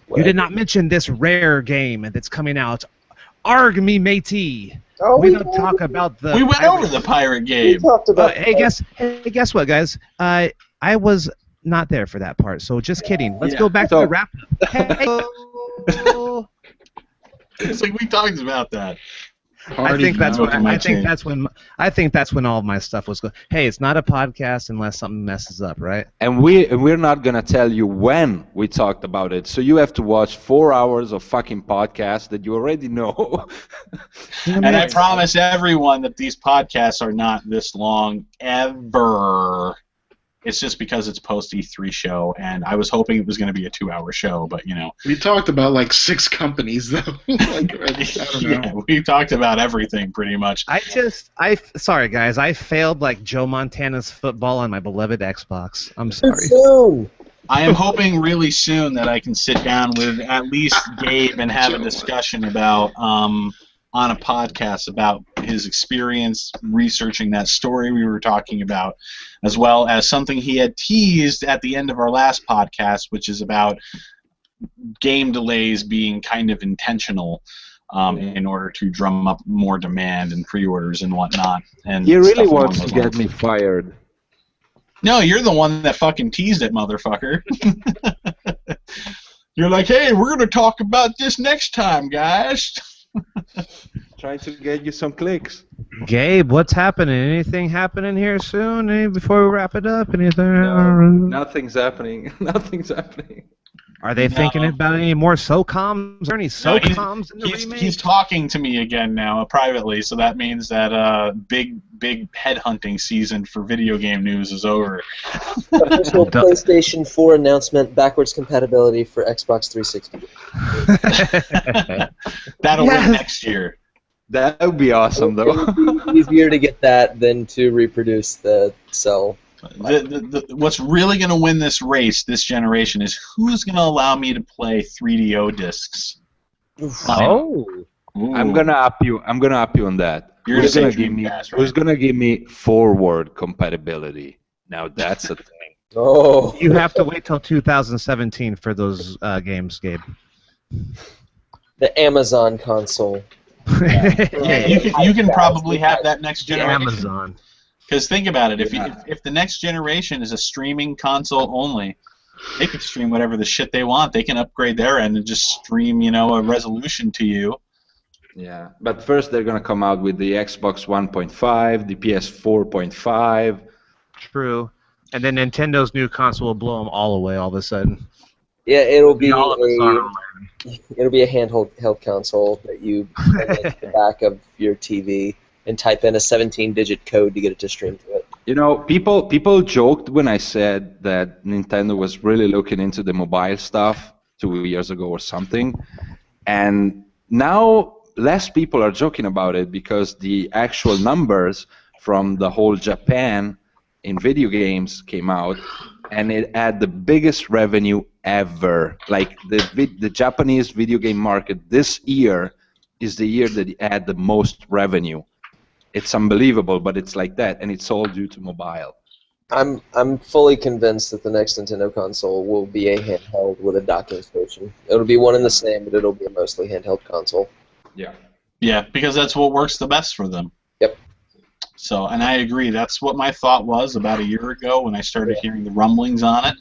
What? You did not mention this rare game that's coming out. Arg me, matey. Oh, we don't talk about the. We went over the pirate game. We talked about. Hey, guess what, guys? I was not there for that part, so just kidding. Let's go back to the wrap. Hey. It's like we talked about that. I think that's when all of my stuff was going. Hey, it's not a podcast unless something messes up, right? And we're not gonna tell you when we talked about it, so you have to watch 4 hours of fucking podcast that you already know. And I promise everyone that these podcasts are not this long ever. It's just because it's post E3 show, and I was hoping it was going to be a 2-hour show, but you know. We talked about like 6 companies though. Like, I don't know. Yeah, we talked about everything pretty much. Sorry guys, I failed like Joe Montana's football on my beloved Xbox. I'm sorry. Soon. I am hoping really soon that I can sit down with at least Gabe and have a discussion about on a podcast about his experience researching that story we were talking about, as well as something he had teased at the end of our last podcast, which is about game delays being kind of intentional in order to drum up more demand and pre-orders and whatnot. And he really wants to get me fired. No, you're the one that fucking teased it, motherfucker. You're like, hey, we're going to talk about this next time, guys. Trying to get you some clicks. Gabe, what's happening? Anything happening here soon? Before we wrap it up? Anything? No, nothing's happening. Nothing's happening. Are they thinking about any more SOCOMs? Is there any SOCOMs in the remake? He's talking to me again now, privately, so that means that big headhunting season for video game news is over. Official PlayStation 4 announcement, backwards compatibility for Xbox 360. That'll win next year. That would be awesome, though. It would be easier to get that than to reproduce the cell. What's really going to win this race this generation is who's going to allow me to play 3DO discs. Oh, I'm gonna up you. I'm gonna up you on that. Who's gonna give me forward compatibility? Now that's a thing. Oh, you have to wait till 2017 for those games, Gabe. The Amazon console. Yeah, you can probably have that next generation. Amazon. Because think about it, if the next generation is a streaming console only, they can stream whatever the shit they want. They can upgrade their end and just stream, a resolution to you. Yeah, but first they're gonna come out with the Xbox 1.5, the PS 4.5. True. And then Nintendo's new console will blow them all away all of a sudden. Yeah, it'll be all of us are a handheld console that you plug into the back of your TV and type in a 17-digit code to get it to stream to it. People joked when I said that Nintendo was really looking into the mobile stuff 2 years ago or something, and now less people are joking about it because the actual numbers from the whole Japan in video games came out, and it had the biggest revenue ever. Like the Japanese video game market this year is the year that it had the most revenue. It's unbelievable, but it's like that, and it's all due to mobile. I'm fully convinced that the next Nintendo console will be a handheld with a docking station. It'll be one and the same, but it'll be a mostly handheld console. Yeah. Yeah, because that's what works the best for them. Yep. So, and I agree. That's what my thought was about a year ago when I started hearing the rumblings on it.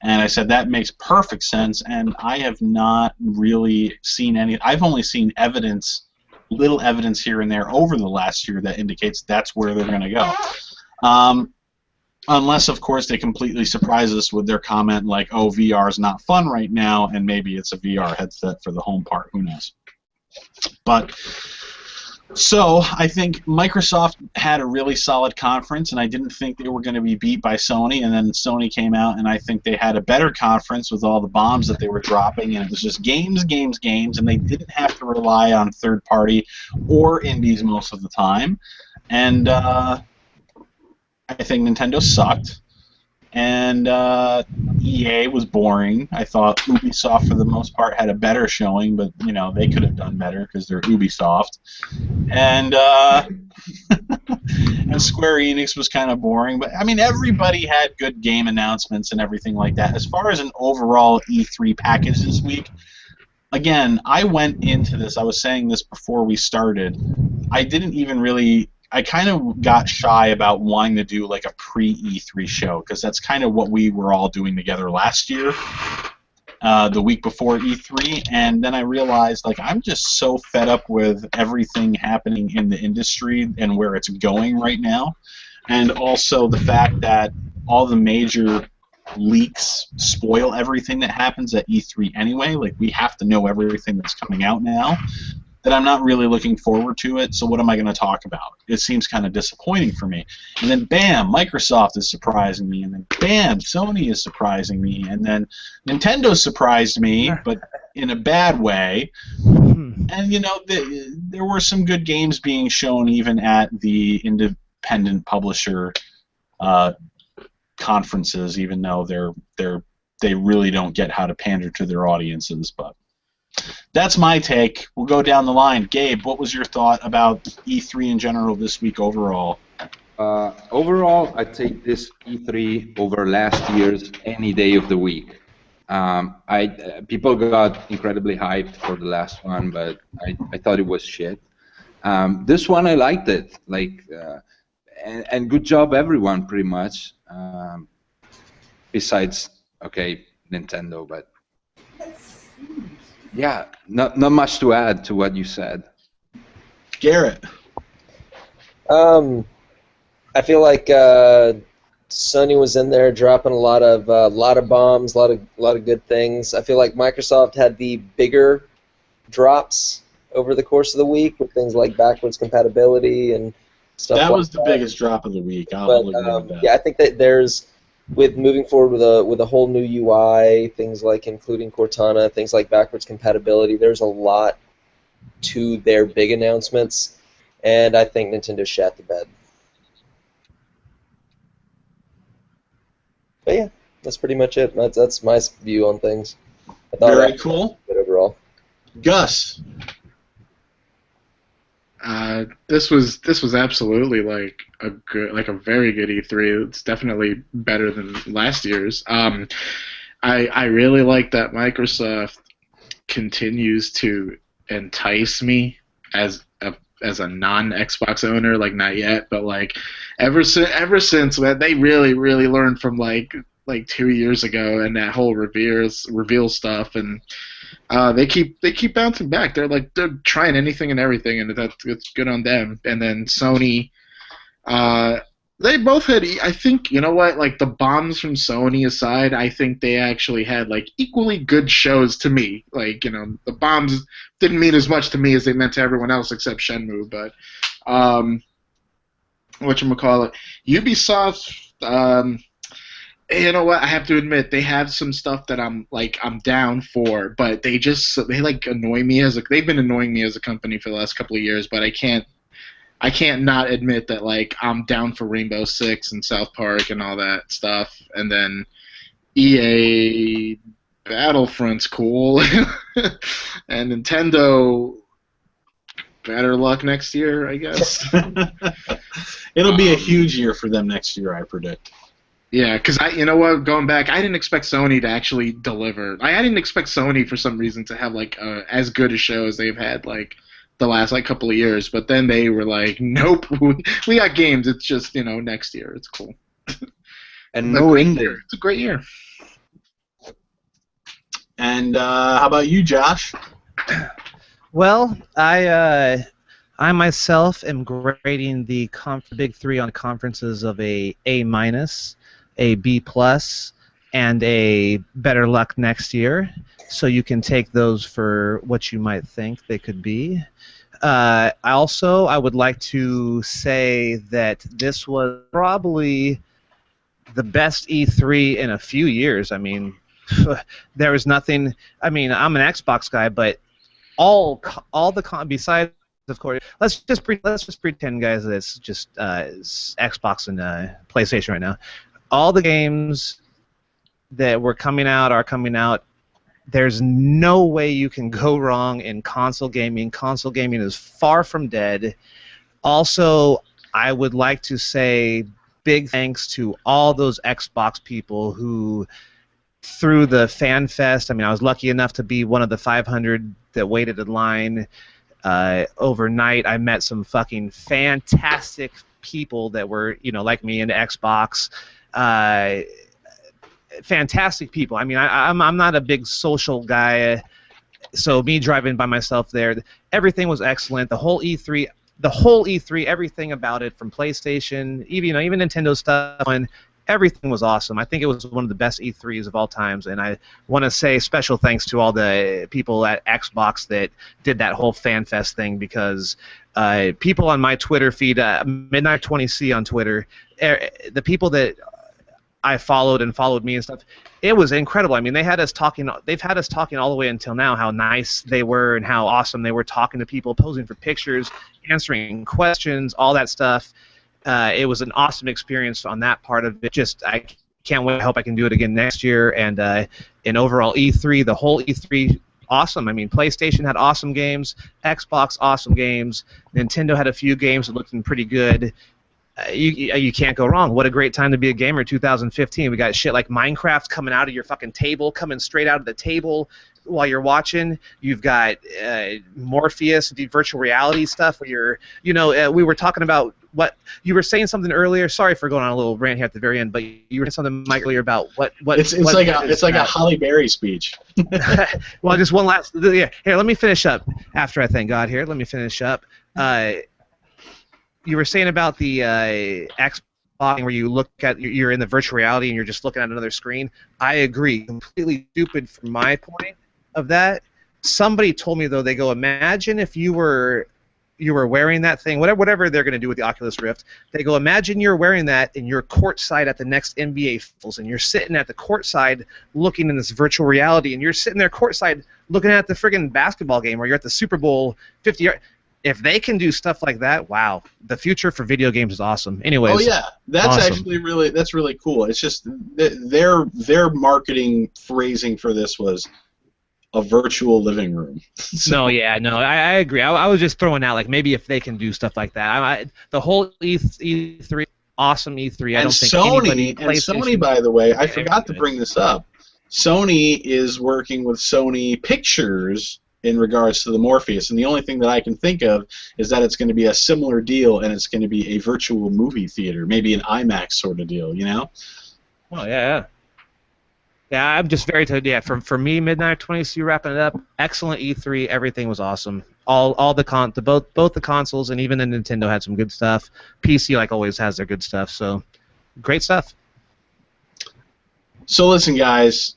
And I said, that makes perfect sense, and I have not really seen any. I've only seen little evidence here and there over the last year that indicates that's where they're going to go. Unless, of course, they completely surprise us with their comment like, oh, VR is not fun right now, and maybe it's a VR headset for the home part. Who knows? But so I think Microsoft had a really solid conference, and I didn't think they were going to be beat by Sony, and then Sony came out, and I think they had a better conference with all the bombs that they were dropping, and it was just games, and they didn't have to rely on third-party or indies most of the time. And I think Nintendo sucked, and EA was boring. I thought Ubisoft, for the most part, had a better showing, but they could have done better because they're Ubisoft. And and Square Enix was kind of boring. But I mean, everybody had good game announcements and everything like that. As far as an overall E3 package this week, again, I went into this. I was saying this before we started. I kind of got shy about wanting to do like a pre-E3 show because that's kind of what we were all doing together last year, the week before E3, and then I realized like I'm just so fed up with everything happening in the industry and where it's going right now, and also the fact that all the major leaks spoil everything that happens at E3 anyway. Like we have to know everything that's coming out now. That I'm not really looking forward to it, so what am I going to talk about? It seems kind of disappointing for me. And then, bam, Microsoft is surprising me, and then, bam, Sony is surprising me, and then Nintendo surprised me, but in a bad way. And, there were some good games being shown even at the independent publisher conferences, even though they really don't get how to pander to their audiences, but that's my take. We'll go down the line. Gabe, what was your thought about E3 in general this week overall? Overall, I take this E3 over last year's any day of the week. People got incredibly hyped for the last one, but I thought it was shit. This one, I liked it. And good job, everyone, pretty much. Besides, Nintendo, but. Yeah, not much to add to what you said. Garrett. I feel like Sony was in there dropping a lot of bombs, a lot of good things. I feel like Microsoft had the bigger drops over the course of the week with things like backwards compatibility and stuff. That was the biggest drop of the week. I'll agree with that. Yeah, I think that there's. With moving forward with a whole new UI, things like including Cortana, things like backwards compatibility, there's a lot to their big announcements, and I think Nintendo shat the bed. But yeah, that's pretty much it. That's my view on things. I thought Very cool. Good overall. Gus. This was absolutely like a very good E3. It's definitely better than last year's. I really like that Microsoft continues to entice me as a as a non-Xbox owner, like not yet, but like ever since man, they really learned from like 2 years ago and that whole reveal stuff, and they keep bouncing back. They're trying anything and everything, and it's good on them. And then Sony, uh, they both had. I think you know what, like the bombs from Sony aside, I think they actually had like equally good shows to me. Like the bombs didn't mean as much to me as they meant to everyone else except Shenmue. But whatchamacallit, Ubisoft. You know what? I have to admit they have some stuff that I'm down for, but they like annoy me they've been annoying me as a company for the last couple of years. But I can't not admit that like I'm down for Rainbow Six and South Park and all that stuff. And then EA Battlefront's cool, and Nintendo. Better luck next year, I guess. It'll be a huge year for them next year, I predict. Yeah, because you know what, going back, I didn't expect Sony to actually deliver. I didn't expect Sony for some reason to have like as good a show as they've had like the last like couple of years. But then they were like, nope, we got games. It's just next year. It's cool. And no indie. It's a great year. And how about you, Josh? Well, I myself am grading the Big Three on conferences of a A-, a B+, and a better luck next year. So you can take those for what you might think they could be. I would like to say that this was probably the best E3 in a few years. I mean, there was nothing. I mean, I'm an Xbox guy, but all besides, of course, let's just pretend, guys, that it's just Xbox and PlayStation right now. All the games that were coming out are coming out. There's no way you can go wrong in console gaming. Console gaming is far from dead. Also, I would like to say big thanks to all those Xbox people who, through the Fan Fest, I mean, I was lucky enough to be one of the 500 that waited in line overnight. I met some fucking fantastic people that were, like me into Xbox. Fantastic people. I mean, I'm not a big social guy, so me driving by myself there, everything was excellent. The whole E3, everything about it, from PlayStation, even Nintendo stuff, and everything was awesome. I think it was one of the best E3s of all times, and I want to say special thanks to all the people at Xbox that did that whole Fan Fest thing, because people on my Twitter feed, Midnight20C on Twitter, the people that I followed and followed me and stuff, it was incredible. I mean, they've had us talking all the way until now, how nice they were and how awesome they were, talking to people, posing for pictures, answering questions, all that stuff. It was an awesome experience on that part of it. I can't wait. I hope I can do it again next year. And in overall E3, the whole E3, awesome. I mean, PlayStation had awesome games, Xbox awesome games, Nintendo had a few games that looked pretty good. You can't go wrong. What a great time to be a gamer, 2015. We got shit like Minecraft coming out of your fucking table, coming straight out of the table while you're watching. You've got Morpheus, the virtual reality stuff where we were talking about what you were saying something earlier. Sorry for going on a little rant here at the very end, but you were saying something, Mike, earlier about what it's like a Halle Berry speech. Well, just one last. Yeah, here, let me finish up. After I thank God, here, let me finish up. You were saying about the Xbox where you look at, you're in the virtual reality and you're just looking at another screen. I agree. Completely stupid from my point of that. Somebody told me, though, they go, imagine if you were wearing that thing, whatever they're going to do with the Oculus Rift. They go, imagine you're wearing that and you're courtside at the next NBA Finals, and you're sitting at the courtside looking in this virtual reality, and you're sitting there courtside looking at the friggin' basketball game, or you're at the Super Bowl 50. If they can do stuff like that, wow, the future for video games is awesome. Anyways, oh yeah, that's awesome. Actually really cool. It's just their marketing phrasing for this was a virtual living room. No, I agree. I was just throwing out, like, maybe if they can do stuff like that. The whole E3, awesome E3. I don't think Sony, by the way, I forgot to bring this up. Sony is working with Sony Pictures in regards to the Morpheus, and the only thing that I can think of is that it's going to be a similar deal, and it's going to be a virtual movie theater, maybe an IMAX sort of deal, you know? Oh yeah. Yeah, I'm just very yeah. For me, Midnight 20C wrapping it up. Excellent E3. Everything was awesome. All the both the consoles and even the Nintendo had some good stuff. PC like always has their good stuff. So great stuff. So listen, guys.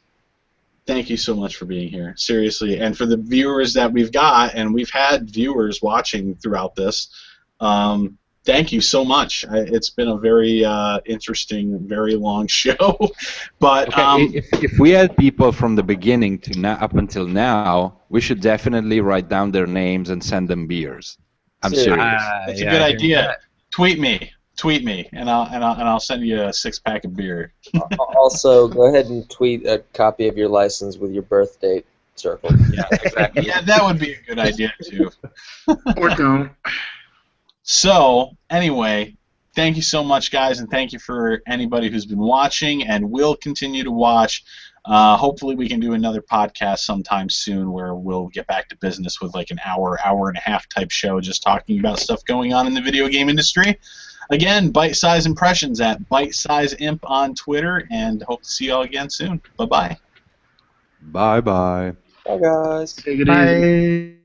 Thank you so much for being here, seriously, and for the viewers that we've got, and we've had viewers watching throughout this. Thank you so much. It's been a very interesting, very long show, but Okay, if we had people from the beginning to now, up until now, we should definitely write down their names and send them beers. I'm serious. That's a good idea. Tweet me, and I'll send you a 6-pack of beer. Also, go ahead and tweet a copy of your license with your birth date circled. Yeah, exactly. Yeah, that would be a good idea too. Or don't. So, anyway, thank you so much, guys, and thank you for anybody who's been watching and will continue to watch. Hopefully we can do another podcast sometime soon where we'll get back to business with like an hour and a half type show just talking about stuff going on in the video game industry. Again, Byte-Size Impressions at Byte-Size Imp on Twitter, and hope to see you all again soon. Bye-bye. Bye-bye. Bye, guys. Take it easy. Bye.